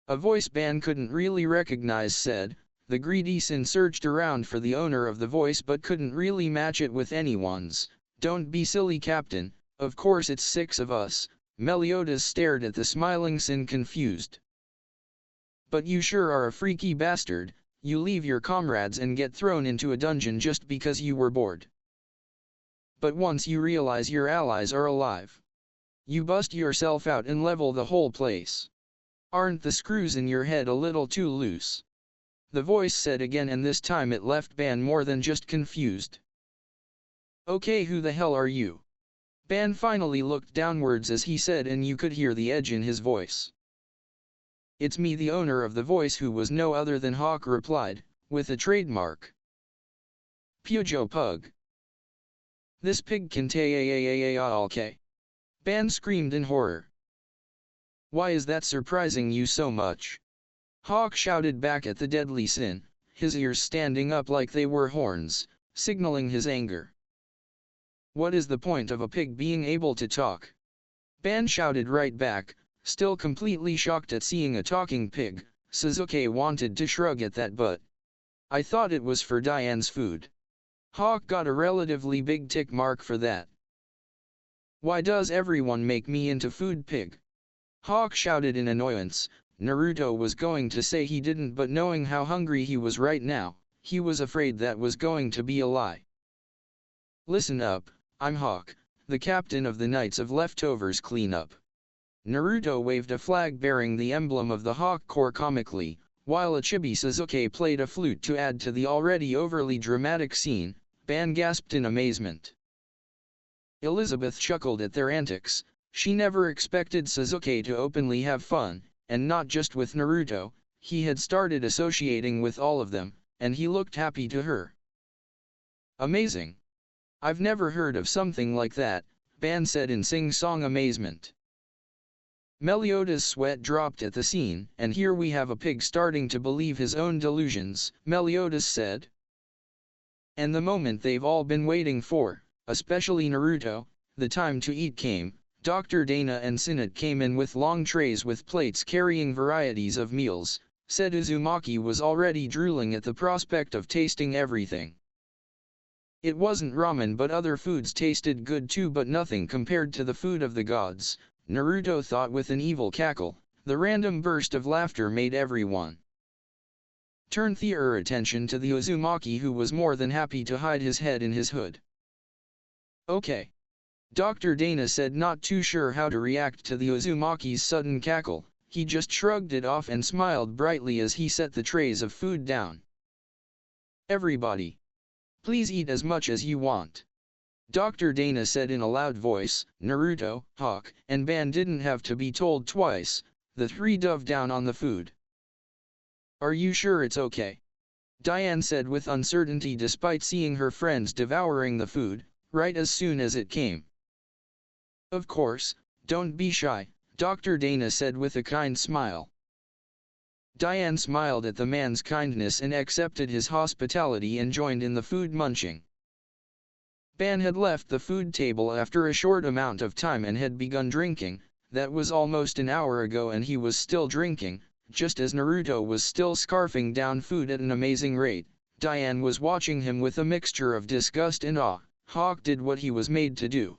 A voice Ban couldn't really recognize said. The greedy Sin searched around for the owner of the voice but couldn't really match it with anyone's. "Don't be silly, Captain, of course it's 6 of us." Meliodas stared at the smiling Sin confused. "But you sure are a freaky bastard. You leave your comrades and get thrown into a dungeon just because you were bored. But once you realize your allies are alive, you bust yourself out and level the whole place. Aren't the screws in your head a little too loose?" The voice said again, and this time it left Ban more than just confused. "Okay, who the hell are you?" Ban finally looked downwards as he said, and you could hear the edge in his voice. "It's me, the owner of the voice, who was no other than Hawk," replied, with a trademark. "Pujo Pug. This pig can ta-a-a-a-a-a-k." Ban screamed in horror. "Why is that surprising you so much?" Hawk shouted back at the deadly Sin, his ears standing up like they were horns, signaling his anger. "What is the point of a pig being able to talk?" Ban shouted right back, still completely shocked at seeing a talking pig. Sasuke wanted to shrug at that, but "I thought it was for Diane's food." Hawk got a relatively big tick mark for that. "Why does everyone make me into food, pig?" Hawk shouted in annoyance. Naruto was going to say he didn't, but knowing how hungry he was right now, he was afraid that was going to be a lie. "Listen up, I'm Hawk, the captain of the Knights of Leftovers Cleanup." Naruto waved a flag bearing the emblem of the Hawk Corps comically, while a chibi Sasuke played a flute to add to the already overly dramatic scene. Ban gasped in amazement. Elizabeth chuckled at their antics. She never expected Sasuke to openly have fun, and not just with Naruto. He had started associating with all of them, and he looked happy to her. "Amazing. I've never heard of something like that," Ban said in sing-song amazement. Meliodas' sweat dropped at the scene. "And here we have a pig starting to believe his own delusions," Meliodas said. "And the moment they've all been waiting for, especially Naruto, the time to eat came." Dr. Dana and Sinnat came in with long trays with plates carrying varieties of meals. Said Uzumaki was already drooling at the prospect of tasting everything. It wasn't ramen, but other foods tasted good too, but nothing compared to the food of the gods, Naruto thought with an evil cackle. The random burst of laughter made everyone turn their attention to the Uzumaki, who was more than happy to hide his head in his hood. "Okay. Dr. Dana said, not too sure how to react to the Uzumaki's sudden cackle. He just shrugged it off and smiled brightly as he set the trays of food down. Everybody, please eat as much as you want. Dr. Dana said in a loud voice. Naruto, Hawk, and Ban didn't have to be told twice. The three dove down on the food. Are you sure it's okay? Diane said with uncertainty despite seeing her friends devouring the food, right as soon as it came. Of course, don't be shy, Dr. Dana said with a kind smile. Diane smiled at the man's kindness and accepted his hospitality and joined in the food munching. Ban had left the food table after a short amount of time and had begun drinking. That was almost an hour ago and he was still drinking, just as Naruto was still scarfing down food at an amazing rate. Diane was watching him with a mixture of disgust and awe. Hawk did what he was made to do.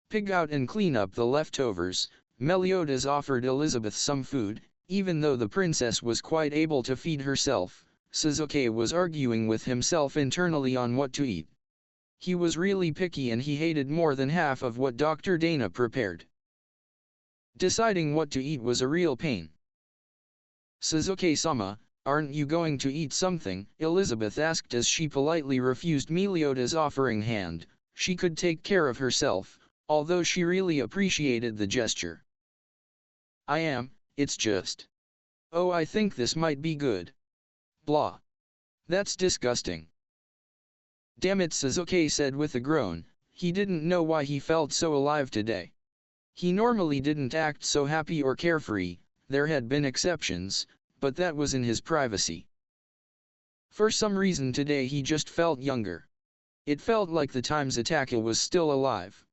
Pig out and clean up the leftovers. Meliodas offered Elizabeth some food, even though the princess was quite able to feed herself. Sasuke was arguing with himself internally on what to eat. He was really picky and he hated more than half of what Dr. Dana prepared. Deciding what to eat was a real pain. Sasuke-sama, aren't you going to eat something? Elizabeth asked as she politely refused Meliodas' offering hand. She could take care of herself, although she really appreciated the gesture. I am, it's just. Oh, I think this might be good. Blah. That's disgusting. Damn it, Sasuke said with a groan. He didn't know why he felt so alive today. He normally didn't act so happy or carefree. There had been exceptions, but that was in his privacy. For some reason today he just felt younger. It felt like the time Zataka was still alive.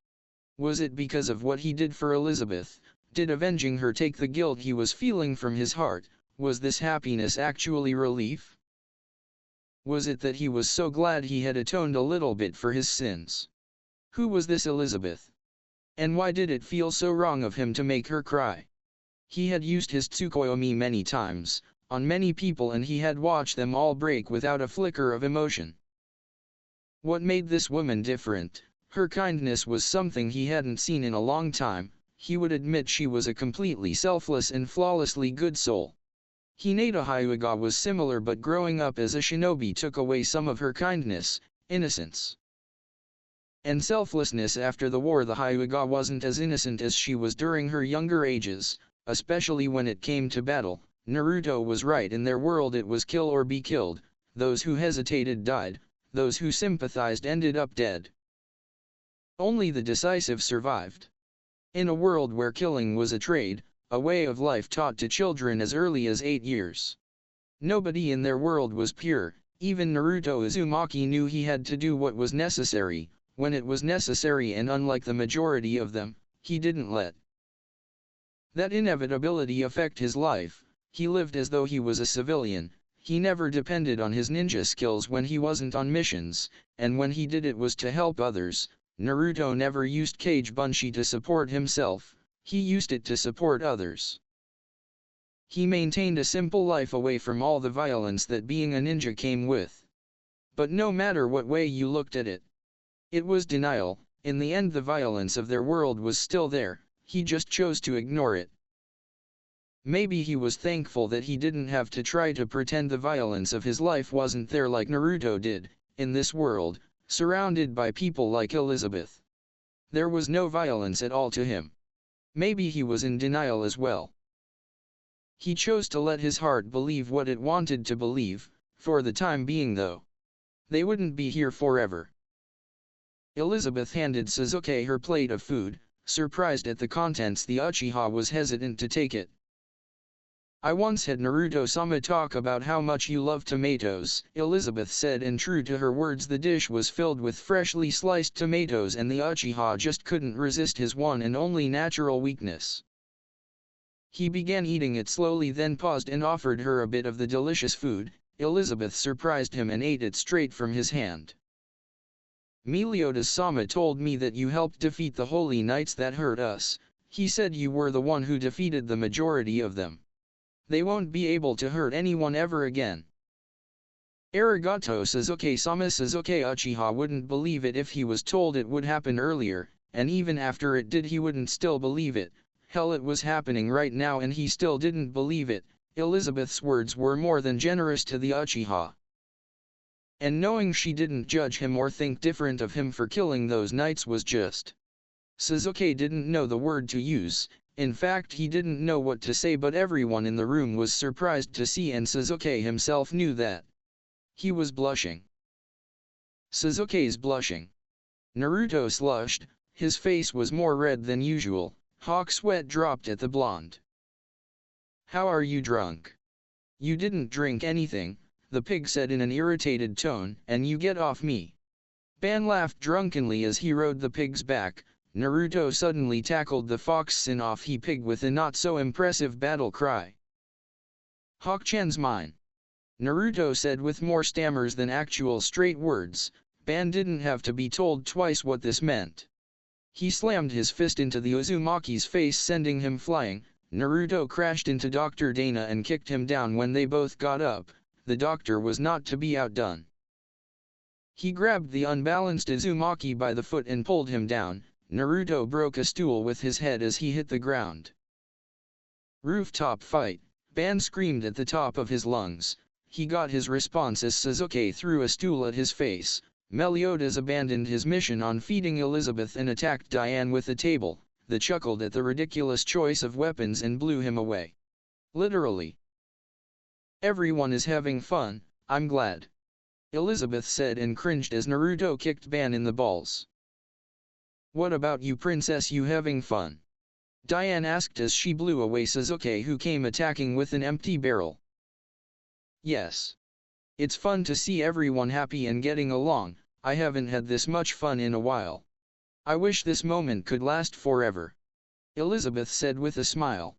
Was it because of what he did for Elizabeth? Did avenging her take the guilt he was feeling from his heart? Was this happiness actually relief? Was it that he was so glad he had atoned a little bit for his sins? Who was this Elizabeth? And why did it feel so wrong of him to make her cry? He had used his Tsukuyomi many times, on many people, and he had watched them all break without a flicker of emotion. What made this woman different? Her kindness was something he hadn't seen in a long time. He would admit she was a completely selfless and flawlessly good soul. Hinata Hyuga was similar, but growing up as a shinobi took away some of her kindness, innocence, and selflessness. After the war, the Hyuga wasn't as innocent as she was during her younger ages, especially when it came to battle. Naruto was right. In their world it was kill or be killed. Those who hesitated died, those who sympathized ended up dead. Only the decisive survived. In a world where killing was a trade, a way of life taught to children as early as 8 years. Nobody in their world was pure. Even Naruto Uzumaki knew he had to do what was necessary, when it was necessary, and unlike the majority of them, he didn't let that inevitability affect his life. He lived as though he was a civilian. He never depended on his ninja skills when he wasn't on missions, and when he did it was to help others. Naruto never used Kage Bunshin to support himself, he used it to support others. He maintained a simple life away from all the violence that being a ninja came with. But no matter what way you looked at it, it was denial. In the end, the violence of their world was still there, he just chose to ignore it. Maybe he was thankful that he didn't have to try to pretend the violence of his life wasn't there like Naruto did. In this world, surrounded by people like Elizabeth, there was no violence at all to him. Maybe he was in denial as well. He chose to let his heart believe what it wanted to believe, for the time being though. They wouldn't be here forever. Elizabeth handed Sasuke her plate of food. Surprised at the contents, the Uchiha was hesitant to take it. I once had Naruto-sama talk about how much you love tomatoes, Elizabeth said, and true to her words, the dish was filled with freshly sliced tomatoes and the Uchiha just couldn't resist his one and only natural weakness. He began eating it slowly, then paused and offered her a bit of the delicious food. Elizabeth surprised him and ate it straight from his hand. Meliodas-sama told me that you helped defeat the holy knights that hurt us. He said you were the one who defeated the majority of them. They won't be able to hurt anyone ever again. Arigato Suzuki-sama. Suzuki Uchiha wouldn't believe it if he was told it would happen earlier, and even after it did he wouldn't still believe it. Hell, it was happening right now and he still didn't believe it. Elizabeth's words were more than generous to the Uchiha. And knowing she didn't judge him or think different of him for killing those knights was just. Suzuki didn't know the word to use. In fact, he didn't know what to say, but everyone in the room was surprised to see, and Suzuki himself knew that. He was blushing. Suzuki's blushing. Naruto slushed, his face was more red than usual, hawk sweat dropped at the blonde. How are you drunk? You didn't drink anything, the pig said in an irritated tone, and you get off me. Ban laughed drunkenly as he rode the pig's back. Naruto suddenly tackled the fox-sin off he pig with a not-so-impressive battle cry. Hawk-chan's mine. Naruto said with more stammers than actual straight words. Ban didn't have to be told twice what this meant. He slammed his fist into the Uzumaki's face, sending him flying. Naruto crashed into Dr. Dana and kicked him down. When they both got up, the doctor was not to be outdone. He grabbed the unbalanced Uzumaki by the foot and pulled him down. Naruto broke a stool with his head as he hit the ground. Rooftop fight. Ban screamed at the top of his lungs. He got his response as Suzuki threw a stool at his face. Meliodas abandoned his mission on feeding Elizabeth and attacked Diane with a table. They chuckled at the ridiculous choice of weapons and blew him away. Literally. Everyone is having fun, I'm glad. Elizabeth said and cringed as Naruto kicked Ban in the balls. What about you, princess, you having fun? Diane asked as she blew away Suzuki, who came attacking with an empty barrel. Yes. It's fun to see everyone happy and getting along. I haven't had this much fun in a while. I wish this moment could last forever. Elizabeth said with a smile.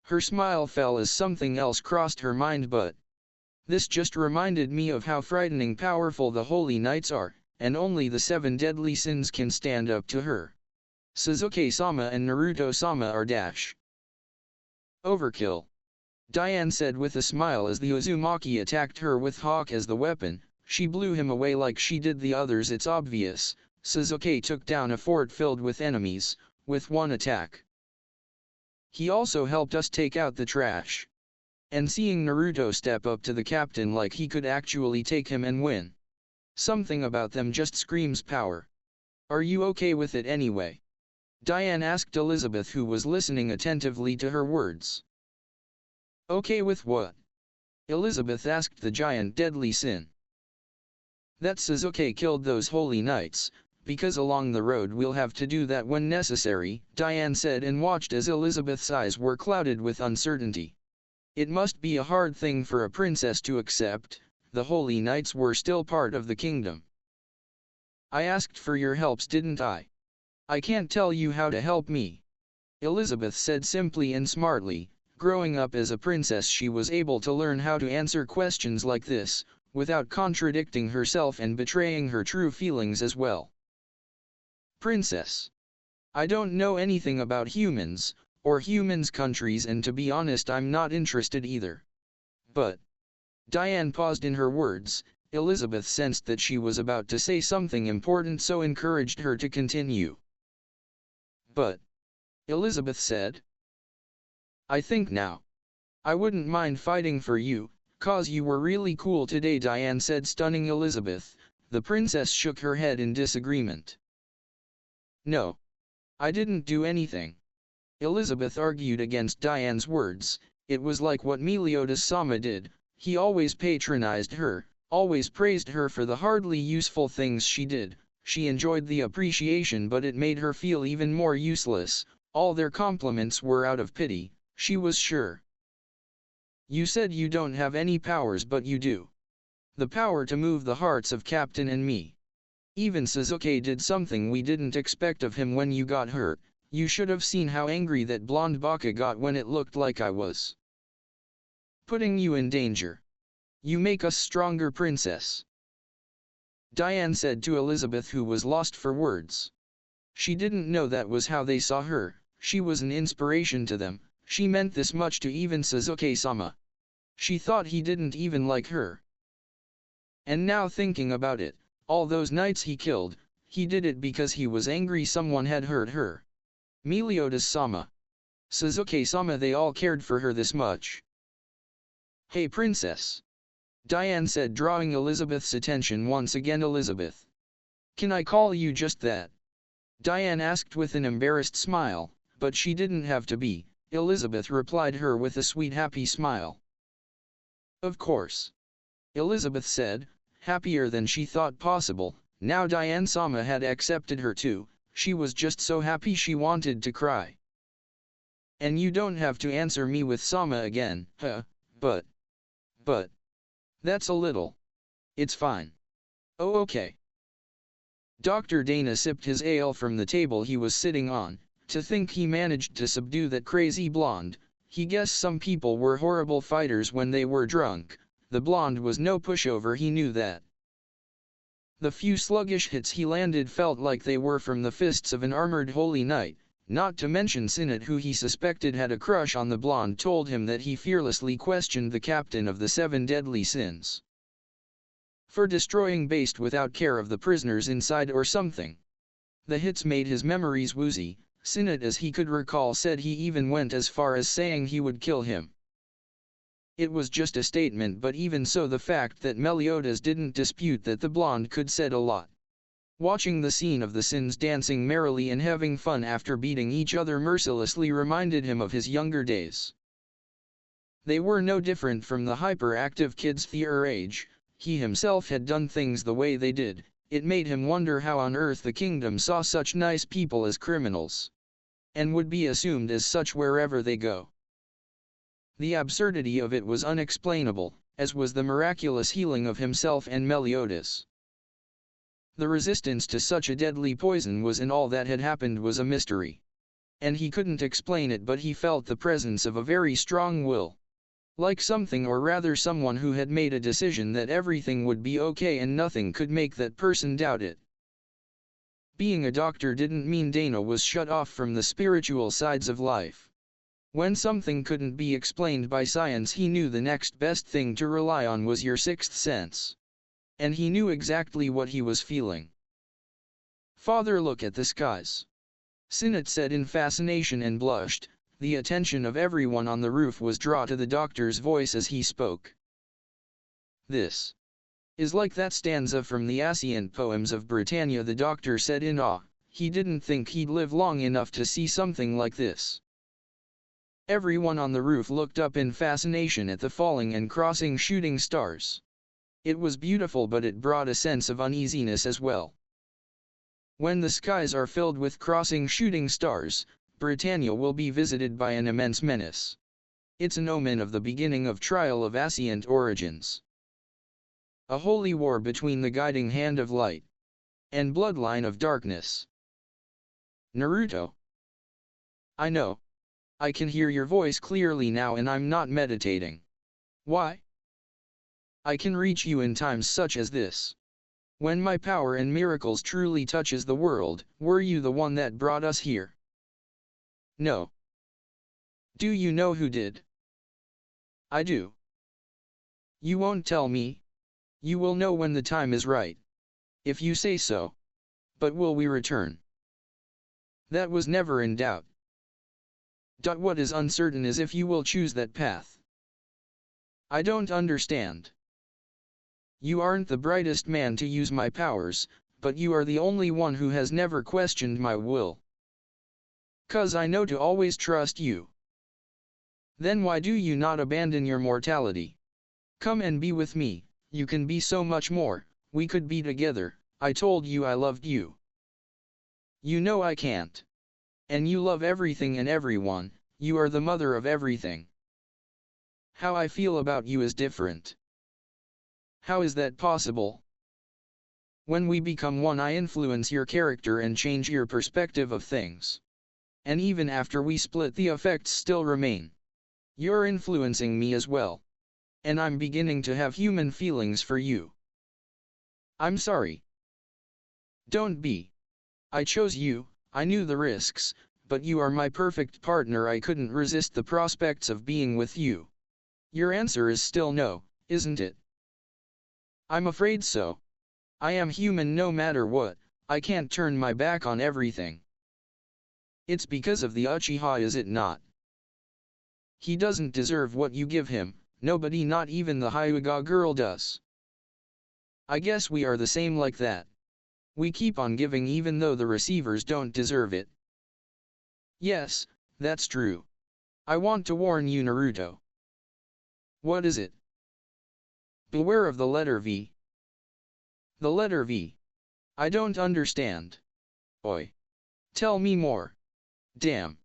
Her smile fell as something else crossed her mind, but this just reminded me of how frightening powerful the holy knights are, and only the 7 deadly sins can stand up to her. Suzuki-sama and Naruto-sama are dash. Overkill. Diane said with a smile as the Uzumaki attacked her with Hawk as the weapon. She blew him away like she did the others. It's obvious. Suzuki took down a fort filled with enemies, with one attack. He also helped us take out the trash. And seeing Naruto step up to the captain like he could actually take him and win. Something about them just screams power. Are you okay with it anyway? Diane asked Elizabeth, who was listening attentively to her words. Okay with what? Elizabeth asked the giant deadly sin. That Suzuki killed those holy knights, because along the road we'll have to do that when necessary, Diane said and watched as Elizabeth's eyes were clouded with uncertainty. It must be a hard thing for a princess to accept. The holy knights were still part of the kingdom. I asked for your helps, didn't I? I can't tell you how to help me. Elizabeth said simply and smartly. Growing up as a princess, she was able to learn how to answer questions like this, without contradicting herself and betraying her true feelings as well. Princess. I don't know anything about humans, or humans' countries, and to be honest I'm not interested either. But Diane paused in her words. Elizabeth sensed that she was about to say something important, so encouraged her to continue. But Elizabeth said, I think now. I wouldn't mind fighting for you, cause you were really cool today, Diane said, stunning Elizabeth. The princess shook her head in disagreement. No. I didn't do anything. Elizabeth argued against Diane's words. It was like what Meliodas-sama did. He always patronized her, always praised her for the hardly useful things she did. She enjoyed the appreciation, but it made her feel even more useless. All their compliments were out of pity, she was sure. You said you don't have any powers, but you do. The power to move the hearts of Captain and me. Even Suzuki did something we didn't expect of him when you got hurt. You should have seen how angry that blonde baka got when it looked like I was putting you in danger. You make us stronger, princess. Diane said to Elizabeth, who was lost for words. She didn't know that was how they saw her. She was an inspiration to them. She meant this much to even Suzuki-sama. She thought he didn't even like her. And now thinking about it, all those knights he killed, he did it because he was angry someone had hurt her. Meliodas-sama. Suzuki-sama, they all cared for her this much. Hey princess. Diane said, drawing Elizabeth's attention once again. Elizabeth. Can I call you just that? Diane asked with an embarrassed smile, but she didn't have to be. Elizabeth replied her with a sweet happy smile. Of course. Elizabeth said, happier than she thought possible. Now Diane-sama had accepted her too. She was just so happy she wanted to cry. And you don't have to answer me with Sama again, huh? But. That's a little. It's fine. Oh okay. Dr. Dana sipped his ale from the table he was sitting on. To think he managed to subdue that crazy blonde. He guessed some people were horrible fighters when they were drunk. The blonde was no pushover, he knew that. The few sluggish hits he landed felt like they were from the fists of an armored holy knight. Not to mention Sinnott, who he suspected had a crush on the blonde, told him that he fearlessly questioned the captain of the 7 deadly sins for destroying based without care of the prisoners inside or something. The hits made his memories woozy. Sinnott, as he could recall, said he even went as far as saying he would kill him. It was just a statement, but even so, the fact that Meliodas didn't dispute that the blonde could said a lot. Watching the scene of the sins dancing merrily and having fun after beating each other mercilessly reminded him of his younger days. They were no different from the hyperactive kids their age. He himself had done things the way they did. It made him wonder how on earth the kingdom saw such nice people as criminals, and would be assumed as such wherever they go. The absurdity of it was unexplainable, as was the miraculous healing of himself and Meliodas. The resistance to such a deadly poison was, and all that had happened was a mystery. And he couldn't explain it, but he felt the presence of a very strong will. Like something, or rather someone, who had made a decision that everything would be okay and nothing could make that person doubt it. Being a doctor didn't mean Dana was shut off from the spiritual sides of life. When something couldn't be explained by science, he knew the next best thing to rely on was your sixth sense. And he knew exactly what he was feeling. "Father, look at the skies," Sinnott said in fascination and blushed. The attention of everyone on the roof was drawn to the doctor's voice as he spoke. "This is like that stanza from the Ancient Poems of Britannia," the doctor said in awe. He didn't think he'd live long enough to see something like this. Everyone on the roof looked up in fascination at the falling and crossing shooting stars. It was beautiful, but it brought a sense of uneasiness as well. When the skies are filled with crossing shooting stars, Britannia will be visited by an immense menace. It's an omen of the beginning of trial of Ancient origins. A holy war between the guiding hand of light and bloodline of darkness. Naruto. I know. I can hear your voice clearly now, and I'm not meditating. Why? I can reach you in times such as this. When my power and miracles truly touches the world. Were you the one that brought us here? No. Do you know who did? I do. You won't tell me? You will know when the time is right. If you say so. But will we return? That was never in doubt. What is uncertain is if you will choose that path. I don't understand. You aren't the brightest man to use my powers, but you are the only one who has never questioned my will. 'Cause I know to always trust you. Then why do you not abandon your mortality? Come and be with me. You can be so much more. We could be together. I told you I loved you. You know I can't. And you love everything and everyone. You are the mother of everything. How I feel about you is different. How is that possible? When we become one, I influence your character and change your perspective of things. And even after we split, the effects still remain. You're influencing me as well. And I'm beginning to have human feelings for you. I'm sorry. Don't be. I chose you. I knew the risks, but you are my perfect partner. I couldn't resist the prospects of being with you. Your answer is still no, isn't it? I'm afraid so. I am human no matter what, I can't turn my back on everything. It's because of the Uchiha, is it not? He doesn't deserve what you give him, nobody, not even the Hyuga girl does. I guess we are the same like that. We keep on giving even though the receivers don't deserve it. Yes, that's true. I want to warn you, Naruto. What is it? Beware of the letter V. The letter V. I don't understand. Oi. Tell me more. Damn.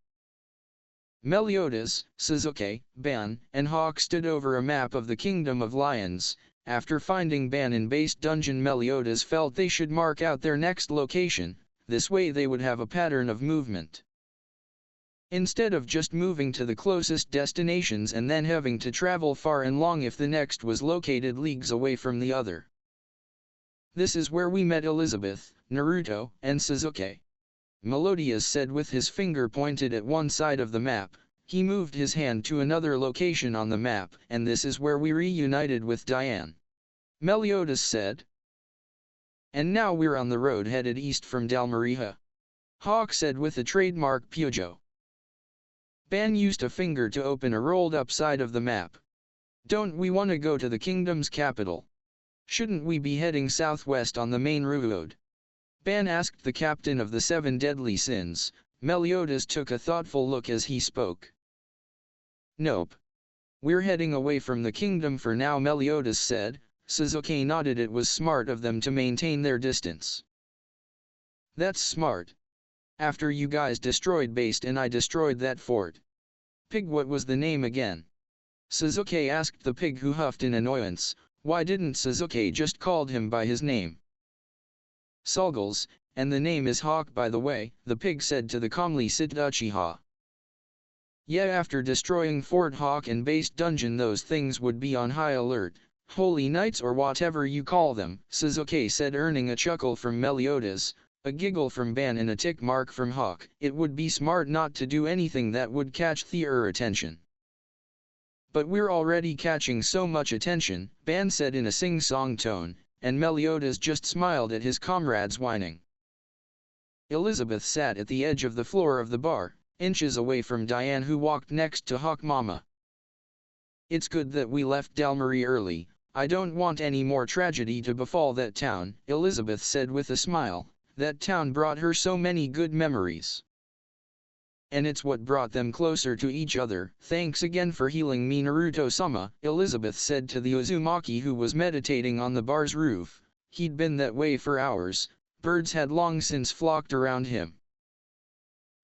Meliodas, Sasuke, Ban, and Hawk stood over a map of the Kingdom of Lions. After finding Ban in base dungeon, Meliodas felt they should mark out their next location, this way they would have a pattern of movement. Instead of just moving to the closest destinations and then having to travel far and long if the next was located leagues away from the other. This is where we met Elizabeth, Naruto, and Sasuke. Meliodas said with his finger pointed at one side of the map. He moved his hand to another location on the map, and this is where we reunited with Diane. Meliodas said. And now we're on the road headed east from Dalmaria. Hawk said with a trademark Pujo. Ban used a finger to open a rolled up side of the map. Don't we want to go to the kingdom's capital? Shouldn't we be heading southwest on the main road? Ban asked the captain of the 7 deadly sins. Meliodas took a thoughtful look as he spoke. Nope. We're heading away from the kingdom for now, Meliodas said. Sasuke nodded. It was smart of them to maintain their distance. That's smart. After you guys destroyed base and I destroyed that fort. Pig, what was the name again? Sasuke asked the pig, who huffed in annoyance. Why didn't Sasuke just called him by his name? Sulgles, and the name is Hawk by the way, the pig said to the calmly sit Uchiha. Yeah, after destroying Fort Hawk and base dungeon those things would be on high alert, holy knights or whatever you call them, Sasuke said, earning a chuckle from Meliodas, a giggle from Ban and a tick mark from Hawk. It would be smart not to do anything that would catch their attention. But we're already catching so much attention, Ban said in a sing-song tone, and Meliodas just smiled at his comrades whining. Elizabeth sat at the edge of the floor of the bar, inches away from Diane, who walked next to Hawk Mama. It's good that we left Dalmarie early, I don't want any more tragedy to befall that town, Elizabeth said with a smile. That town brought her so many good memories. And it's what brought them closer to each other. Thanks again for healing me, Naruto-sama, Elizabeth said to the Uzumaki who was meditating on the bar's roof. He'd been that way for hours. Birds had long since flocked around him.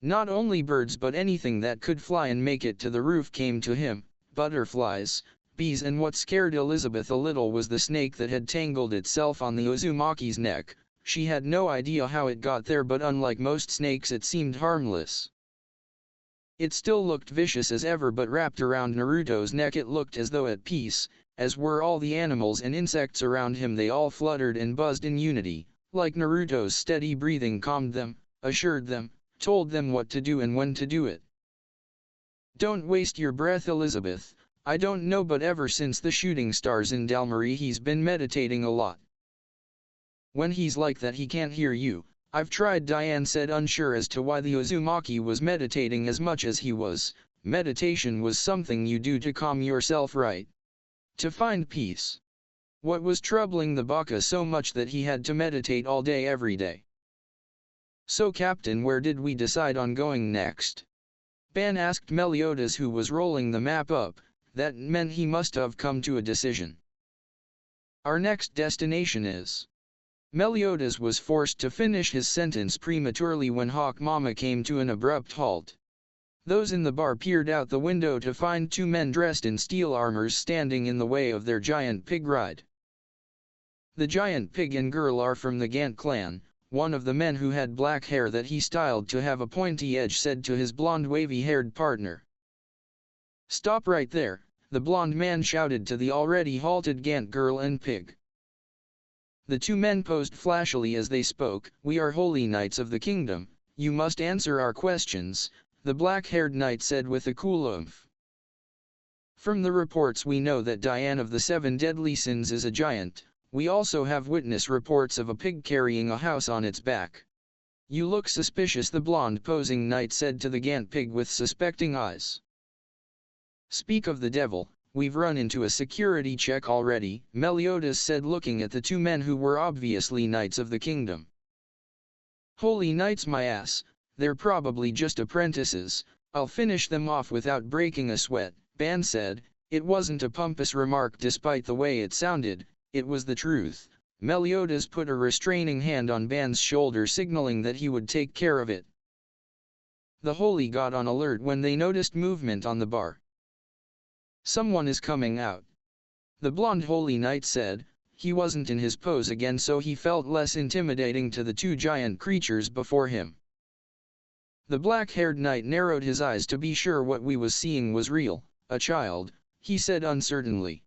Not only birds but anything that could fly and make it to the roof came to him. Butterflies, bees, and what scared Elizabeth a little was the snake that had tangled itself on the Uzumaki's neck. She had no idea how it got there, but unlike most snakes it seemed harmless. It still looked vicious as ever, but wrapped around Naruto's neck it looked as though at peace, as were all the animals and insects around him. They all fluttered and buzzed in unity, like Naruto's steady breathing calmed them, assured them, told them what to do and when to do it. Don't waste your breath, Elizabeth. I don't know, but ever since the shooting stars in Dalmarie he's been meditating a lot. When he's like that he can't hear you. I've tried, Diane said, unsure as to why the Uzumaki was meditating as much as he was. Meditation was something you do to calm yourself, right? To find peace. What was troubling the Baka so much that he had to meditate all day every day? So Captain, where did we decide on going next? Ban asked Meliodas, who was rolling the map up. That meant he must have come to a decision. Our next destination is... Meliodas was forced to finish his sentence prematurely when Hawk Mama came to an abrupt halt. Those in the bar peered out the window to find 2 men dressed in steel armors standing in the way of their giant pig ride. The giant pig and girl are from the Gant clan. One of the men, who had black hair that he styled to have a pointy edge, said to his blonde wavy-haired partner. Stop right there, the blonde man shouted to the already halted Gant girl and pig. The 2 men posed flashily as they spoke. We are holy knights of the kingdom, you must answer our questions, the black-haired knight said with a cool oomph. From the reports we know that Diane of the 7 deadly sins is a giant. We also have witness reports of a pig carrying a house on its back. You look suspicious, the blonde posing knight said to the Gant pig with suspecting eyes. Speak of the devil, we've run into a security check already, Meliodas said looking at the two men who were obviously knights of the kingdom. Holy knights my ass, they're probably just apprentices, I'll finish them off without breaking a sweat, Ban said. It wasn't a pompous remark despite the way it sounded, it was the truth. Meliodas put a restraining hand on Ban's shoulder signaling that he would take care of it. The holy got on alert when they noticed movement on the bar. Someone is coming out. The blonde holy knight said. He wasn't in his pose again, so he felt less intimidating to the two giant creatures before him. The black-haired knight narrowed his eyes to be sure what we was seeing was real. A child, he said uncertainly.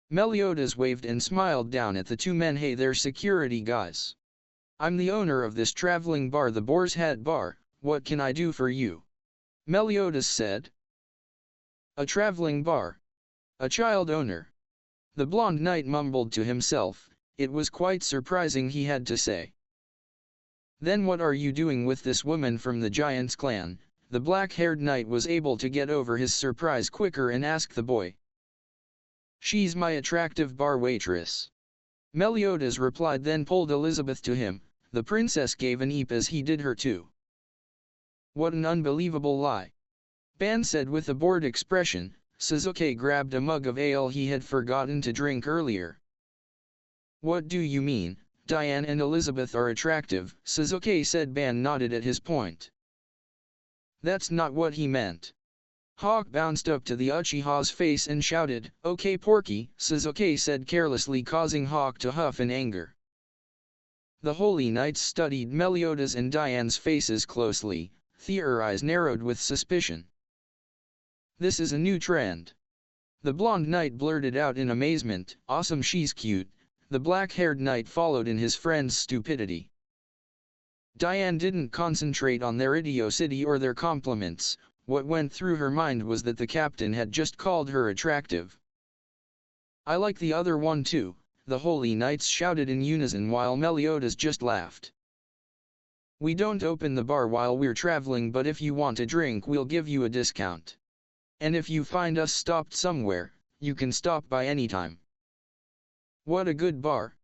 Meliodas waved and smiled down at the two men. Hey, they're security guys. I'm the owner of this traveling bar, the Boar's Head Bar. What can I do for you? Meliodas said. A traveling bar. A child owner. The blonde knight mumbled to himself. It was quite surprising, he had to say. Then what are you doing with this woman from the Giants clan? The black-haired knight was able to get over his surprise quicker and ask the boy. She's my attractive bar waitress. Meliodas replied, then pulled Elizabeth to him. The princess gave an eep as he did her too. What an unbelievable lie. Ban said with a bored expression. Sasuke grabbed a mug of ale he had forgotten to drink earlier. What do you mean? Diane and Elizabeth are attractive, Sasuke said. Ban nodded at his point. That's not what he meant. Hawk bounced up to the Uchiha's face and shouted, Okay Porky, Sasuke said carelessly, causing Hawk to huff in anger. The holy knights studied Meliodas and Diane's faces closely, their eyes narrowed with suspicion. This is a new trend. The blonde knight blurted out in amazement, awesome, she's cute. The black-haired knight followed in his friend's stupidity. Diane didn't concentrate on their idiocy or their compliments. What went through her mind was that the captain had just called her attractive. I like the other one too, the holy knights shouted in unison while Meliodas just laughed. We don't open the bar while we're traveling, but if you want a drink we'll give you a discount. And if you find us stopped somewhere, you can stop by any time. What a good bar.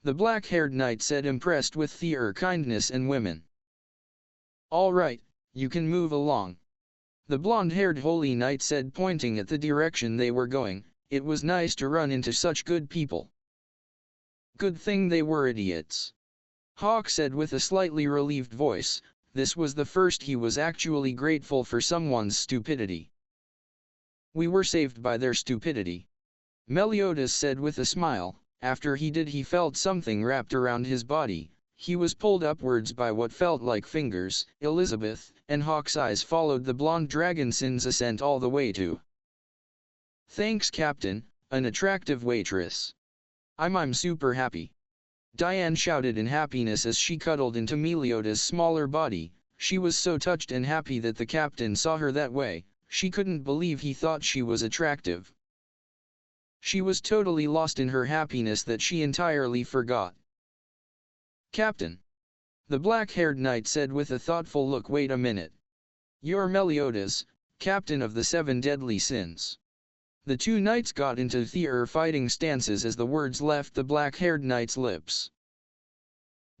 The black-haired knight said, impressed with their kindness and women. All right, you can move along. The blonde-haired holy knight said, pointing at the direction they were going. It was nice to run into such good people. Good thing they were idiots. Hawk said with a slightly relieved voice. This was the first he was actually grateful for someone's stupidity. We were saved by their stupidity. Meliodas said with a smile. After he did, he felt something wrapped around his body. He was pulled upwards by what felt like fingers. Elizabeth and Hawk's eyes followed the blonde dragon's ascent all the way to. Thanks, Captain, an attractive waitress. I'm super happy. Diane shouted in happiness as she cuddled into Meliodas' smaller body. She was so touched and happy that the captain saw her that way. She couldn't believe he thought she was attractive. She was totally lost in her happiness that she entirely forgot. Captain. The black-haired knight said with a thoughtful look. Wait a minute. You're Meliodas, captain of the 7 deadly sins. The two knights got into their fighting stances as the words left the black-haired knight's lips.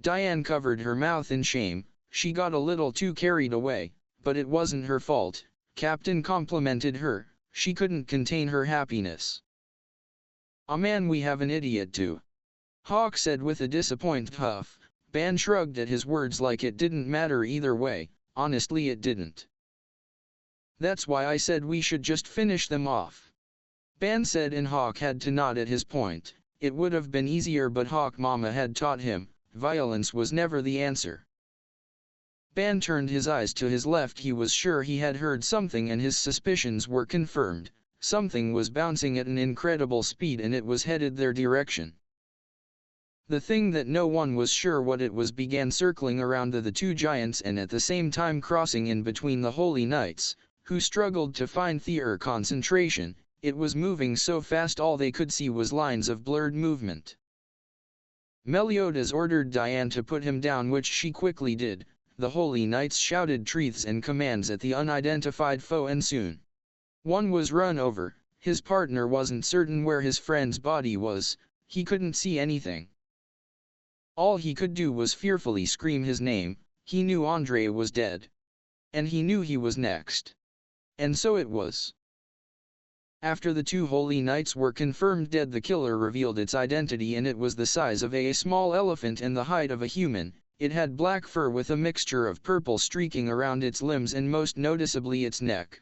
Diane covered her mouth in shame. She got a little too carried away, but it wasn't her fault. Captain complimented her. She couldn't contain her happiness. Ah man, we have an idiot too. Hawk said with a disappointed huff. Ban shrugged at his words like it didn't matter either way. Honestly, it didn't. That's why I said we should just finish them off. Ban said, and Hawk had to nod at his point. It would have been easier, but Hawk Mama had taught him, violence was never the answer. Ban turned his eyes to his left. He was sure he had heard something and his suspicions were confirmed. Something was bouncing at an incredible speed and it was headed their direction. The thing that no one was sure what it was began circling around the two giants and at the same time crossing in between the holy knights, who struggled to find their concentration. It was moving so fast all they could see was lines of blurred movement. Meliodas ordered Diane to put him down, which she quickly did. The holy knights shouted truths and commands at the unidentified foe, and soon one was run over. His partner wasn't certain where his friend's body was, he couldn't see anything. All he could do was fearfully scream his name. He knew Andre was dead. And he knew he was next. And so it was. After the two holy knights were confirmed dead, the killer revealed its identity, and it was the size of a small elephant and the height of a human. It had black fur with a mixture of purple streaking around its limbs and most noticeably its neck.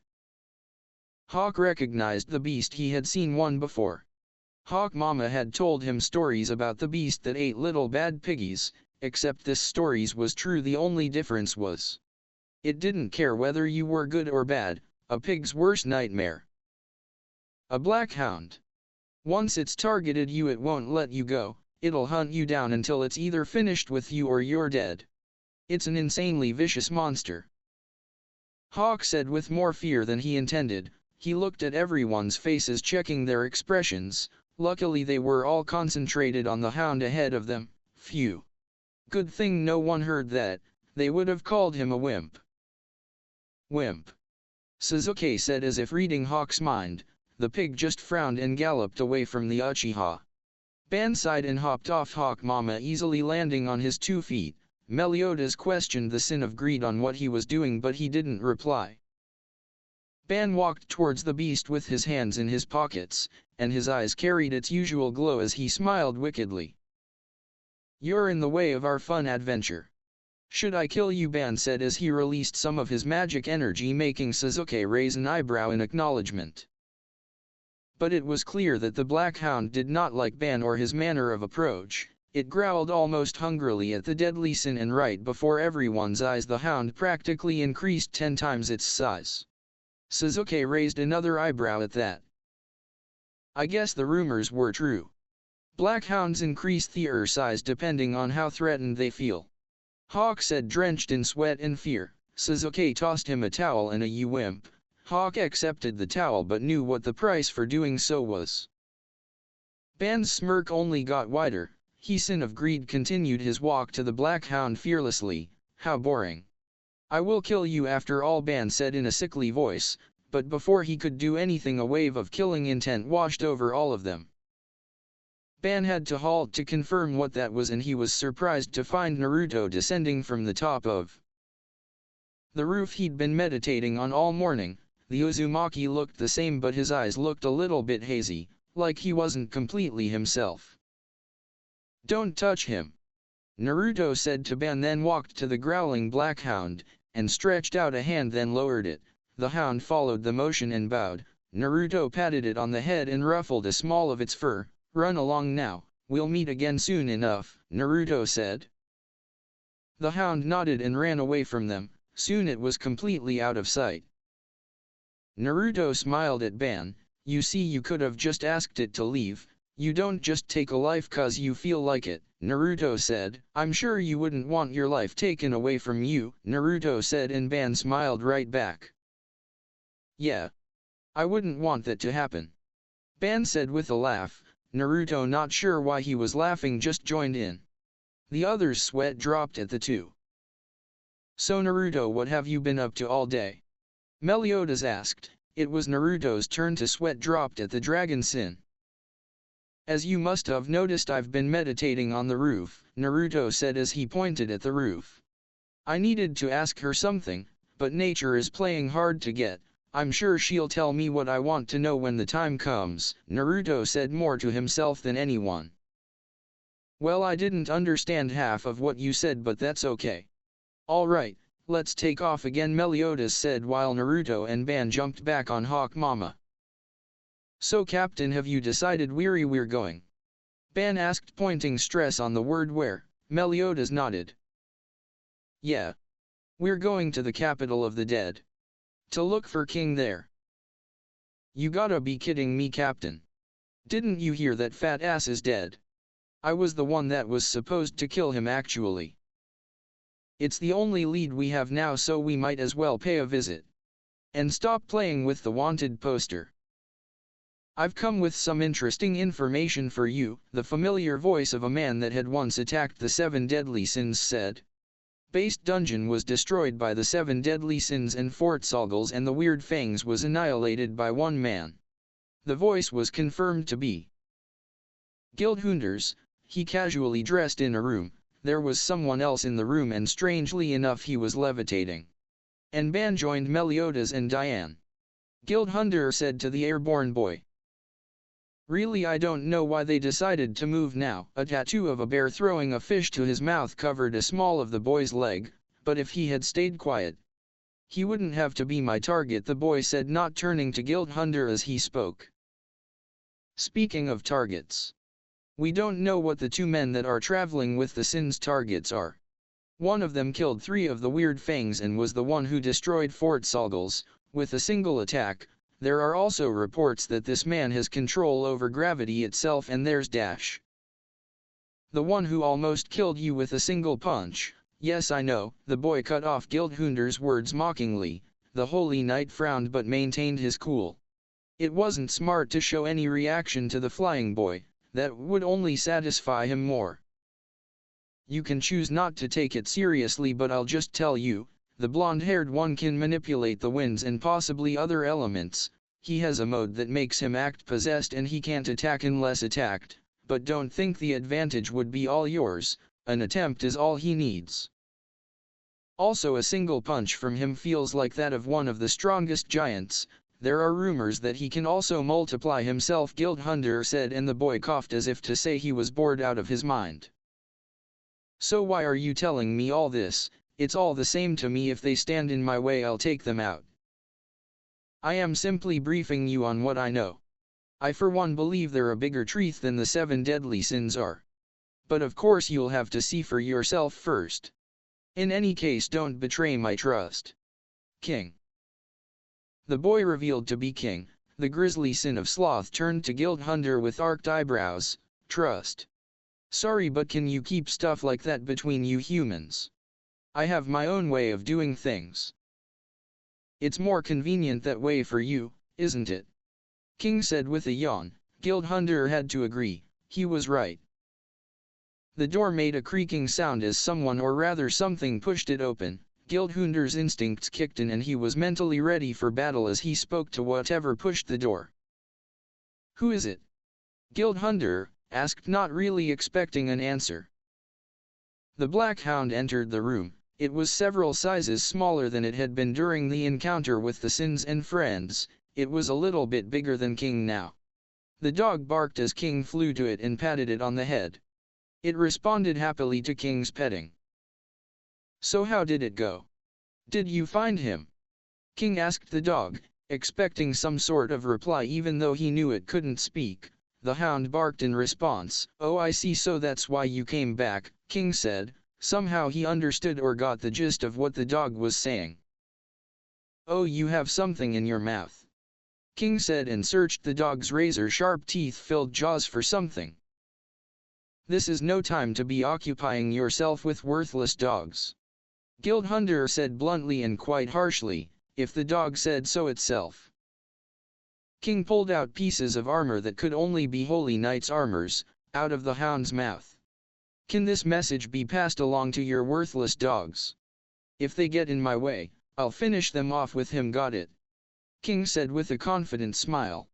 Hawk recognized the beast he had seen one before. Hawk Mama had told him stories about the beast that ate little bad piggies, except this stories was true. The only difference was it didn't care whether you were good or bad, a pig's worst nightmare. A black hound. Once it's targeted you, it won't let you go. It'll hunt you down until it's either finished with you or you're dead. It's an insanely vicious monster. Hawk said with more fear than he intended. He looked at everyone's faces, checking their expressions. Luckily they were all concentrated on the hound ahead of them. Phew. Good thing no one heard that. They would have called him a wimp. Wimp. Sasuke said as if reading Hawk's mind. The pig just frowned and galloped away from the Uchiha. Ban sighed and hopped off Hawk Mama, easily landing on his 2 feet. Meliodas questioned the sin of greed on what he was doing, but he didn't reply. Ban walked towards the beast with his hands in his pockets, and his eyes carried its usual glow as he smiled wickedly. You're in the way of our fun adventure. Should I kill you? Ban said as he released some of his magic energy, making Sasuke raise an eyebrow in acknowledgement. But it was clear that the black hound did not like Ban or his manner of approach. It growled almost hungrily at the deadly sin, and right before everyone's eyes the hound practically increased 10 times its size. Sasuke raised another eyebrow at that. I guess the rumors were true. Black hounds increase their size depending on how threatened they feel. Hawk said, drenched in sweat and fear. Sasuke tossed him a towel and "You wimp." Hawk accepted the towel but knew what the price for doing so was. Ban's smirk only got wider. He, sin of greed, continued his walk to the black hound fearlessly. How boring. I will kill you after all, Ban said in a sickly voice, but before he could do anything a wave of killing intent washed over all of them. Ban had to halt to confirm what that was, and he was surprised to find Naruto descending from the top of the roof he'd been meditating on all morning. The Uzumaki looked the same, but his eyes looked a little bit hazy, like he wasn't completely himself. Don't touch him, Naruto said to Ban, then walked to the growling black hound, and stretched out a hand, then lowered it. The hound followed the motion and bowed. Naruto patted it on the head and ruffled a small of its fur. Run along now, we'll meet again soon enough, Naruto said. The hound nodded and ran away from them. Soon it was completely out of sight. Naruto smiled at Ban. You see, you could have just asked it to leave. You don't just take a life cause you feel like it, Naruto said. I'm sure you wouldn't want your life taken away from you, Naruto said, and Ban smiled right back. Yeah. I wouldn't want that to happen, Ban said with a laugh. Naruto, not sure why he was laughing, just joined in. The others' sweat dropped at the two. So Naruto, what have you been up to all day? Meliodas asked. It was Naruto's turn to sweat dropped at the dragon sin. As you must have noticed, I've been meditating on the roof, Naruto said as he pointed at the roof. I needed to ask her something, but nature is playing hard to get. I'm sure she'll tell me what I want to know when the time comes, Naruto said, more to himself than anyone. Well, I didn't understand half of what you said, but that's okay. Alright, let's take off again, Meliodas said while Naruto and Ban jumped back on Hawk Mama. So Captain, have you decided where we're going? Ban asked, pointing stress on the word where. Meliodas nodded. Yeah. We're going to the capital of the dead. To look for King there. You gotta be kidding me, Captain. Didn't you hear that fat ass is dead? I was the one that was supposed to kill him actually. It's the only lead we have now, so we might as well pay a visit. And stop playing with the wanted poster. I've come with some interesting information for you, the familiar voice of a man that had once attacked the 7 deadly sins said. Based dungeon was destroyed by the 7 deadly sins and Fort Soggles and the Weird Fangs was annihilated by one man. The voice was confirmed to be Guildhunders. He casually dressed in a room. There was someone else in the room and strangely enough he was levitating. And Ban joined Meliodas and Diane. Guildhunter said to the airborne boy. Really, I don't know why they decided to move now. A tattoo of a bear throwing a fish to his mouth covered a small of the boy's leg, but if he had stayed quiet, he wouldn't have to be my target, the boy said, not turning to Guildhunter as he spoke. Speaking of targets, we don't know what the 2 men that are traveling with the Sins targets are. One of them killed 3 of the Weird Fangs and was the one who destroyed Fort Soggles, with a single attack. There are also reports that this man has control over gravity itself, and there's Dash. The one who almost killed you with a single punch. Yes, I know, the boy cut off Guildhunter's words mockingly. The holy knight frowned but maintained his cool. It wasn't smart to show any reaction to the flying boy, that would only satisfy him more. You can choose not to take it seriously, but I'll just tell you, the blonde-haired one can manipulate the winds and possibly other elements. He has a mode that makes him act possessed and he can't attack unless attacked, but don't think the advantage would be all yours. An attempt is all he needs. Also, a single punch from him feels like that of one of the strongest giants. There are rumors that he can also multiply himself, Guildhunter said, and the boy coughed as if to say he was bored out of his mind. So why are you telling me all this? It's all the same to me. If they stand in my way, I'll take them out. I am simply briefing you on what I know. I for one believe they're a bigger truth than the 7 deadly sins are. But of course you'll have to see for yourself first. In any case, don't betray my trust. King. The boy revealed to be King, the grisly sin of sloth, turned to Guildhunter with arched eyebrows. Trust. Sorry, but can you keep stuff like that between you humans? I have my own way of doing things. It's more convenient that way for you, isn't it? King said with a yawn. Guildhunter had to agree, he was right. The door made a creaking sound as someone, or rather something, pushed it open. Guildhunter's instincts kicked in and he was mentally ready for battle as he spoke to whatever pushed the door. Who is it? Guildhunter asked, not really expecting an answer. The Black Hound entered the room. It was several sizes smaller than it had been during the encounter with the Sins and friends. It was a little bit bigger than King now. The dog barked as King flew to it and patted it on the head. It responded happily to King's petting. So how did it go? Did you find him? King asked the dog, expecting some sort of reply even though he knew it couldn't speak. The hound barked in response. Oh, I see, so that's why you came back, King said. Somehow he understood or got the gist of what the dog was saying. Oh, you have something in your mouth, King said, and searched the dog's razor-sharp teeth-filled jaws for something. This is no time to be occupying yourself with worthless dogs, Guildhunter said bluntly and quite harshly, if the dog said so itself. King pulled out pieces of armor that could only be Holy Knight's armors, out of the hound's mouth. Can this message be passed along to your worthless dogs? If they get in my way, I'll finish them off with him, got it? King said with a confident smile.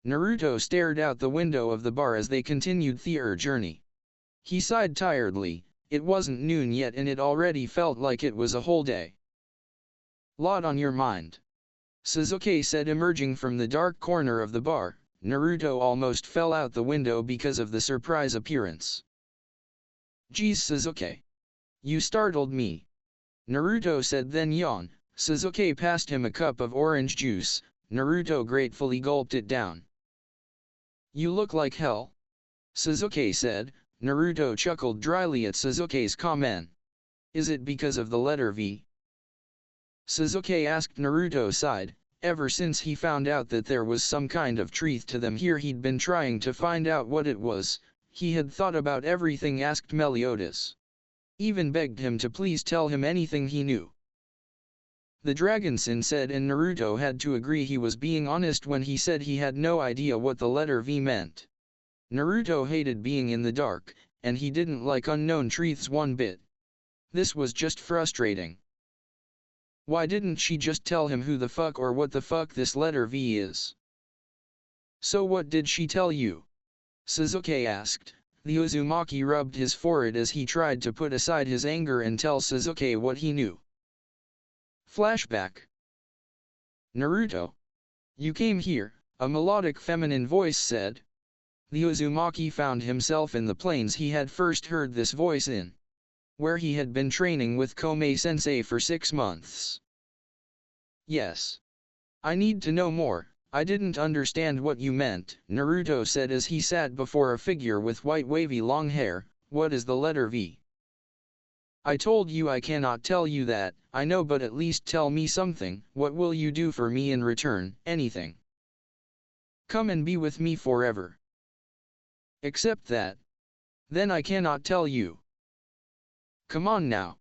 Naruto stared out the window of the bar as they continued their journey. He sighed tiredly. It wasn't noon yet and it already felt like it was a whole day. Lot on your mind, Sasuke said, emerging from the dark corner of the bar. Naruto almost fell out the window because of the surprise appearance. Geez, Sasuke. You startled me, Naruto said, then yawned. Sasuke passed him a cup of orange juice. Naruto gratefully gulped it down. You look like hell, Sasuke said. Naruto chuckled dryly at Sasuke's comment. Is it because of the letter V? Sasuke asked. Naruto sighed. Ever since he found out that there was some kind of truth to them here, he'd been trying to find out what it was. He had thought about everything, asked Meliodas. Even begged him to please tell him anything he knew. the Dragonson said, and Naruto had to agree he was being honest when he said he had no idea what the letter V meant. Naruto hated being in the dark, and he didn't like unknown truths one bit. This was just frustrating. Why didn't she just tell him who the fuck or what the fuck this letter V is? So what did she tell you? Sasuke asked. The Uzumaki rubbed his forehead as he tried to put aside his anger and tell Sasuke what he knew. Flashback. Naruto. You came here, a melodic feminine voice said. The Uzumaki found himself in the plains he had first heard this voice in, where he had been training with Kome-sensei for 6 months. Yes. I need to know more. I didn't understand what you meant, Naruto said as he sat before a figure with white wavy long hair. What is the letter V? I told you I cannot tell you that. I know, but at least tell me something. What will you do for me in return? Anything. Come and be with me forever. Except that. Then I cannot tell you. Come on now.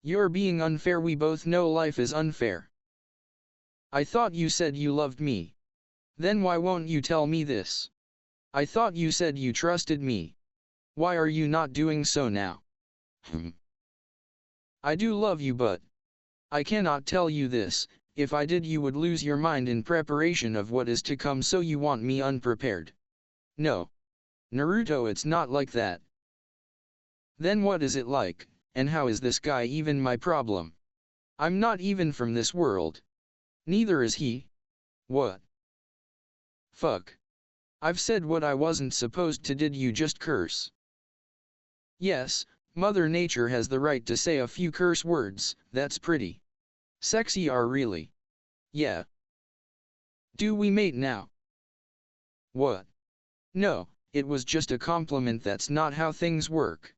You're being unfair. We both know life is unfair. I thought you said you loved me. Then why won't you tell me this? I thought you said you trusted me. Why are you not doing so now? I do love you, but I cannot tell you this. If I did, you would lose your mind in preparation of what is to come, so you want me unprepared. No. Naruto, it's not like that. Then what is it like, and how is this guy even my problem? I'm not even from this world. Neither is he. What? Fuck. I've said what I wasn't supposed to. Did you just curse? Yes, Mother Nature has the right to say a few curse words. That's pretty sexy, are really. Yeah. Do we mate now? What? No, it was just a compliment. That's not how things work.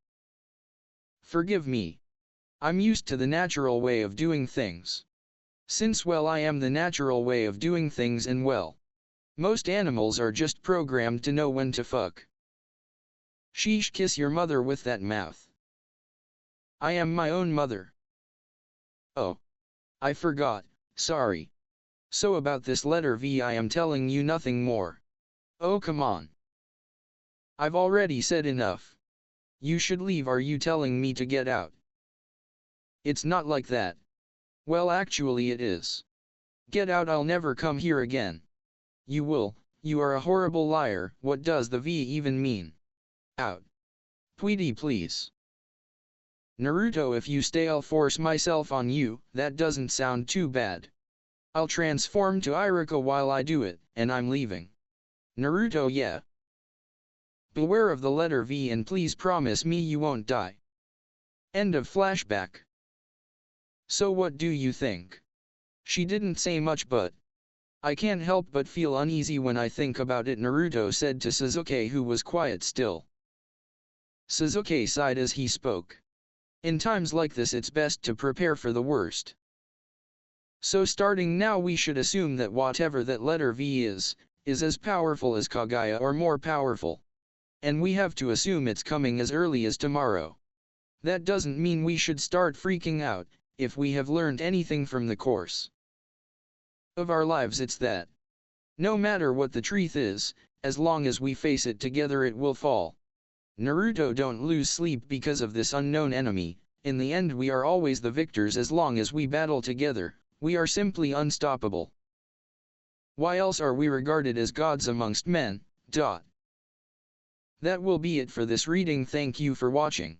Forgive me. I'm used to the natural way of doing things. Since, well, I am the natural way of doing things, and well, most animals are just programmed to know when to fuck. Sheesh, kiss your mother with that mouth. I am my own mother. Oh. I forgot, sorry. So about this letter V, I am telling you nothing more. Oh, come on. I've already said enough. You should leave. Are you telling me to get out? It's not like that. Well, actually it is. Get out. I'll never come here again. You will. You are a horrible liar. What does the V even mean? Out. Tweety, please. Naruto, if you stay, I'll force myself on you. That doesn't sound too bad. I'll transform to Iruka while I do it, and I'm leaving. Naruto, yeah. Beware of the letter V, and please promise me you won't die. End of flashback. So what do you think? She didn't say much, but I can't help but feel uneasy when I think about it, Naruto said to Sasuke, who was quiet still. Sasuke sighed as he spoke. In times like this, it's best to prepare for the worst. So starting now, we should assume that whatever that letter V is as powerful as Kaguya or more powerful. And we have to assume it's coming as early as tomorrow. That doesn't mean we should start freaking out. If we have learned anything from the course of our lives, it's that no matter what the truth is, as long as we face it together, it will fall. Naruto, don't lose sleep because of this unknown enemy. In the end, we are always the victors as long as we battle together. We are simply unstoppable. Why else are we regarded as gods amongst men? That will be it for this reading. Thank you for watching.